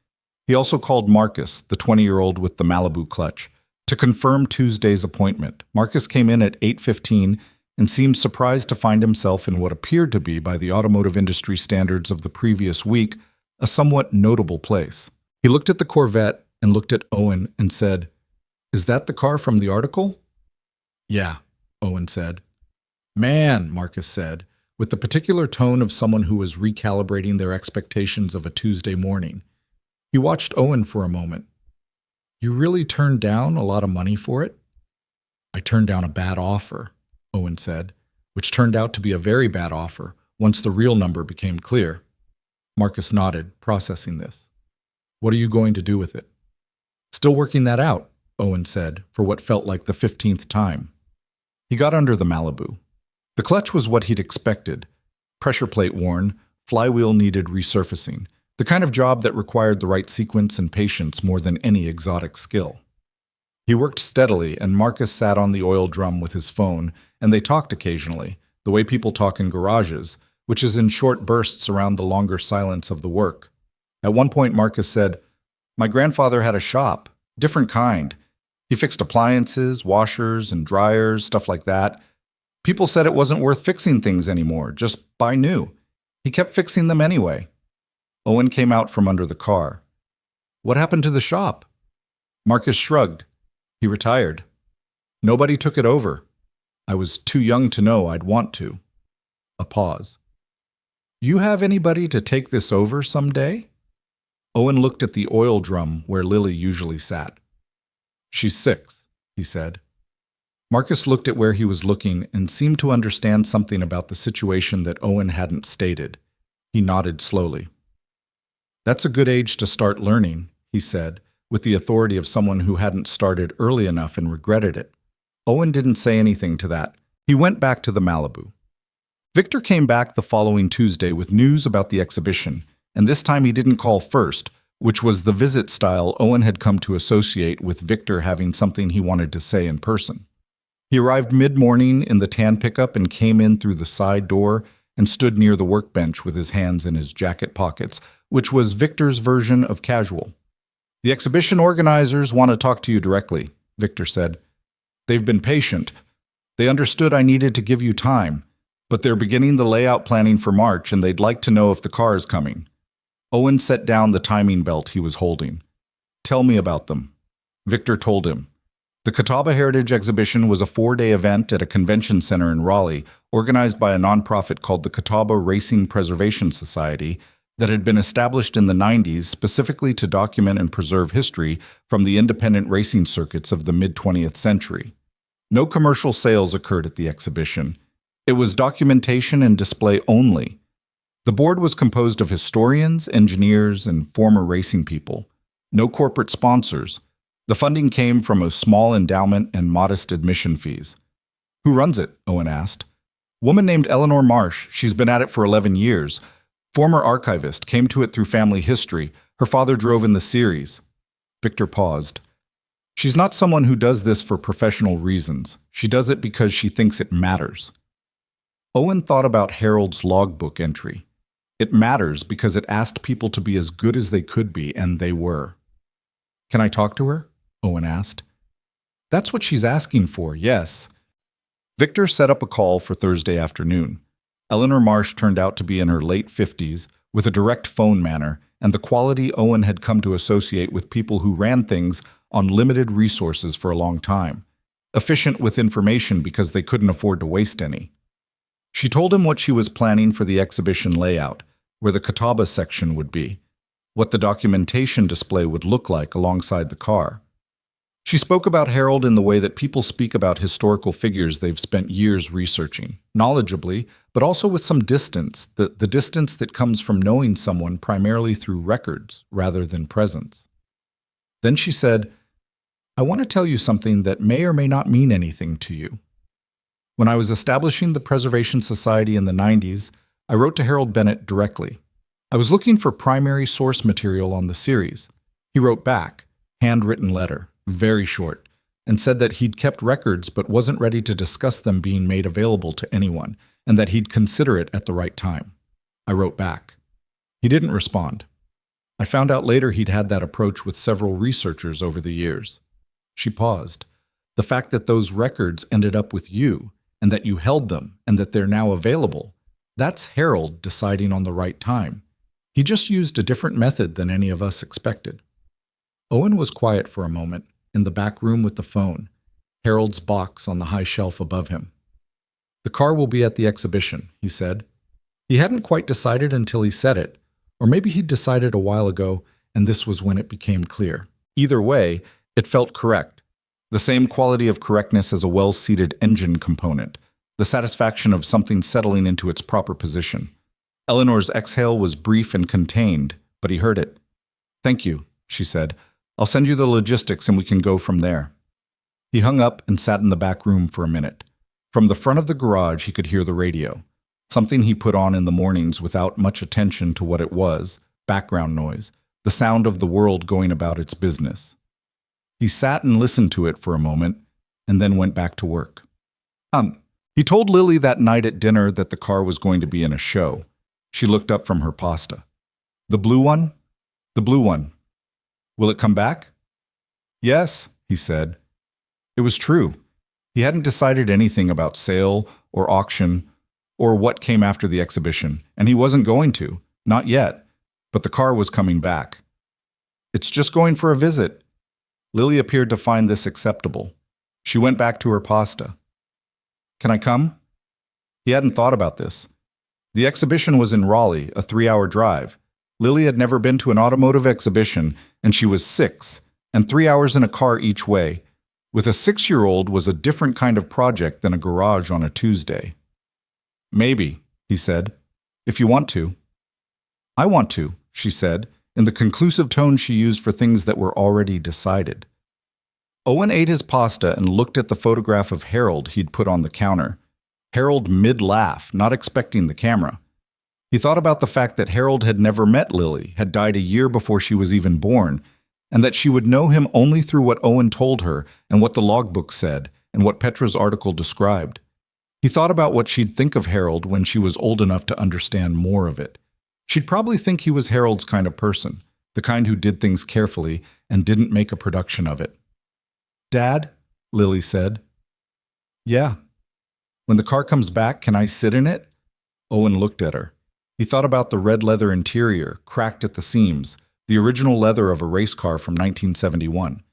Speaker 1: He also called Marcus, the 20-year-old with the Malibu clutch, to confirm Tuesday's appointment. Marcus came in at 8:15 and seemed surprised to find himself in what appeared to be, by the automotive industry standards of the previous week, a somewhat notable place. He looked at the Corvette and looked at Owen and said, "Is that the car from the article?" "Yeah," Owen said. "Man," Marcus said, with the particular tone of someone who was recalibrating their expectations of a Tuesday morning. He watched Owen for a moment. "You really turned down a lot of money for it?" "I turned down a bad offer," Owen said, which turned out to be a very bad offer once the real number became clear. Marcus nodded, processing this. "What are you going to do with it?" "Still working that out," Owen said, for what felt like the 15th time. He got under the Malibu. The clutch was what he'd expected. Pressure plate worn, flywheel needed resurfacing, the kind of job that required the right sequence and patience more than any exotic skill. He worked steadily, and Marcus sat on the oil drum with his phone, and they talked occasionally, the way people talk in garages, which is in short bursts around the longer silence of the work. At one point, Marcus said, "My grandfather had a shop, different kind. He fixed appliances, washers and dryers, stuff like that. People said it wasn't worth fixing things anymore, just buy new. He kept fixing them anyway." Owen came out from under the car. "What happened to the shop?" Marcus shrugged. "He retired. Nobody took it over. I was too young to know I'd want to." A pause. "You have anybody to take this over someday?" Owen looked at the oil drum where Lily usually sat. "She's 6, he said. Marcus looked at where he was looking and seemed to understand something about the situation that Owen hadn't stated. He nodded slowly. "That's a good age to start learning," he said, with the authority of someone who hadn't started early enough and regretted it. Owen didn't say anything to that. He went back to the Malibu. Victor came back the following Tuesday with news about the exhibition, and this time he didn't call first, which was the visit style Owen had come to associate with Victor having something he wanted to say in person. He arrived mid-morning in the tan pickup and came in through the side door and stood near the workbench with his hands in his jacket pockets, which was Victor's version of casual. "The exhibition organizers want to talk to you directly," Victor said. "They've been patient. They understood I needed to give you time, but they're beginning the layout planning for March and they'd like to know if the car is coming." Owen set down the timing belt he was holding. "Tell me about them." Victor told him. The Catawba Heritage Exhibition was a 4-day event at a convention center in Raleigh, organized by a nonprofit called the Catawba Racing Preservation Society that had been established in the 90s specifically to document and preserve history from the independent racing circuits of the mid-20th century. No commercial sales occurred at the exhibition. It was documentation and display only. The board was composed of historians, engineers, and former racing people. No corporate sponsors. The funding came from a small endowment and modest admission fees. Who runs it? Owen asked. Woman named Eleanor Marsh. She's been at it for 11 years. Former archivist, came to it through family history. Her father drove in the series. Victor paused. She's not someone who does this for professional reasons. She does it because she thinks it matters. Owen thought about Harold's logbook entry. It matters because it asked people to be as good as they could be, and they were. Can I talk to her? Owen asked. That's what she's asking for, yes. Victor set up a call for Thursday afternoon. Eleanor Marsh turned out to be in her late 50s, with a direct phone manner, and the quality Owen had come to associate with people who ran things on limited resources for a long time. Efficient with information because they couldn't afford to waste any. She told him what she was planning for the exhibition layout, where the Catawba section would be, what the documentation display would look like alongside the car. She spoke about Harold in the way that people speak about historical figures they've spent years researching, knowledgeably, but also with some distance, the distance that comes from knowing someone primarily through records rather than presence. Then she said, I want to tell you something that may or may not mean anything to you. When I was establishing the Preservation Society in the 90s, I wrote to Harold Bennett directly. I was looking for primary source material on the series. He wrote back, handwritten letter, very short, and said that he'd kept records but wasn't ready to discuss them being made available to anyone, and that he'd consider it at the right time. I wrote back. He didn't respond. I found out later he'd had that approach with several researchers over the years. She paused. The fact that those records ended up with you, and that you held them, and that they're now available, that's Harold deciding on the right time. He just used a different method than any of us expected. Owen was quiet for a moment, in the back room with the phone, Harold's box on the high shelf above him. The car will be at the exhibition, he said. He hadn't quite decided until he said it, or maybe he'd decided a while ago, and this was when it became clear. Either way, it felt correct. The same quality of correctness as a well-seated engine component, the satisfaction of something settling into its proper position. Eleanor's exhale was brief and contained, but he heard it. Thank you, she said. I'll send you the logistics and we can go from there. He hung up and sat in the back room for a minute. From the front of the garage, he could hear the radio, something he put on in the mornings without much attention to what it was, background noise, the sound of the world going about its business. He sat and listened to it for a moment, and then went back to work. He told Lily that night at dinner that the car was going to be in a show. She looked up from her pasta. The blue one? The blue one. Will it come back? Yes, he said. It was true. He hadn't decided anything about sale or auction or what came after the exhibition, and he wasn't going to, not yet, but the car was coming back. It's just going for a visit. Lily appeared to find this acceptable. She went back to her pasta. Can I come? He hadn't thought about this. The exhibition was in Raleigh, a 3-hour drive. Lily had never been to an automotive exhibition, and she was 6, and 3 hours in a car each way. With a 6-year-old was a different kind of project than a garage on a Tuesday. Maybe, he said, if you want to. I want to, she said, in the conclusive tone she used for things that were already decided. Owen ate his pasta and looked at the photograph of Harold he'd put on the counter. Harold mid-laugh, not expecting the camera. He thought about the fact that Harold had never met Lily, had died a year before she was even born, and that she would know him only through what Owen told her and what the logbook said and what Petra's article described. He thought about what she'd think of Harold when she was old enough to understand more of it. She'd probably think he was Harold's kind of person, the kind who did things carefully and didn't make a production of it. Dad, Lily said. Yeah. When the car comes back, can I sit in it? Owen looked at her. He thought about the red leather interior, cracked at the seams, the original leather of a race car from 1971.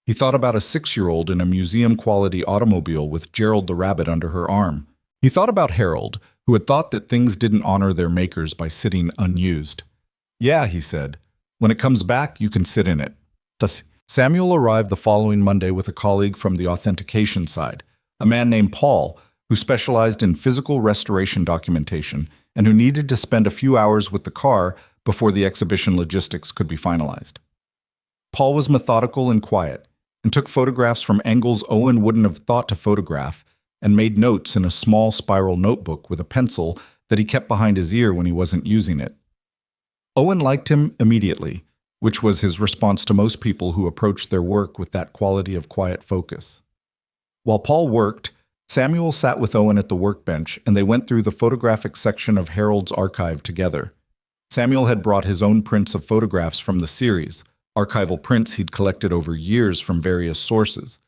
Speaker 1: He thought about a 6-year-old in a museum-quality automobile with Gerald the rabbit under her arm. He thought about Harold, who had thought that things didn't honor their makers by sitting unused. Yeah, he said. When it comes back, you can sit in it. Samuel arrived the following Monday with a colleague from the authentication side, a man named Paul, who specialized in physical restoration documentation and who needed to spend a few hours with the car before the exhibition logistics could be finalized. Paul was methodical and quiet, and took photographs from angles Owen wouldn't have thought to photograph, and made notes in a small spiral notebook with a pencil that he kept behind his ear when he wasn't using it. Owen liked him immediately, which was his response to most people who approached their work with that quality of quiet focus. While Paul worked, Samuel sat with Owen at the workbench, and they went through the photographic section of Harold's archive together. Samuel had brought his own prints of photographs from the series, archival prints he'd collected over years from various sources,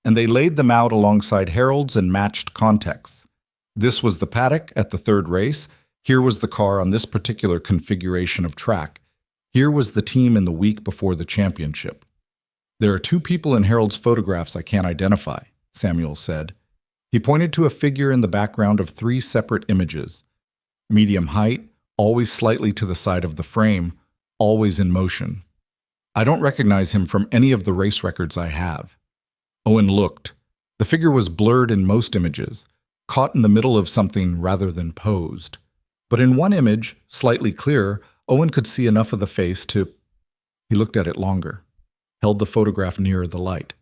Speaker 1: and they laid them out alongside Harold's and matched contexts. This was the paddock at the third race. Here was the car on this particular configuration of track. Here was the team in the week before the championship. "There are two people in Harold's photographs I can't identify," Samuel said. He pointed to a figure in the background of three separate images. Medium height, always slightly to the side of the frame, always in motion. "I don't recognize him from any of the race records I have." Owen looked. The figure was blurred in most images, caught in the middle of something rather than posed. But in one image, slightly clearer, Owen could see enough of the face to... He looked at it longer, held the photograph nearer the light.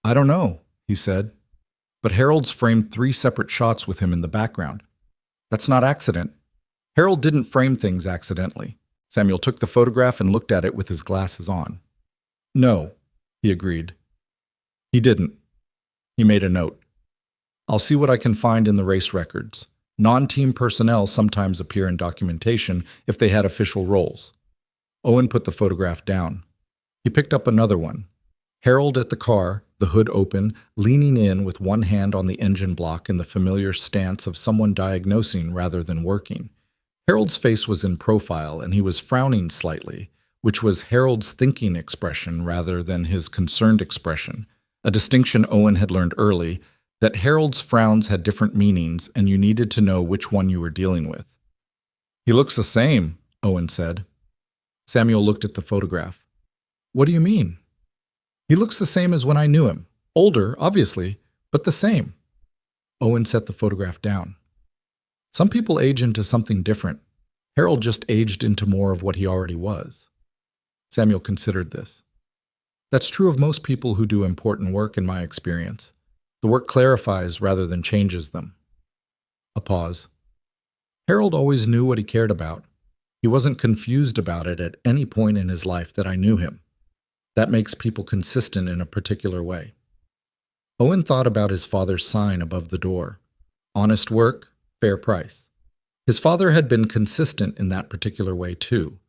Speaker 1: "I don't know," he said, "but Harold's framed three separate shots with him in the background. That's not accident. Harold didn't frame things accidentally." Samuel took the photograph and looked at it with his glasses on. "No," he agreed. "He didn't." He made a note. "I'll see what I can find in the race records. Non-team personnel sometimes appear in documentation if they had official roles." Owen put the photograph down. He picked up another one. Harold at the car, the hood open, leaning in with one hand on the engine block in the familiar stance of someone diagnosing rather than working. Harold's face was in profile, and he was frowning slightly, which was Harold's thinking expression rather than his concerned expression, a distinction Owen had learned early, that Harold's frowns had different meanings and you needed to know which one you were dealing with. "He looks the same," Owen said. Samuel looked at the photograph. "What do you mean?" "He looks the same as when I knew him. Older, obviously, but the same." Owen set the photograph down. "Some people age into something different. Harold just aged into more of what he already was." Samuel considered this. "That's true of most people who do important work in my experience. The work clarifies rather than changes them." A pause. "Harold always knew what he cared about. He wasn't confused about it at any point in his life that I knew him. That makes people consistent in a particular way." Owen thought about his father's sign above the door. Honest work, fair price. His father had been consistent in that particular way too,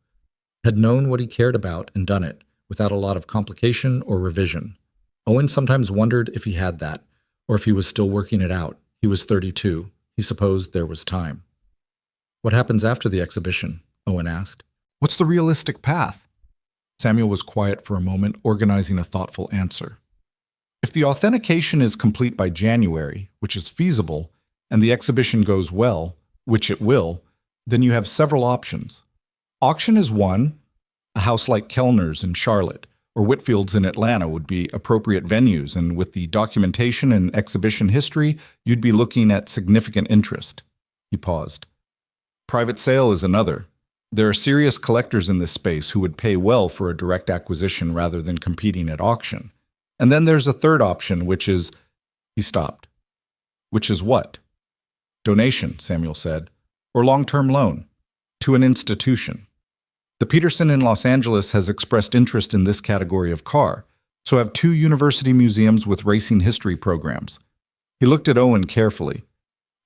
Speaker 1: had known what he cared about and done it, without a lot of complication or revision. Owen sometimes wondered if he had that, or if he was still working it out. He was 32. He supposed there was time. "What happens after the exhibition?" Owen asked. "What's the realistic path?" Samuel was quiet for a moment, organizing a thoughtful answer. "If the authentication is complete by January, which is feasible, and the exhibition goes well, which it will, then you have several options. Auction is one. A house like Kellner's in Charlotte or Whitfield's in Atlanta would be appropriate venues, and with the documentation and exhibition history, you'd be looking at significant interest." He paused. "Private sale is another. There are serious collectors in this space who would pay well for a direct acquisition rather than competing at auction. And then there's a third option, which is..." He stopped. "Which is what?" "Donation," Samuel said, "or long-term loan to an institution. The Peterson in Los Angeles has expressed interest in this category of car, so have two university museums with racing history programs." He looked at Owen carefully.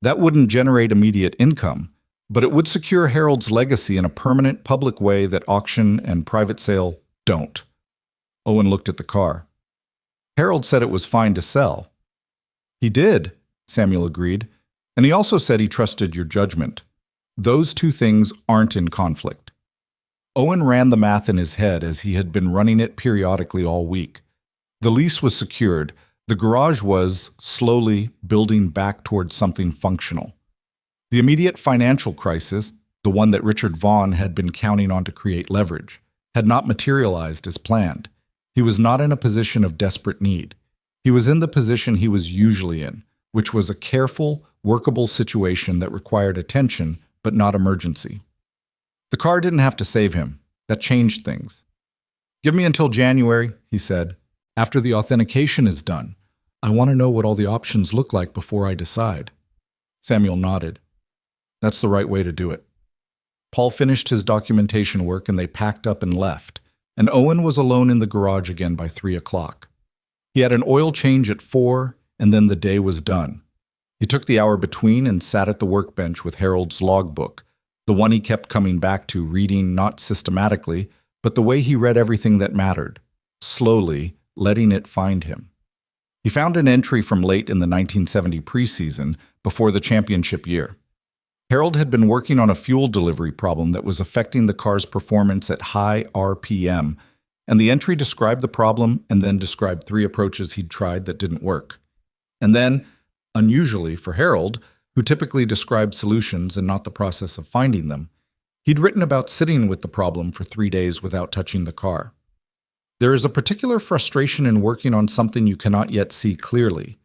Speaker 1: "That wouldn't generate immediate income, but it would secure Harold's legacy in a permanent public way that auction and private sale don't." Owen looked at the car. "Harold said it was fine to sell." "He did," Samuel agreed, "and he also said he trusted your judgment. Those two things aren't in conflict." Owen ran the math in his head as he had been running it periodically all week. The lease was secured. The garage was, slowly, building back towards something functional. The immediate financial crisis, the one that Richard Vaughn had been counting on to create leverage, had not materialized as planned. He was not in a position of desperate need. He was in the position he was usually in, which was a careful, workable situation that required attention but not emergency. The car didn't have to save him. That changed things. "Give me until January," he said. "After the authentication is done. I want to know what all the options look like before I decide." Samuel nodded. "That's the right way to do it." Paul finished his documentation work and they packed up and left, and Owen was alone in the garage again by 3 o'clock. He had an oil change at 4, and then the day was done. He took the hour between and sat at the workbench with Harold's logbook, the one he kept coming back to, reading not systematically, but the way he read everything that mattered, slowly, letting it find him. He found an entry from late in the 1970 preseason, before the championship year. Harold had been working on a fuel delivery problem that was affecting the car's performance at high RPM, and the entry described the problem and then described 3 approaches he'd tried that didn't work. And then, unusually for Harold, who typically described solutions and not the process of finding them, he'd written about sitting with the problem for 3 days without touching the car. There is a particular frustration in working on something you cannot yet see clearly.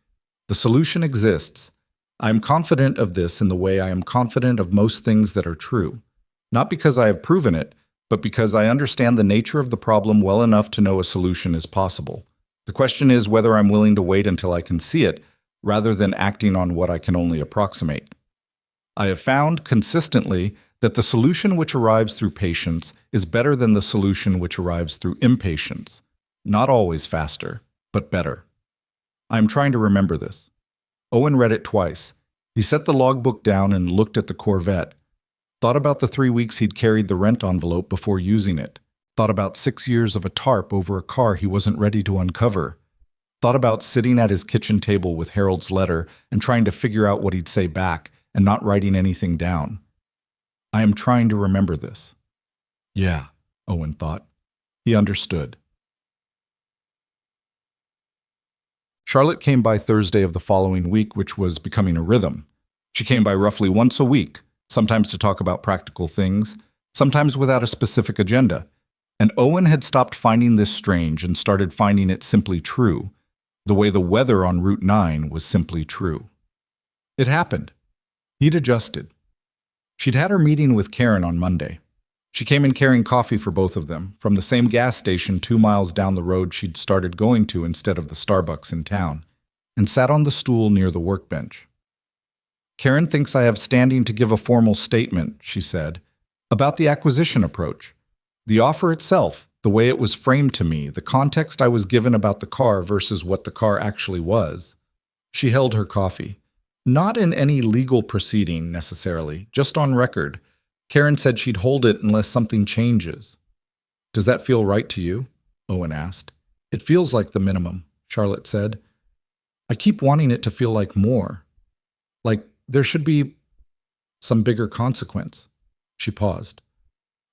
Speaker 1: The solution exists. I am confident of this in the way I am confident of most things that are true, not because I have proven it, but because I understand the nature of the problem well enough to know a solution is possible. The question is whether I'm willing to wait until I can see it, rather than acting on what I can only approximate. I have found consistently that the solution which arrives through patience is better than the solution which arrives through impatience. Not always faster, but better. I am trying to remember this. Owen read it twice. He set the logbook down and looked at the Corvette. Thought about the 3 weeks he'd carried the rent envelope before using it. Thought about 6 years of a tarp over a car he wasn't ready to uncover. Thought about sitting at his kitchen table with Harold's letter and trying to figure out what he'd say back and not writing anything down. I am trying to remember this. Yeah, Owen thought. He understood. Charlotte came by Thursday of the following week, which was becoming a rhythm. She came by roughly once a week, sometimes to talk about practical things, sometimes without a specific agenda. And Owen had stopped finding this strange and started finding it simply true, the way the weather on Route 9 was simply true. It happened. He'd adjusted. She'd had her meeting with Karen on Monday. She came in carrying coffee for both of them, from the same gas station 2 miles down the road she'd started going to instead of the Starbucks in town, and sat on the stool near the workbench. "Karen thinks I have standing to give a formal statement," she said, "about the acquisition approach. The offer itself, the way it was framed to me, the context I was given about the car versus what the car actually was." She held her coffee. "Not in any legal proceeding, necessarily, just on record. Karen said she'd hold it unless something changes." "Does that feel right to you?" Owen asked. "It feels like the minimum," Charlotte said. "I keep wanting it to feel like more. Like there should be some bigger consequence." She paused.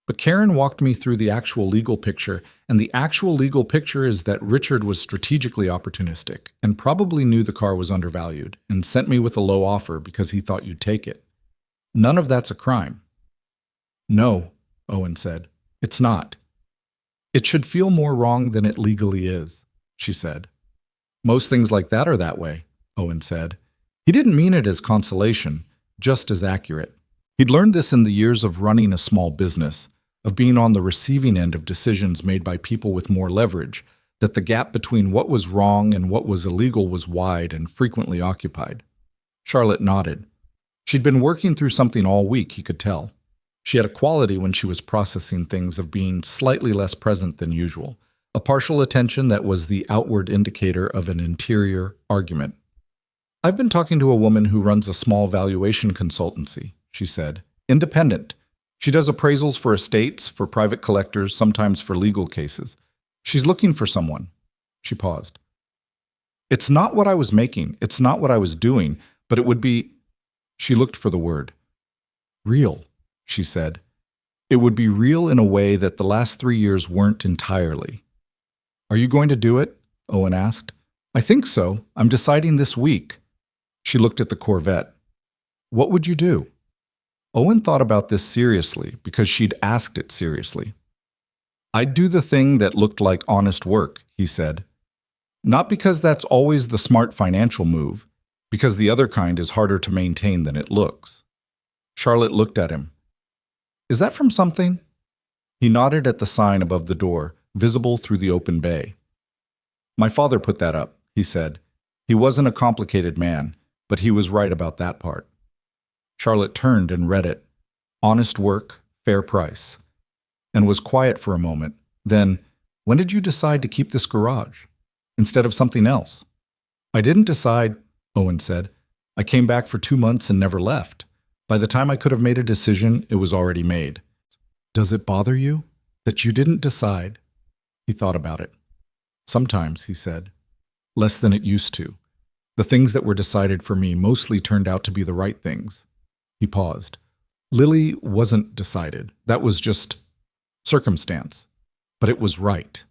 Speaker 1: "But Karen walked me through the actual legal picture, and the actual legal picture is that Richard was strategically opportunistic and probably knew the car was undervalued and sent me with a low offer because he thought you'd take it. None of that's a crime." "No," Owen said. "It's not. It should feel more wrong than it legally is," she said. "Most things like that are that way," Owen said. He didn't mean it as consolation, just as accurate. He'd learned this in the years of running a small business, of being on the receiving end of decisions made by people with more leverage, that the gap between what was wrong and what was illegal was wide and frequently occupied. Charlotte nodded. She'd been working through something all week, he could tell. She had a quality when she was processing things of being slightly less present than usual, a partial attention that was the outward indicator of an interior argument. "I've been talking to a woman who runs a small valuation consultancy," she said. "Independent. She does appraisals for estates, for private collectors, sometimes for legal cases. She's looking for someone." She paused. "It's not what I was making. It's not what I was doing, but it would be..." She looked for the word. "Real," she said. "It would be real in a way that the last 3 years weren't entirely." "Are you going to do it?" Owen asked. "I think so. I'm deciding this week." She looked at the Corvette. "What would you do?" Owen thought about this seriously because she'd asked it seriously. "I'd do the thing that looked like honest work," he said. "Not because that's always the smart financial move. Because the other kind is harder to maintain than it looks. Charlotte looked at him. Is that from something? He nodded at the sign above the door, visible through the open bay. My father put that up, he said. He wasn't a complicated man, but he was right about that part. Charlotte turned and read it. Honest work, fair price. And was quiet for a moment. Then, when did you decide to keep this garage? Instead of something else? I didn't decide, Owen said. I came back for 2 months and never left. By the time I could have made a decision, it was already made. Does it bother you that you didn't decide? He thought about it. Sometimes, he said. Less than it used to. The things that were decided for me mostly turned out to be the right things. He paused. Lily wasn't decided. That was just circumstance. But it was right.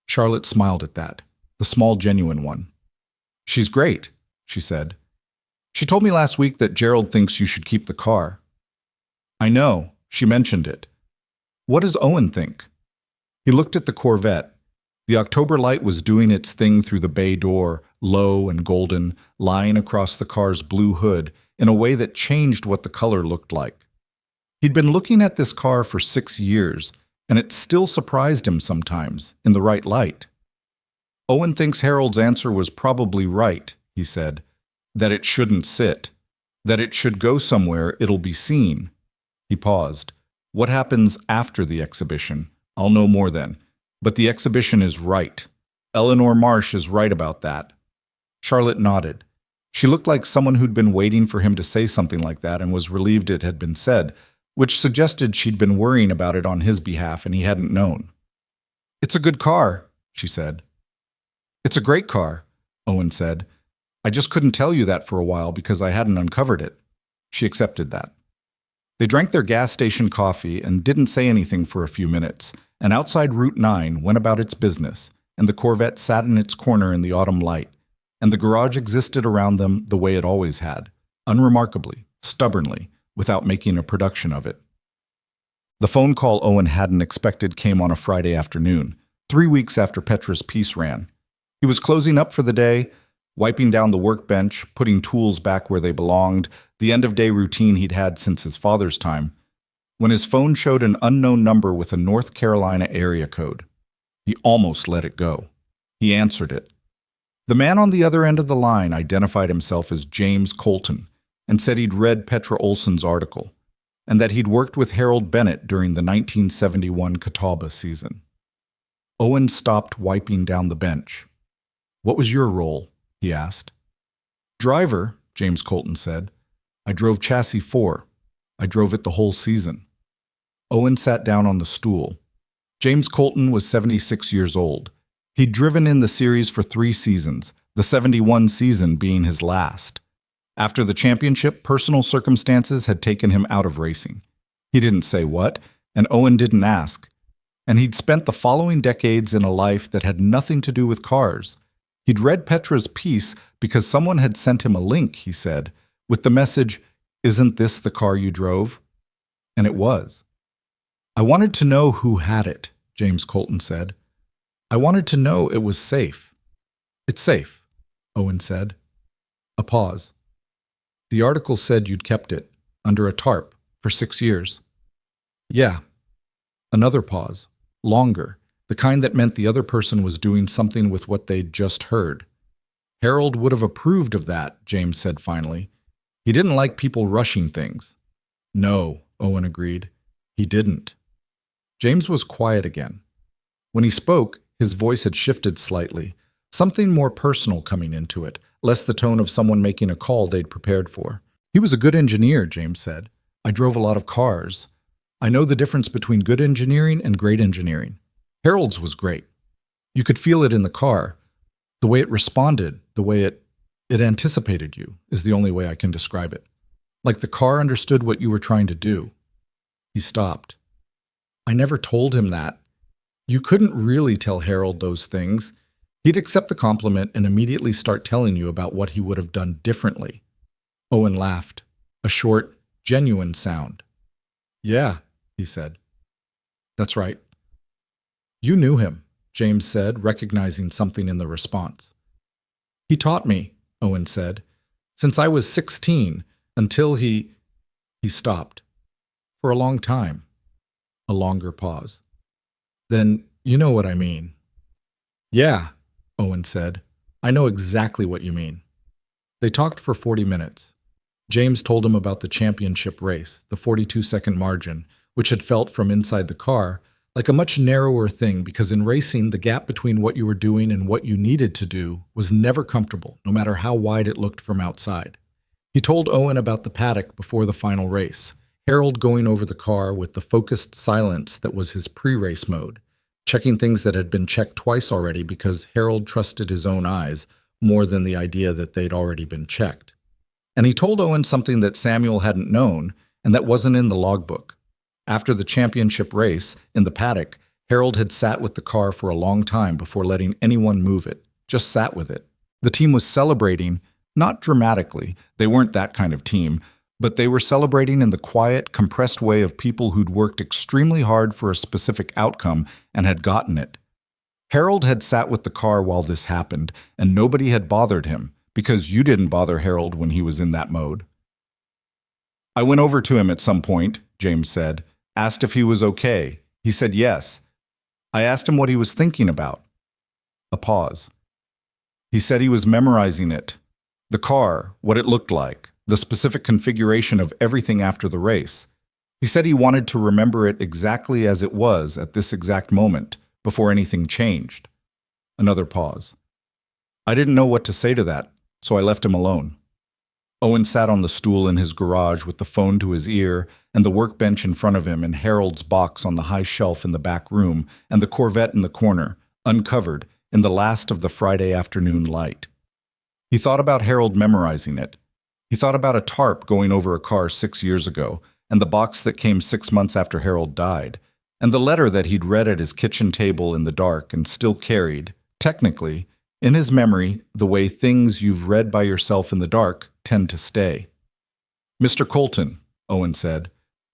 Speaker 1: Charlotte smiled at that, the small, genuine one. She's great, she said. She told me last week that Gerald thinks you should keep the car. I know, she mentioned it. What does Owen think? He looked at the Corvette. The October light was doing its thing through the bay door, low and golden, lying across the car's blue hood in a way that changed what the color looked like. He'd been looking at this car for 6 years, and it still surprised him sometimes, in the right light. Owen thinks Harold's answer was probably right, he said, that it shouldn't sit, that it should go somewhere it'll be seen. He paused. What happens after the exhibition? I'll know more then. But the exhibition is right. Eleanor Marsh is right about that. Charlotte nodded. She looked like someone who'd been waiting for him to say something like that and was relieved it had been said, which suggested she'd been worrying about it on his behalf and he hadn't known. It's a good car, she said. It's a great car, Owen said. I just couldn't tell you that for a while because I hadn't uncovered it. She accepted that. They drank their gas station coffee and didn't say anything for a few minutes, and outside Route 9 went about its business, and the Corvette sat in its corner in the autumn light, and the garage existed around them the way it always had, unremarkably, stubbornly, without making a production of it. The phone call Owen hadn't expected came on a Friday afternoon, 3 weeks after Petra's piece ran. He was closing up for the day, wiping down the workbench, putting tools back where they belonged, the end-of-day routine he'd had since his father's time, when his phone showed an unknown number with a North Carolina area code. He almost let it go. He answered it. The man on the other end of the line identified himself as James Colton and said he'd read Petra Olson's article and that he'd worked with Harold Bennett during the 1971 Catawba season. Owen stopped wiping down the bench. What was your role? He asked. Driver, James Colton said. I drove chassis 4. I drove it the whole season. Owen sat down on the stool. James Colton was 76 years old. He'd driven in the series for 3 seasons, the 71 season being his last. After the championship, personal circumstances had taken him out of racing. He didn't say what, and Owen didn't ask. And he'd spent the following decades in a life that had nothing to do with cars. He'd read Petra's piece because someone had sent him a link, he said, with the message, "Isn't this the car you drove?" And it was. I wanted to know who had it, James Colton said. I wanted to know it was safe. It's safe, Owen said. A pause. The article said you'd kept it, under a tarp, for 6 years. Yeah. Another pause. Longer. The kind that meant the other person was doing something with what they'd just heard. Harold would have approved of that, James said finally. He didn't like people rushing things. No, Owen agreed. He didn't. James was quiet again. When he spoke, his voice had shifted slightly, something more personal coming into it, less the tone of someone making a call they'd prepared for. He was a good engineer, James said. I drove a lot of cars. I know the difference between good engineering and great engineering. Harold's was great. You could feel it in the car. The way it responded, the way it anticipated you, is the only way I can describe it. Like the car understood what you were trying to do. He stopped. I never told him that. You couldn't really tell Harold those things. He'd accept the compliment and immediately start telling you about what he would have done differently. Owen laughed, a short, genuine sound. Yeah, he said. That's right. You knew him, James said, recognizing something in the response. He taught me, Owen said. Since I was 16, until he stopped. For a long time. A longer pause. Then you know what I mean. Yeah, Owen said. I know exactly what you mean. They talked for 40 minutes. James told him about the championship race, the 42-second margin, which had felt from inside the car like a much narrower thing because in racing, the gap between what you were doing and what you needed to do was never comfortable, no matter how wide it looked from outside. He told Owen about the paddock before the final race, Harold going over the car with the focused silence that was his pre-race mode, checking things that had been checked twice already because Harold trusted his own eyes more than the idea that they'd already been checked. And he told Owen something that Samuel hadn't known and that wasn't in the logbook. After the championship race, in the paddock, Harold had sat with the car for a long time before letting anyone move it, just sat with it. The team was celebrating, not dramatically, they weren't that kind of team, but they were celebrating in the quiet, compressed way of people who'd worked extremely hard for a specific outcome and had gotten it. Harold had sat with the car while this happened, and nobody had bothered him, because you didn't bother Harold when he was in that mode. I went over to him at some point, James said, asked if he was okay. He said yes. I asked him what he was thinking about. A pause. He said he was memorizing it. The car, what it looked like, the specific configuration of everything after the race. He said he wanted to remember it exactly as it was at this exact moment, before anything changed. Another pause. I didn't know what to say to that, so I left him alone. Owen sat on the stool in his garage with the phone to his ear and the workbench in front of him and Harold's box on the high shelf in the back room and the Corvette in the corner, uncovered, in the last of the Friday afternoon light. He thought about Harold memorizing it. He thought about a tarp going over a car 6 years ago and the box that came 6 months after Harold died, and the letter that he'd read at his kitchen table in the dark and still carried, technically, in his memory, the way things you've read by yourself in the dark tend to stay. Mr. Colton, Owen said,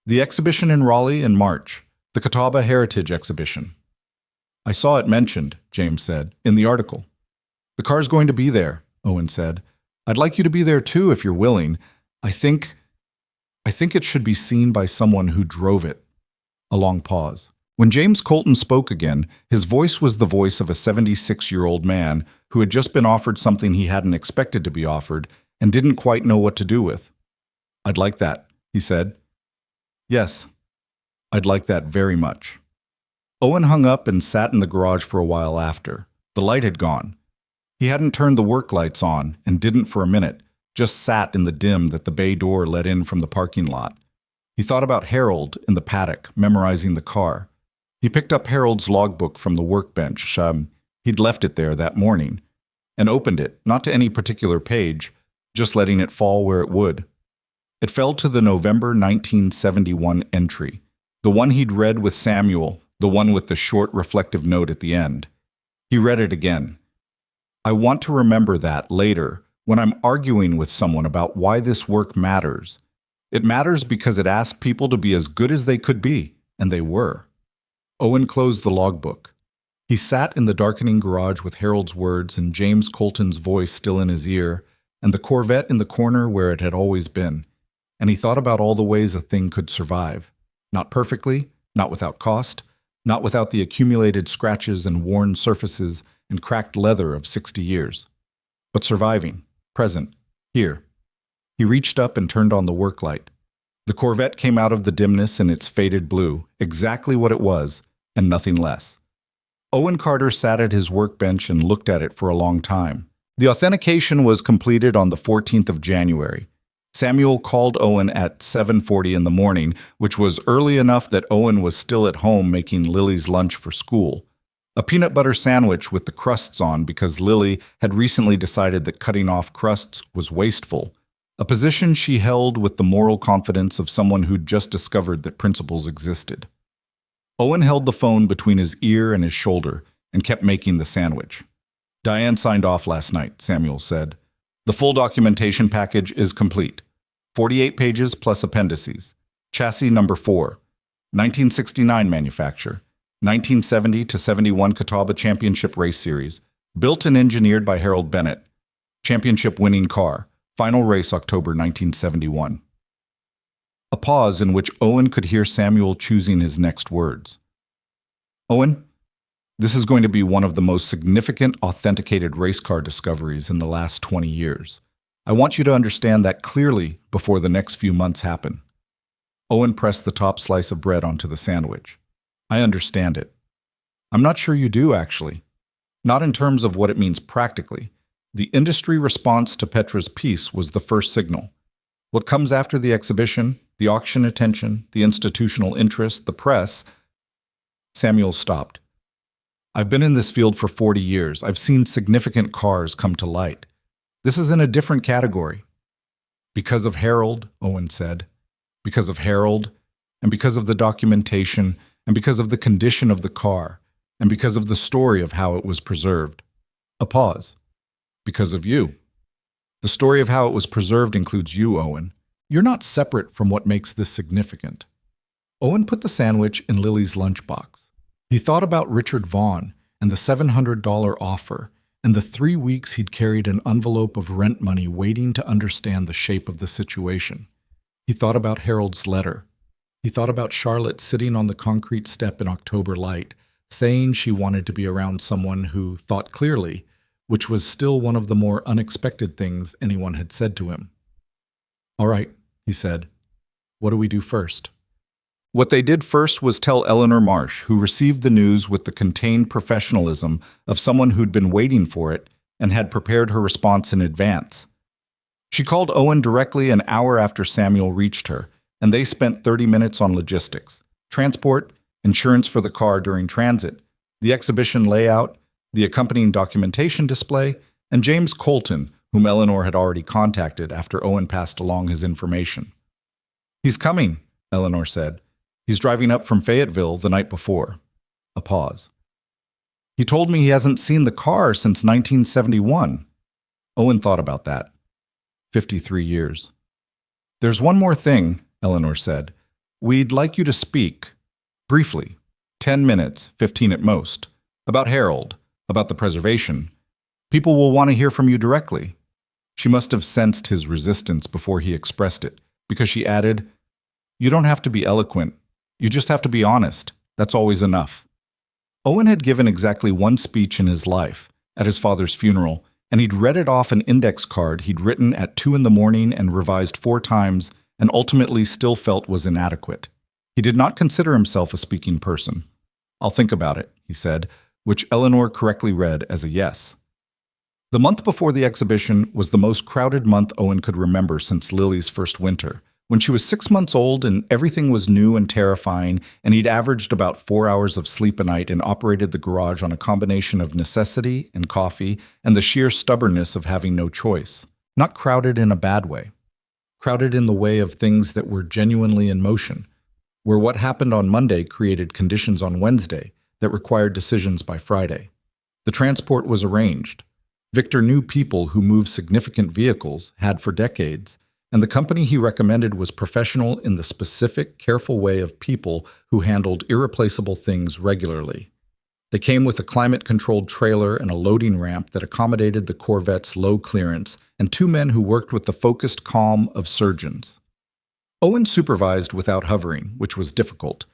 Speaker 1: the exhibition in Raleigh in March, the Catawba Heritage Exhibition. I saw it mentioned, James said, in the article. The car's going to be there, Owen said. I'd like you to be there too if you're willing. I think it should be seen by someone who drove it. A long pause. When James Colton spoke again, his voice was the voice of a 76-year-old man who had just been offered something he hadn't expected to be offered and didn't quite know what to do with. I'd like that, he said. Yes, I'd like that very much. Owen hung up and sat in the garage for a while after. The light had gone. He hadn't turned the work lights on and didn't for a minute, just sat in the dim that the bay door let in from the parking lot. He thought about Harold in the paddock, memorizing the car. He picked up Harold's logbook from the workbench. He'd left it there that morning, and opened it, not to any particular page, just letting it fall where it would. It fell to the November 1971 entry, the one he'd read with Samuel, the one with the short reflective note at the end. He read it again. I want to remember that later, when I'm arguing with someone about why this work matters. It matters because it asked people to be as good as they could be, and they were. Owen closed the logbook. He sat in the darkening garage with Harold's words and James Colton's voice still in his ear, and the Corvette in the corner where it had always been, and he thought about all the ways a thing could survive. Not perfectly, not without cost, not without the accumulated scratches and worn surfaces and cracked leather of 60 years. But surviving, present, here. He reached up and turned on the work light. The Corvette came out of the dimness in its faded blue, exactly what it was, and nothing less. Owen Carter sat at his workbench and looked at it for a long time. The authentication was completed on the 14th of January. Samuel called Owen at 7:40 in the morning, which was early enough that Owen was still at home making Lily's lunch for school. A peanut butter sandwich with the crusts on because Lily had recently decided that cutting off crusts was wasteful, a position she held with the moral confidence of someone who'd just discovered that principles existed. Owen held the phone between his ear and his shoulder and kept making the sandwich. Diane signed off last night, Samuel said. The full documentation package is complete. 48 pages plus appendices. Chassis number 4. 1969 manufacture. 1970 to 71 Catawba Championship Race Series. Built and engineered by Harold Bennett. Championship winning car. Final race, October 1971. A pause in which Owen could hear Samuel choosing his next words. Owen, this is going to be one of the most significant authenticated race car discoveries in the last 20 years. I want you to understand that clearly before the next few months happen. Owen pressed the top slice of bread onto the sandwich. I understand it. I'm not sure you do, actually. Not in terms of what it means practically. The industry response to Petra's piece was the first signal. What comes after the exhibition, the auction attention, the institutional interest, the press. Samuel stopped. I've been in this field for 40 years. I've seen significant cars come to light. This is in a different category. Because of Harold, Owen said. Because of Harold, and because of the documentation, and because of the condition of the car, and because of the story of how it was preserved. A pause. Because of you. The story of how it was preserved includes you, Owen. You're not separate from what makes this significant. Owen put the sandwich in Lily's lunchbox. He thought about Richard Vaughn and the $700 offer, and the 3 weeks he'd carried an envelope of rent money waiting to understand the shape of the situation. He thought about Harold's letter. He thought about Charlotte sitting on the concrete step in October light, saying she wanted to be around someone who thought clearly, which was still one of the more unexpected things anyone had said to him. All right, he said. What do we do first? What they did first was tell Eleanor Marsh, who received the news with the contained professionalism of someone who'd been waiting for it and had prepared her response in advance. She called Owen directly an hour after Samuel reached her, and they spent 30 minutes on logistics, transport, insurance for the car during transit, the exhibition layout, the accompanying documentation display, and James Colton, whom Eleanor had already contacted after Owen passed along his information. He's coming, Eleanor said. He's driving up from Fayetteville the night before. A pause. He told me he hasn't seen the car since 1971. Owen thought about that. 53 years. There's one more thing, Eleanor said. We'd like you to speak, briefly, 10 minutes, 15 at most, about Harold, about the preservation. People will want to hear from you directly. She must have sensed his resistance before he expressed it, because she added, You don't have to be eloquent. You just have to be honest. That's always enough. Owen had given exactly one speech in his life, at his father's funeral, and he'd read it off an index card he'd written at 2 a.m. and revised 4 times, and ultimately still felt was inadequate. He did not consider himself a speaking person. I'll think about it, he said, which Eleanor correctly read as a yes. The month before the exhibition was the most crowded month Owen could remember since Lily's first winter, when she was 6 months old and everything was new and terrifying, and he'd averaged about 4 hours of sleep a night and operated the garage on a combination of necessity and coffee and the sheer stubbornness of having no choice. Not crowded in a bad way. Crowded in the way of things that were genuinely in motion, where what happened on Monday created conditions on Wednesday that required decisions by Friday. The transport was arranged. Victor knew people who moved significant vehicles, had for decades, and the company he recommended was professional in the specific, careful way of people who handled irreplaceable things regularly. They came with a climate-controlled trailer and a loading ramp that accommodated the Corvette's low clearance, and 2 men who worked with the focused calm of surgeons. Owen supervised without hovering, which was difficult.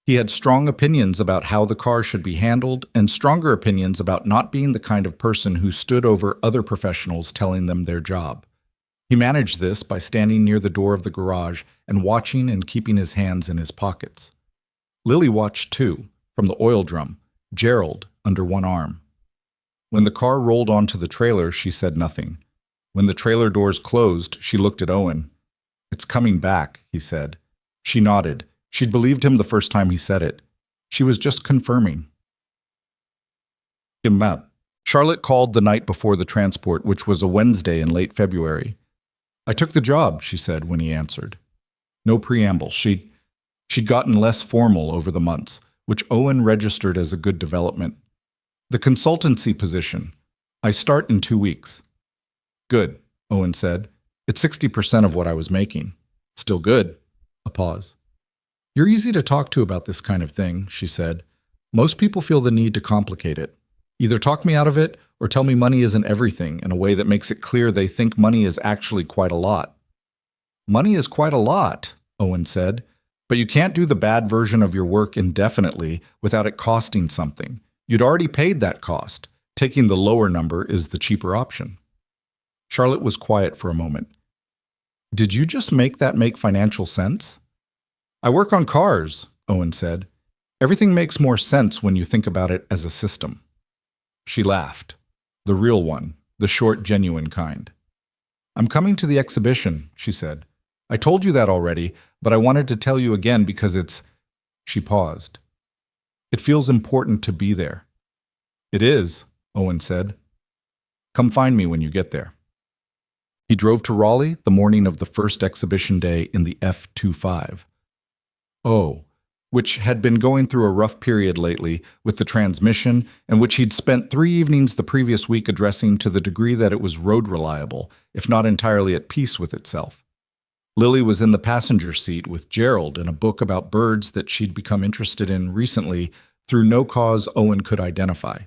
Speaker 1: He had strong opinions about how the car should be handled and stronger opinions about not being the kind of person who stood over other professionals telling them their job. He managed this by standing near the door of the garage and watching and keeping his hands in his pockets. Lily watched too, from the oil drum, Gerald under one arm. When the car rolled onto the trailer, she said nothing. When the trailer doors closed, she looked at Owen. It's coming back, he said. She nodded. She'd believed him the first time he said it. She was just confirming. Charlotte called the night before the transport, which was a Wednesday in late February. I took the job, she said when he answered. No preamble. She'd gotten less formal over the months, which Owen registered as a good development. The consultancy position. I start in 2 weeks. Good, Owen said. It's 60% of what I was making. Still good. A pause. You're easy to talk to about this kind of thing, she said. Most people feel the need to complicate it. Either talk me out of it or tell me money isn't everything in a way that makes it clear they think money is actually quite a lot. Money is quite a lot, Owen said, but you can't do the bad version of your work indefinitely without it costing something. You'd already paid that cost. Taking the lower number is the cheaper option. Charlotte was quiet for a moment. Did you just make that make financial sense? I work on cars, Owen said. Everything makes more sense when you think about it as a system. She laughed. The real one, the short, genuine kind. I'm coming to the exhibition, she said. I told you that already, but I wanted to tell you again because it's... She paused. It feels important to be there. It is, Owen said. Come find me when you get there. He drove to Raleigh the morning of the first exhibition day in the F25. Oh, which had been going through a rough period lately with the transmission, and which he'd spent 3 evenings the previous week addressing to the degree that it was road reliable, if not entirely at peace with itself. Lily was in the passenger seat with Gerald in a book about birds that she'd become interested in recently through no cause Owen could identify.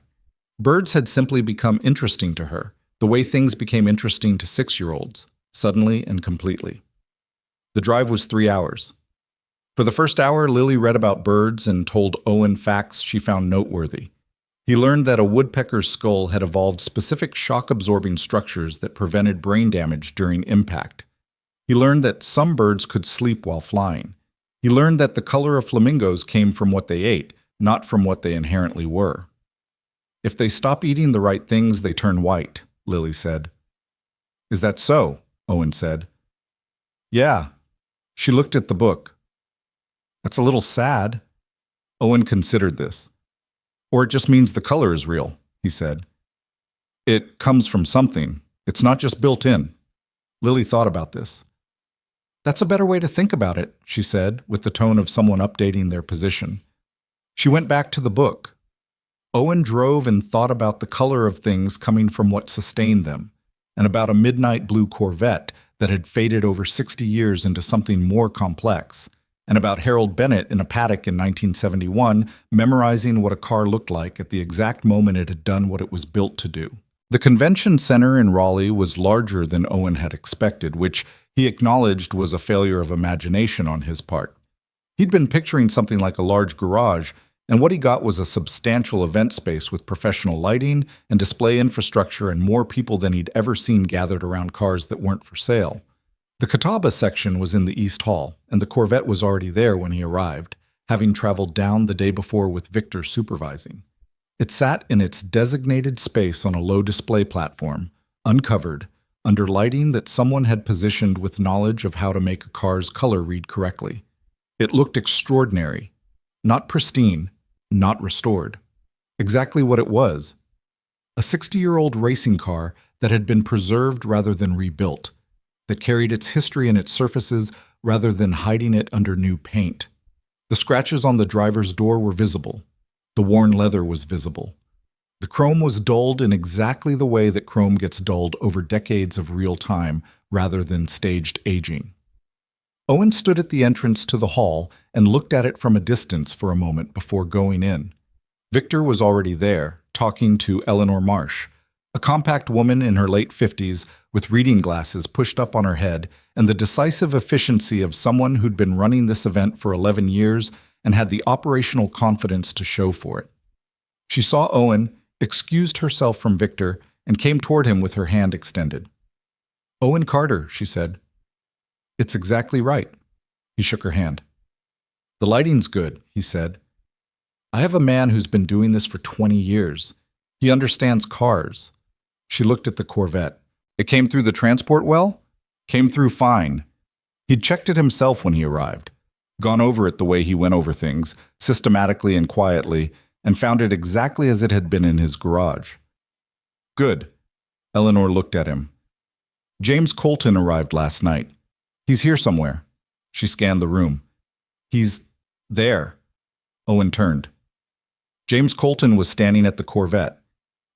Speaker 1: Birds had simply become interesting to her, the way things became interesting to 6-year-olds, suddenly and completely. The drive was 3 hours. For the first hour, Lily read about birds and told Owen facts she found noteworthy. He learned that a woodpecker's skull had evolved specific shock-absorbing structures that prevented brain damage during impact. He learned that some birds could sleep while flying. He learned that the color of flamingos came from what they ate, not from what they inherently were. If they stop eating the right things, they turn white, Lily said. Is that so? Owen said. Yeah. She looked at the book. That's a little sad. Owen considered this. Or it just means the color is real, he said. It comes from something. It's not just built in. Lily thought about this. That's a better way to think about it, she said, with the tone of someone updating their position. She went back to the book. Owen drove and thought about the color of things coming from what sustained them, and about a midnight blue Corvette that had faded over 60 years into something more complex, and about Harold Bennett in a paddock in 1971 memorizing what a car looked like at the exact moment it had done what it was built to do. The convention center in Raleigh was larger than Owen had expected, which he acknowledged was a failure of imagination on his part. He'd been picturing something like a large garage, and what he got was a substantial event space with professional lighting and display infrastructure and more people than he'd ever seen gathered around cars that weren't for sale. The Catawba section was in the East Hall, and the Corvette was already there when he arrived, having traveled down the day before with Victor supervising. It sat in its designated space on a low display platform, uncovered, under lighting that someone had positioned with knowledge of how to make a car's color read correctly. It looked extraordinary, not pristine, not restored. Exactly what it was. A 60-year-old racing car that had been preserved rather than rebuilt, that carried its history in its surfaces rather than hiding it under new paint. The scratches on the driver's door were visible. The worn leather was visible. The chrome was dulled in exactly the way that chrome gets dulled over decades of real time rather than staged aging. Owen stood at the entrance to the hall and looked at it from a distance for a moment before going in. Victor was already there, talking to Eleanor Marsh, a compact woman in her late 50s with reading glasses pushed up on her head and the decisive efficiency of someone who'd been running this event for 11 years and had the operational confidence to show for it. She saw Owen, excused herself from Victor, and came toward him with her hand extended. Owen Carter, she said. It's exactly right. He shook her hand. The lighting's good, he said. I have a man who's been doing this for 20 years. He understands cars. She looked at the Corvette. It came through the transport well? Came through fine. He'd checked it himself when he arrived, gone over it the way he went over things, systematically and quietly, and found it exactly as it had been in his garage. Good. Eleanor looked at him. James Colton arrived last night. He's here somewhere. She scanned the room. He's there. Owen turned. James Colton was standing at the Corvette.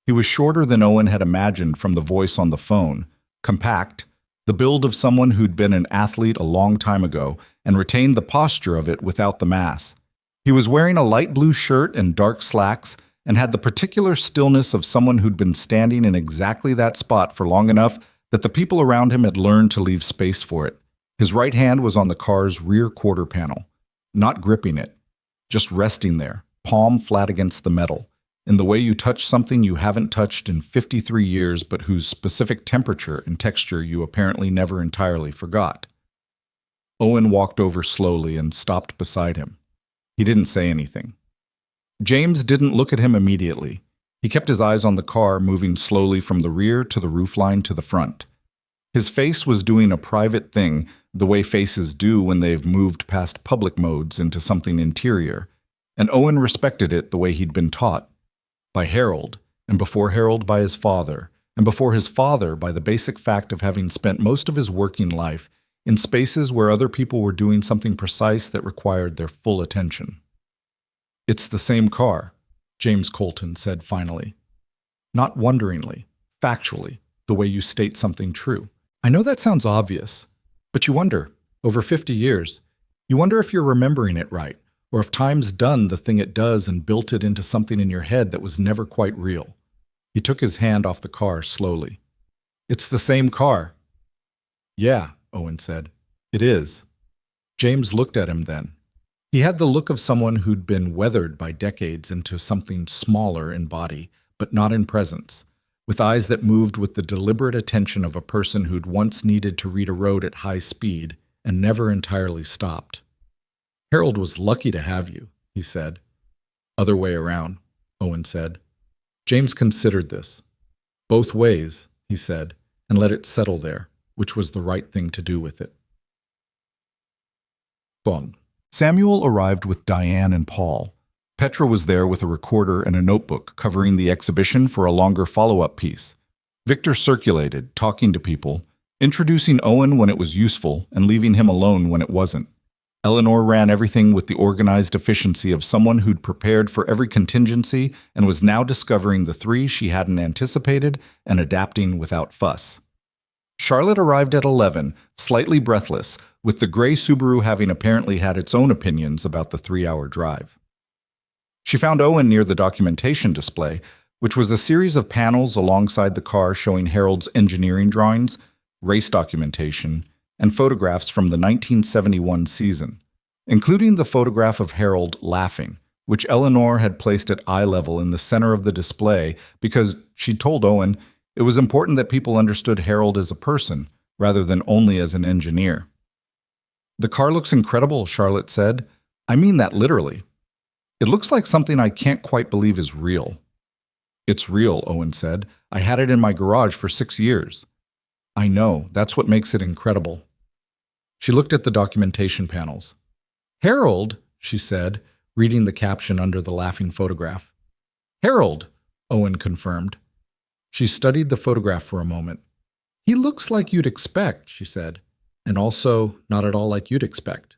Speaker 1: He was shorter than Owen had imagined from the voice on the phone, compact, the build of someone who'd been an athlete a long time ago and retained the posture of it without the mass. He was wearing a light blue shirt and dark slacks, and had the particular stillness of someone who'd been standing in exactly that spot for long enough that the people around him had learned to leave space for it. His right hand was on the car's rear quarter panel, not gripping it, just resting there, palm flat against the metal, in the way you touch something you haven't touched in 53 years but whose specific temperature and texture you apparently never entirely forgot. Owen walked over slowly and stopped beside him. He didn't say anything. James didn't look at him immediately. He kept his eyes on the car, moving slowly from the rear to the roofline to the front. His face was doing a private thing, the way faces do when they've moved past public modes into something interior, and Owen respected it the way he'd been taught. By Harold, and before Harold by his father, and before his father by the basic fact of having spent most of his working life in spaces where other people were doing something precise that required their full attention. "It's the same car," James Colton said finally. Not wonderingly, factually, the way you state something true. "I know that sounds obvious, but you wonder, over 50 years, you wonder if you're remembering it right, or if time's done the thing it does and built it into something in your head that was never quite real." He took his hand off the car slowly. "It's the same car." "Yeah," Owen said. "It is." James looked at him then. He had the look of someone who'd been weathered by decades into something smaller in body, but not in presence, with eyes that moved with the deliberate attention of a person who'd once needed to read a road at high speed and never entirely stopped. "Harold was lucky to have you," he said. "Other way around," Owen said. James considered this. "Both ways," he said, and let it settle there, which was the right thing to do with it. Bon. Samuel arrived with Diane and Paul. Petra was there with a recorder and a notebook covering the exhibition for a longer follow-up piece. Victor circulated, talking to people, introducing Owen when it was useful and leaving him alone when it wasn't. Eleanor ran everything with the organized efficiency of someone who'd prepared for every contingency and was now discovering the three she hadn't anticipated and adapting without fuss. Charlotte arrived at 11, slightly breathless, with the gray Subaru having apparently had its own opinions about the 3-hour drive. She found Owen near the documentation display, which was a series of panels alongside the car showing Harold's engineering drawings, race documentation, and photographs from the 1971 season, including the photograph of Harold laughing, which Eleanor had placed at eye level in the center of the display because, she told Owen, it was important that people understood Harold as a person, rather than only as an engineer. "The car looks incredible," Charlotte said. "I mean that literally. It looks like something I can't quite believe is real." "It's real," Owen said. "I had it in my garage for 6 years." "I know. That's what makes it incredible." She looked at the documentation panels. "Harold," she said, reading the caption under the laughing photograph. "Harold," Owen confirmed. She studied the photograph for a moment. "He looks like you'd expect," she said, "and also not at all like you'd expect."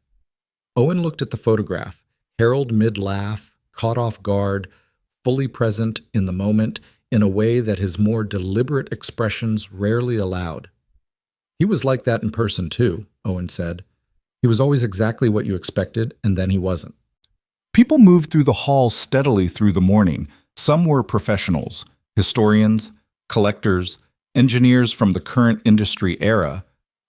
Speaker 1: Owen looked at the photograph, Harold mid-laugh, caught off guard, fully present in the moment in a way that his more deliberate expressions rarely allowed. "He was like that in person too," Owen said. "He was always exactly what you expected, and then he wasn't." People moved through the hall steadily through the morning. Some were professionals, historians, collectors, engineers from the current industry era,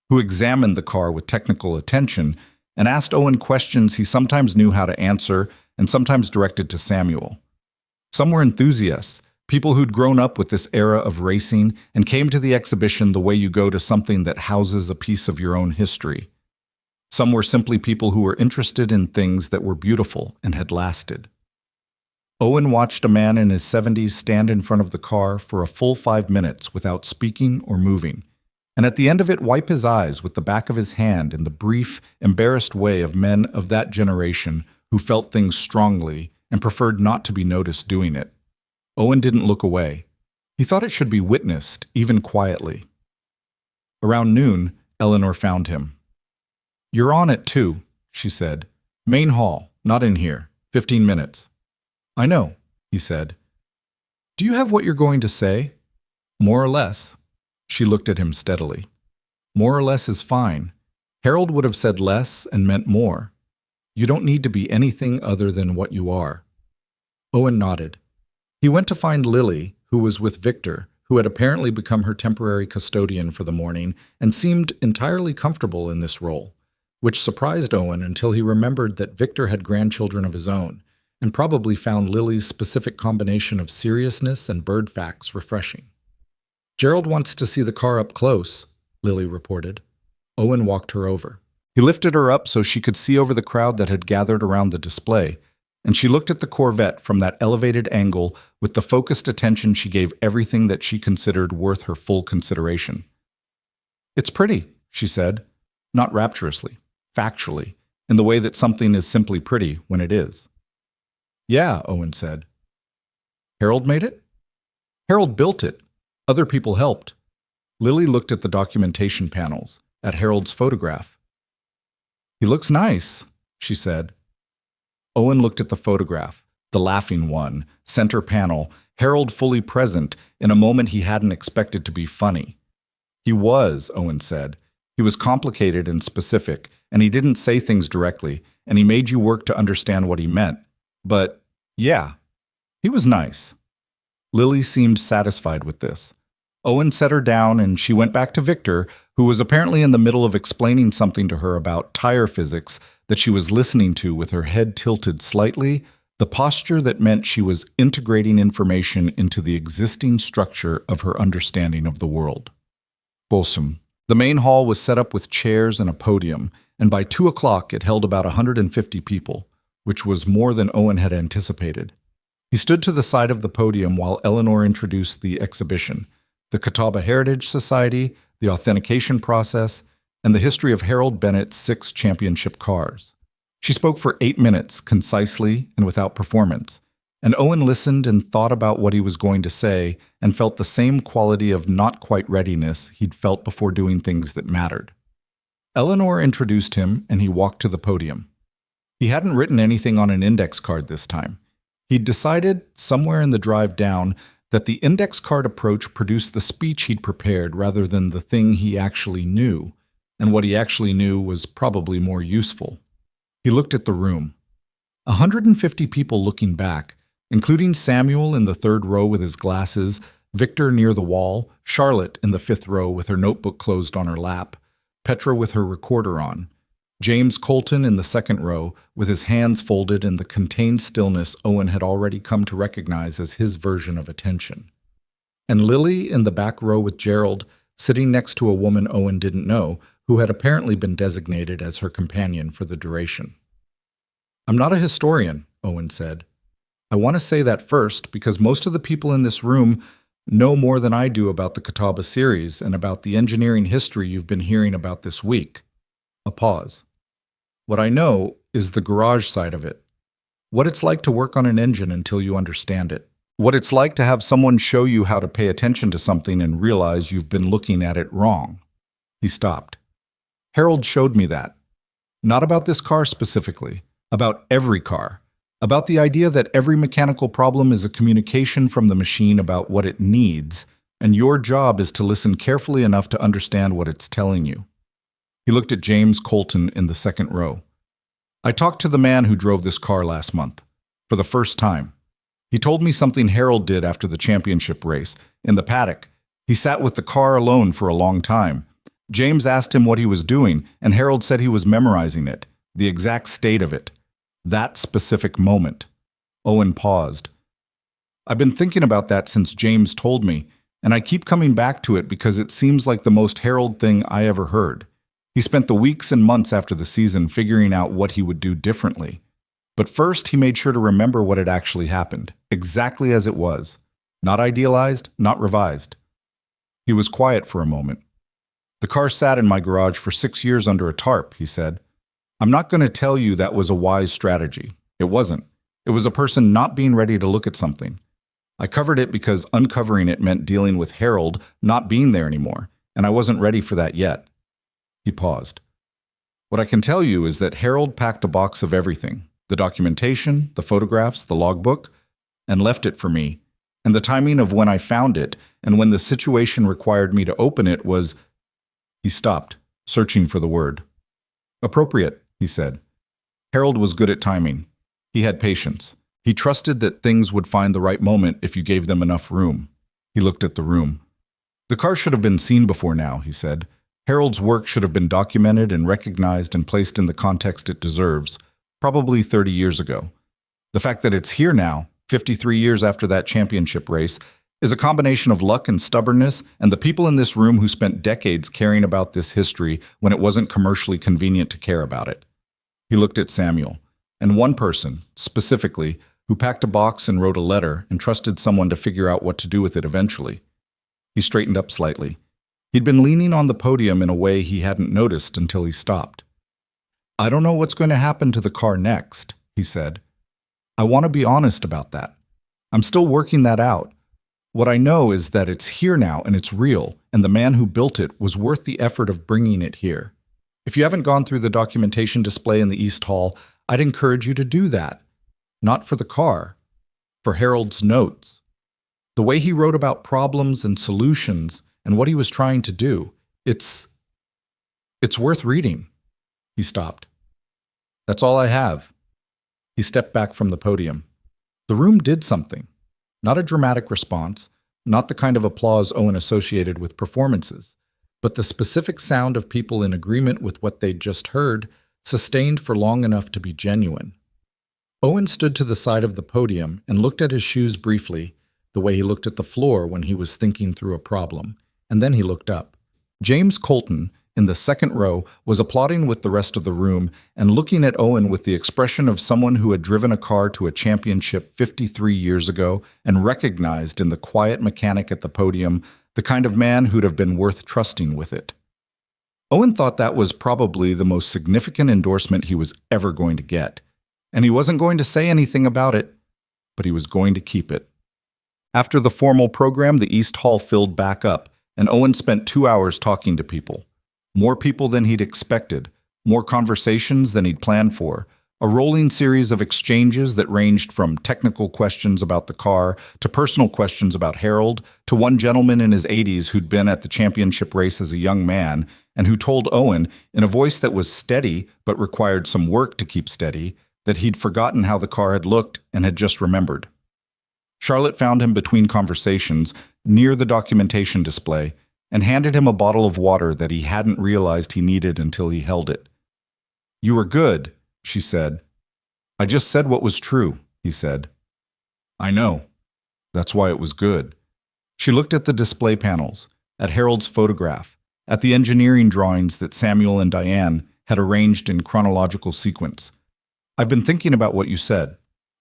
Speaker 1: who examined the car with technical attention and asked Owen questions he sometimes knew how to answer and sometimes directed to Samuel. Some were enthusiasts, people who'd grown up with this era of racing and came to the exhibition the way you go to something that houses a piece of your own history. Some were simply people who were interested in things that were beautiful and had lasted. Owen watched a man in his 70s stand in front of the car for a full 5 minutes without speaking or moving, and at the end of it wipe his eyes with the back of his hand in the brief, embarrassed way of men of that generation who felt things strongly and preferred not to be noticed doing it. Owen didn't look away. He thought it should be witnessed, even quietly. Around noon, Eleanor found him. "You're on at 2, she said. "Main hall, not in here. 15 minutes. "I know," he said. "Do you have what you're going to say?" "More or less." She looked at him steadily. "More or less is fine. Harold would have said less and meant more. You don't need to be anything other than what you are." Owen nodded. He went to find Lily, who was with Victor, who had apparently become her temporary custodian for the morning and seemed entirely comfortable in this role, which surprised Owen until he remembered that Victor had grandchildren of his own and probably found Lily's specific combination of seriousness and bird facts refreshing. "Gerald wants to see the car up close," Lily reported. Owen walked her over. He lifted her up so she could see over the crowd that had gathered around the display, and she looked at the Corvette from that elevated angle with the focused attention she gave everything that she considered worth her full consideration. "It's pretty," she said, not rapturously, factually, in the way that something is simply pretty when it is. "Yeah," Owen said. "Harold made it?" "Harold built it. Other people helped." Lily looked at the documentation panels, at Harold's photograph. "He looks nice," she said. Owen looked at the photograph, the laughing one, center panel, Harold fully present in a moment he hadn't expected to be funny. "He was," Owen said. "He was complicated and specific, and he didn't say things directly, and he made you work to understand what he meant. But, yeah, he was nice." Lily seemed satisfied with this. Owen set her down and she went back to Victor, who was apparently in the middle of explaining something to her about tire physics that she was listening to with her head tilted slightly, the posture that meant she was integrating information into the existing structure of her understanding of the world. Wholesome. The main hall was set up with chairs and a podium, and by 2 o'clock it held about 150 people, which was more than Owen had anticipated. He stood to the side of the podium while Eleanor introduced the exhibition, the Catawba Heritage Society, the authentication process, and the history of Harold Bennett's 6 championship cars. She spoke for 8 minutes, concisely and without performance, and Owen listened and thought about what he was going to say and felt the same quality of not-quite readiness he'd felt before doing things that mattered. Eleanor introduced him, and he walked to the podium. He hadn't written anything on an index card this time. He'd decided, somewhere in the drive down, that the index card approach produced the speech he'd prepared rather than the thing he actually knew, and what he actually knew was probably more useful. He looked at the room. 150 people looking back, including Samuel in the 3rd row with his glasses, Victor near the wall, Charlotte in the 5th row with her notebook closed on her lap, Petra with her recorder on, James Colton in the 2nd row with his hands folded in the contained stillness Owen had already come to recognize as his version of attention, and Lily in the back row with Gerald, sitting next to a woman Owen didn't know, who had apparently been designated as her companion for the duration. "I'm not a historian," Owen said. "I want to say that first because most of the people in this room know more than I do about the Catawba series and about the engineering history you've been hearing about this week." A pause. "What I know is the garage side of it. What it's like to work on an engine until you understand it. What it's like to have someone show you how to pay attention to something and realize you've been looking at it wrong." He stopped. "Harold showed me that. Not about this car specifically, about every car. About the idea that every mechanical problem is a communication from the machine about what it needs, and your job is to listen carefully enough to understand what it's telling you." He looked at James Colton in the 2nd row. "I talked to the man who drove this car last month, for the first time. He told me something Harold did after the championship race, in the paddock. He sat with the car alone for a long time. James asked him what he was doing, and Harold said he was memorizing it, the exact state of it. That specific moment." Owen paused. "I've been thinking about that since James told me, and I keep coming back to it because it seems like the most Harold thing I ever heard. He spent the weeks and months after the season figuring out what he would do differently. But first he made sure to remember what had actually happened, exactly as it was. Not idealized, not revised." He was quiet for a moment. "The car sat in my garage for 6 years under a tarp," he said. "I'm not going to tell you that was a wise strategy. It wasn't. It was a person not being ready to look at something. I covered it because uncovering it meant dealing with Harold not being there anymore, and I wasn't ready for that yet." He paused. "What I can tell you is that Harold packed a box of everything, the documentation, the photographs, the logbook, and left it for me, and the timing of when I found it and when the situation required me to open it was—" He stopped, searching for the word. "Appropriate," he said. "Harold was good at timing. He had patience. He trusted that things would find the right moment if you gave them enough room. He looked at the room. The car should have been seen before now, he said. Harold's work should have been documented and recognized and placed in the context it deserves, probably 30 years ago. The fact that it's here now, 53 years after that championship race, is a combination of luck and stubbornness and the people in this room who spent decades caring about this history when it wasn't commercially convenient to care about it. He looked at Samuel, and one person, specifically, who packed a box and wrote a letter and trusted someone to figure out what to do with it eventually. He straightened up slightly. He'd been leaning on the podium in a way he hadn't noticed until he stopped. "I don't know what's going to happen to the car next," he said. "I want to be honest about that. I'm still working that out. What I know is that it's here now and it's real, and the man who built it was worth the effort of bringing it here. If you haven't gone through the documentation display in the East Hall, I'd encourage you to do that. Not for the car, for Harold's notes. The way he wrote about problems and solutions and what he was trying to do, it's worth reading." He stopped. "That's all I have." He stepped back from the podium. The room did something. Not a dramatic response, not the kind of applause Owen associated with performances, but the specific sound of people in agreement with what they'd just heard, sustained for long enough to be genuine. Owen stood to the side of the podium and looked at his shoes briefly, the way he looked at the floor when he was thinking through a problem, and then he looked up. James Colton, in the second row, was applauding with the rest of the room and looking at Owen with the expression of someone who had driven a car to a championship 53 years ago and recognized in the quiet mechanic at the podium the kind of man who'd have been worth trusting with it. Owen thought that was probably the most significant endorsement he was ever going to get, and he wasn't going to say anything about it, but he was going to keep it. After the formal program, the East Hall filled back up, and Owen spent 2 hours talking to people. More people than he'd expected, more conversations than he'd planned for, a rolling series of exchanges that ranged from technical questions about the car to personal questions about Harold, to one gentleman in his 80s who'd been at the championship race as a young man and who told Owen, in a voice that was steady but required some work to keep steady, that he'd forgotten how the car had looked and had just remembered. Charlotte found him between conversations, near the documentation display, and handed him a bottle of water that he hadn't realized he needed until he held it. "You were good," she said. "I just said what was true," he said. "I know. That's why it was good." She looked at the display panels, at Harold's photograph, at the engineering drawings that Samuel and Diane had arranged in chronological sequence. "I've been thinking about what you said,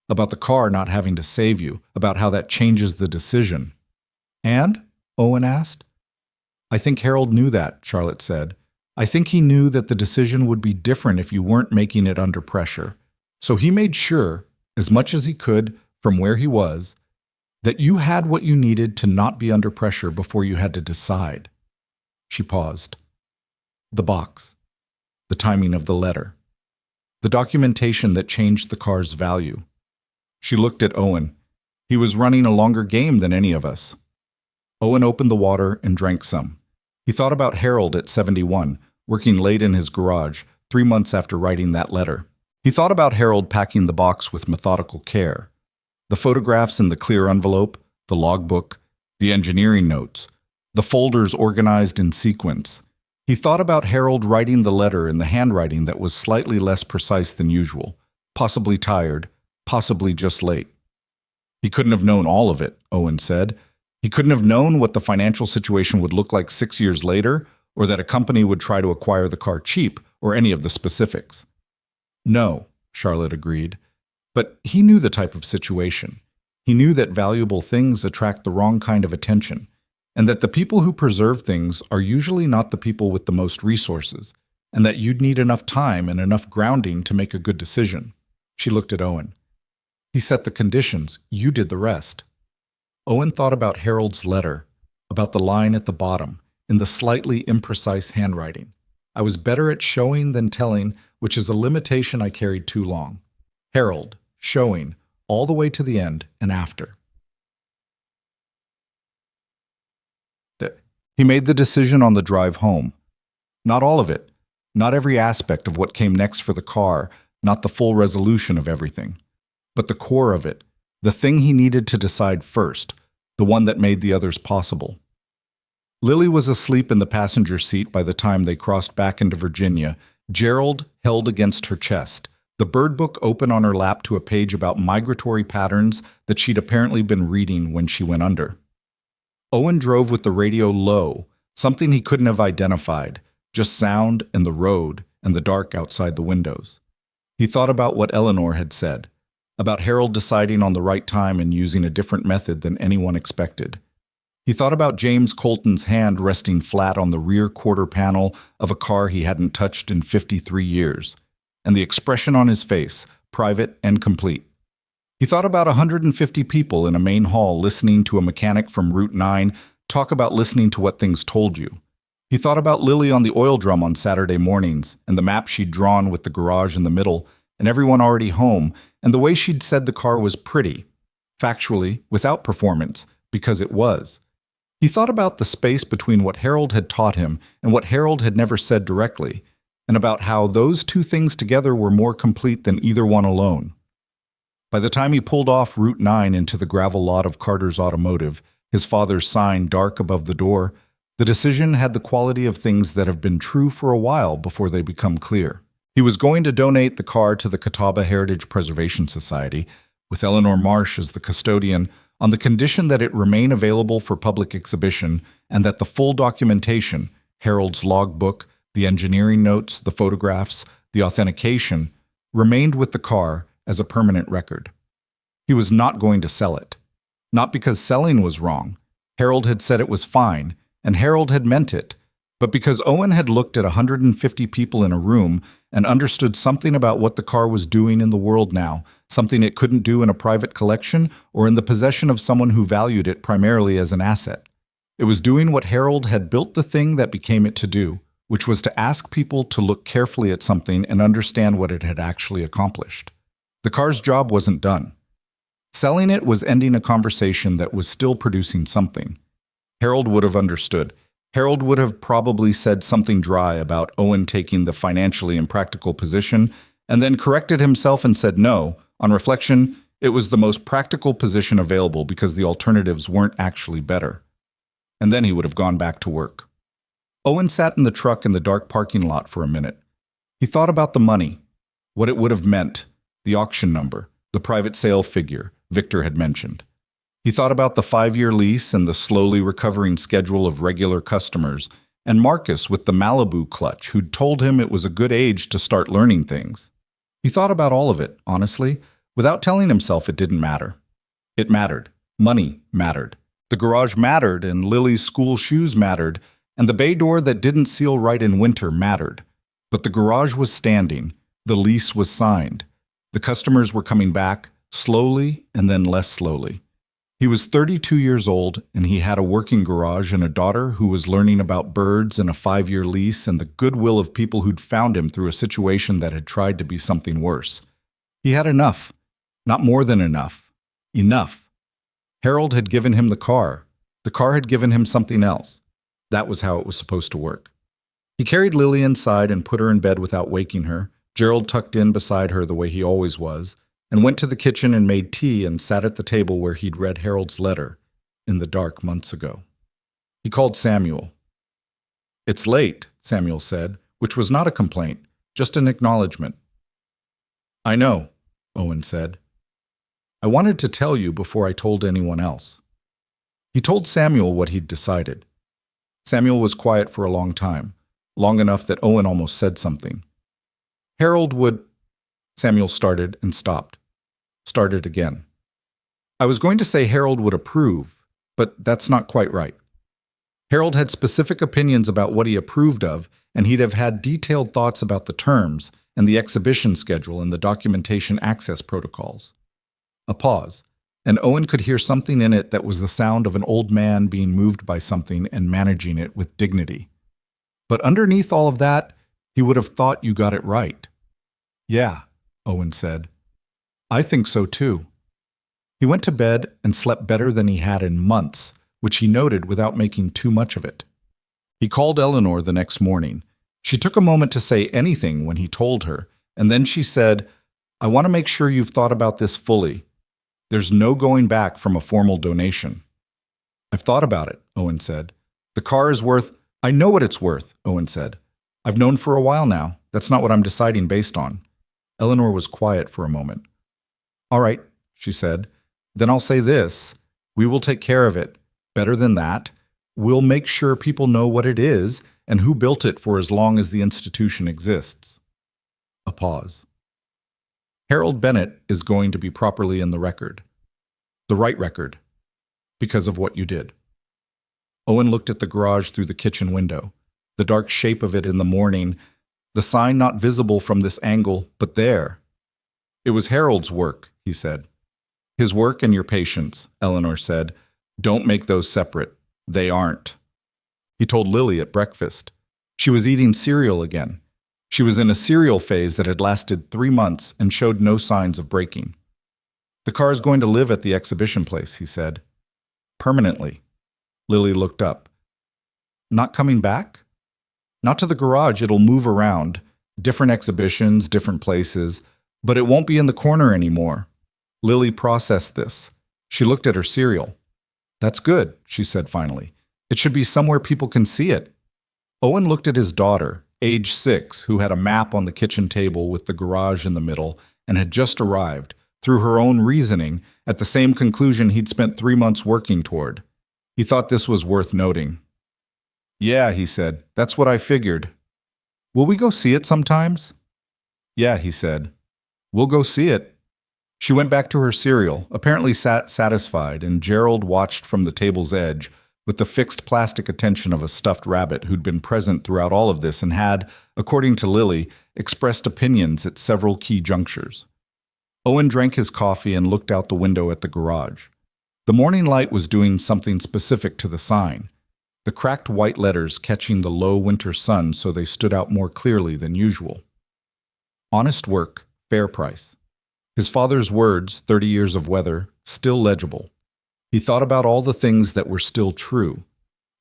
Speaker 1: about the car not having to save you, about how that changes the decision." "And?" Owen asked. "I think Harold knew that," Charlotte said. "I think he knew that the decision would be different if you weren't making it under pressure. So he made sure, as much as he could from where he was, that you had what you needed to not be under pressure before you had to decide." She paused. The box. The timing of the letter. The documentation that changed the car's value. She looked at Owen. He was running a longer game than any of us. Owen opened the water and drank some. He thought about Harold at 71, working late in his garage, 3 months after writing that letter. He thought about Harold packing the box with methodical care. The photographs in the clear envelope, the logbook, the engineering notes, the folders organized in sequence. He thought about Harold writing the letter in the handwriting that was slightly less precise than usual, possibly tired, possibly just late. He couldn't have known all of it, Owen said. He couldn't have known what the financial situation would look like 6 years later, or that a company would try to acquire the car cheap, or any of the specifics. "No," Charlotte agreed. But he knew the type of situation. He knew that valuable things attract the wrong kind of attention, and that the people who preserve things are usually not the people with the most resources, and that you'd need enough time and enough grounding to make a good decision. She looked at Owen. "He set the conditions, you did the rest." Owen thought about Harold's letter, about the line at the bottom, in the slightly imprecise handwriting. "I was better at showing than telling, which is a limitation I carried too long." Harold, showing, all the way to the end and after. He made the decision on the drive home. Not all of it, not every aspect of what came next for the car, not the full resolution of everything. but the core of it, the thing he needed to decide first, the one that made the others possible. Lily was asleep in the passenger seat by the time they crossed back into Virginia, Gerald held against her chest, the bird book open on her lap to a page about migratory patterns that she'd apparently been reading when she went under. Owen drove with the radio low, something he couldn't have identified, just sound and the road and the dark outside the windows. He thought about what Eleanor had said, about Harold deciding on the right time and using a different method than anyone expected. He thought about James Colton's hand resting flat on the rear quarter panel of a car he hadn't touched in 53 years, and the expression on his face, private and complete. He thought about 150 people in a main hall listening to a mechanic from Route 9 talk about listening to what things told you. He thought about Lily on the oil drum on Saturday mornings, and the map she'd drawn with the garage in the middle, and everyone already home, and the way she'd said the car was pretty, factually, without performance, because it was. He thought about the space between what Harold had taught him and what Harold had never said directly, and about how those two things together were more complete than either one alone. By the time he pulled off Route 9 into the gravel lot of Carter's Automotive, his father's sign dark above the door, the decision had the quality of things that have been true for a while before they become clear. He was going to donate the car to the Catawba Heritage Preservation Society, with Eleanor Marsh as the custodian, on the condition that it remain available for public exhibition and that the full documentation, Harold's logbook, the engineering notes, the photographs, the authentication, remained with the car as a permanent record. He was not going to sell it. Not because selling was wrong. Harold had said it was fine, and Harold had meant it, but because Owen had looked at 150 people in a room and understood something about what the car was doing in the world now, something it couldn't do in a private collection or in the possession of someone who valued it primarily as an asset. It was doing what Harold had built the thing that became it to do, which was to ask people to look carefully at something and understand what it had actually accomplished. The car's job wasn't done. Selling it was ending a conversation that was still producing something. Harold would have understood. Harold would have probably said something dry about Owen taking the financially impractical position, and then corrected himself and said no. On reflection, it was the most practical position available because the alternatives weren't actually better. And then he would have gone back to work. Owen sat in the truck in the dark parking lot for a minute. He thought about the money, what it would have meant, the auction number, the private sale figure Victor had mentioned. He thought about the 5-year lease and the slowly recovering schedule of regular customers, and Marcus with the Malibu clutch who'd told him it was a good age to start learning things. He thought about all of it, honestly, without telling himself it didn't matter. It mattered. Money mattered. The garage mattered, and Lily's school shoes mattered, and the bay door that didn't seal right in winter mattered. But the garage was standing. The lease was signed. The customers were coming back, slowly and then less slowly. He was 32 years old, and he had a working garage and a daughter who was learning about birds and a 5-year lease and the goodwill of people who'd found him through a situation that had tried to be something worse. He had enough. Not more than enough. Enough. Harold had given him the car. The car had given him something else. That was how it was supposed to work. He carried Lily inside and put her in bed without waking her, Gerald tucked in beside her the way he always was, and went to the kitchen and made tea and sat at the table where he'd read Harold's letter in the dark months ago. He called Samuel. "It's late," Samuel said, which was not a complaint, just an acknowledgement. "I know," Owen said. "I wanted to tell you before I told anyone else." He told Samuel what he'd decided. Samuel was quiet for a long time, long enough that Owen almost said something. Harold would... Samuel started and stopped. Started again. I was going to say Harold would approve, but that's not quite right. Harold had specific opinions about what he approved of, and he'd have had detailed thoughts about the terms and the exhibition schedule and the documentation access protocols. A pause, and Owen could hear something in it that was the sound of an old man being moved by something and managing it with dignity. But underneath all of that, he would have thought you got it right. "Yeah," Owen said. "I think so too." He went to bed and slept better than he had in months, which he noted without making too much of it. He called Eleanor the next morning. She took a moment to say anything when he told her, and then she said, I want to make sure you've thought about this fully. There's no going back from a formal donation. I've thought about it, Owen said. The car is worth— I know what it's worth, Owen said. I've known for a while now. That's not what I'm deciding based on. Eleanor was quiet for a moment. All right, she said. Then I'll say this. We will take care of it. Better than that, we'll make sure people know what it is and who built it for as long as the institution exists. A pause. Harold Bennett is going to be properly in the record. The right record. Because of what you did. Owen looked at the garage through the kitchen window. The dark shape of it in the morning, the sign not visible from this angle, but there. It was Harold's work, he said. His work and your patience, Eleanor said. Don't make those separate. They aren't. He told Lily at breakfast. She was eating cereal again. She was in a cereal phase that had lasted 3 months and showed no signs of breaking. The car is going to live at the exhibition place, he said. Permanently. Lily looked up. Not coming back? Not to the garage, it'll move around. Different exhibitions, different places, but it won't be in the corner anymore. Lily processed this. She looked at her cereal. That's good, she said finally. It should be somewhere people can see it. Owen looked at his daughter, age 6, who had a map on the kitchen table with the garage in the middle and had just arrived, through her own reasoning, at the same conclusion he'd spent 3 months working toward. He thought this was worth noting. Yeah, he said, that's what I figured. Will we go see it sometimes? Yeah, he said. We'll go see it. She went back to her cereal, apparently satisfied, and Gerald watched from the table's edge with the fixed plastic attention of a stuffed rabbit who'd been present throughout all of this and had, according to Lily, expressed opinions at several key junctures. Owen drank his coffee and looked out the window at the garage. The morning light was doing something specific to the sign, the cracked white letters catching the low winter sun so they stood out more clearly than usual. Honest work, fair price. His father's words, 30 years of weather, still legible. He thought about all the things that were still true.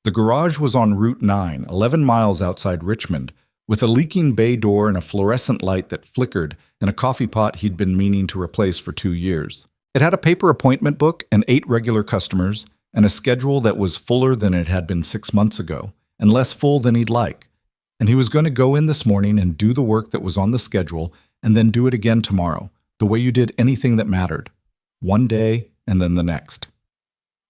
Speaker 1: The garage was on Route 9, 11 miles outside Richmond, with a leaking bay door and a fluorescent light that flickered and a coffee pot he'd been meaning to replace for 2 years. It had a paper appointment book and 8 regular customers, and a schedule that was fuller than it had been 6 months ago, and less full than he'd like. And he was going to go in this morning and do the work that was on the schedule, and then do it again tomorrow, the way you did anything that mattered. One day, and then the next.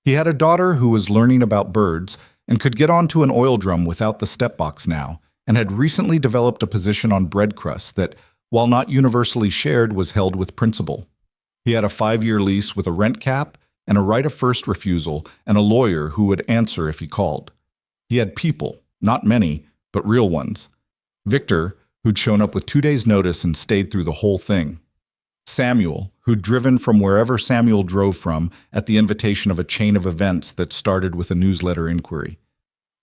Speaker 1: He had a daughter who was learning about birds and could get onto an oil drum without the step box now, and had recently developed a position on bread crust that, while not universally shared, was held with principle. He had a 5-year lease with a rent cap and a right of first refusal and a lawyer who would answer if he called. He had people, not many, but real ones. Victor, who'd shown up with 2 days' notice and stayed through the whole thing. Samuel, who'd driven from wherever Samuel drove from at the invitation of a chain of events that started with a newsletter inquiry.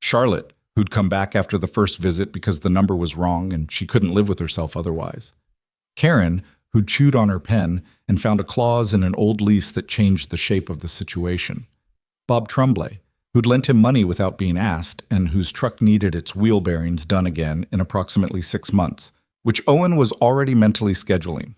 Speaker 1: Charlotte, who'd come back after the first visit because the number was wrong and she couldn't live with herself otherwise. Karen, who'd chewed on her pen and found a clause in an old lease that changed the shape of the situation. Bob Tremblay, who'd lent him money without being asked and whose truck needed its wheel bearings done again in approximately 6 months, which Owen was already mentally scheduling.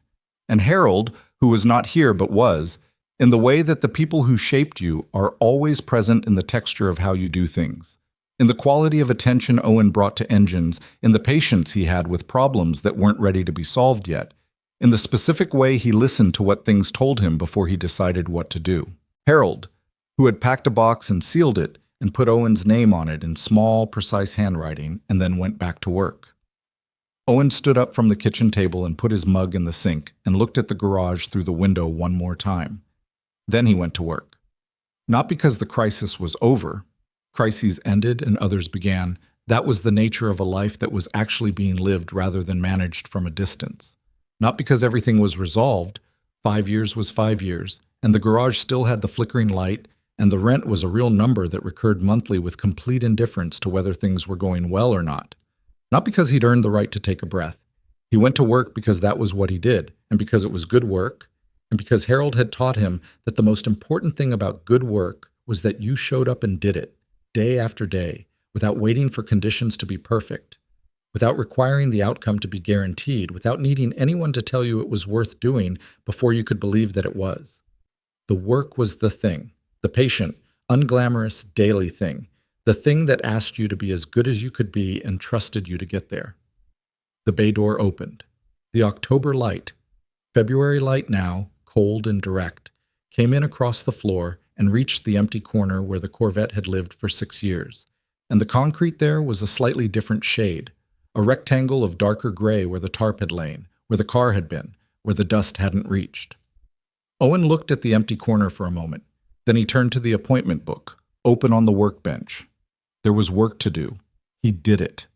Speaker 1: And Harold, who was not here but was, in the way that the people who shaped you are always present in the texture of how you do things, in the quality of attention Owen brought to engines, in the patience he had with problems that weren't ready to be solved yet, in the specific way he listened to what things told him before he decided what to do. Harold, who had packed a box and sealed it and put Owen's name on it in small, precise handwriting and then went back to work. Owen stood up from the kitchen table and put his mug in the sink and looked at the garage through the window one more time. Then he went to work. Not because the crisis was over. Crises ended and others began. That was the nature of a life that was actually being lived rather than managed from a distance. Not because everything was resolved. 5 years was 5 years, and the garage still had the flickering light, and the rent was a real number that recurred monthly with complete indifference to whether things were going well or not. Not because he'd earned the right to take a breath. He went to work because that was what he did, and because it was good work, and because Harold had taught him that the most important thing about good work was that you showed up and did it, day after day, without waiting for conditions to be perfect. without requiring the outcome to be guaranteed, without needing anyone to tell you it was worth doing before you could believe that it was. The work was the thing, the patient, unglamorous, daily thing, the thing that asked you to be as good as you could be and trusted you to get there. The bay door opened. The October light, February light now, cold and direct, came in across the floor and reached the empty corner where the Corvette had lived for 6 years. And the concrete there was a slightly different shade, a rectangle of darker gray where the tarp had lain, where the car had been, where the dust hadn't reached. Owen looked at the empty corner for a moment. Then he turned to the appointment book, open on the workbench. There was work to do. He did it.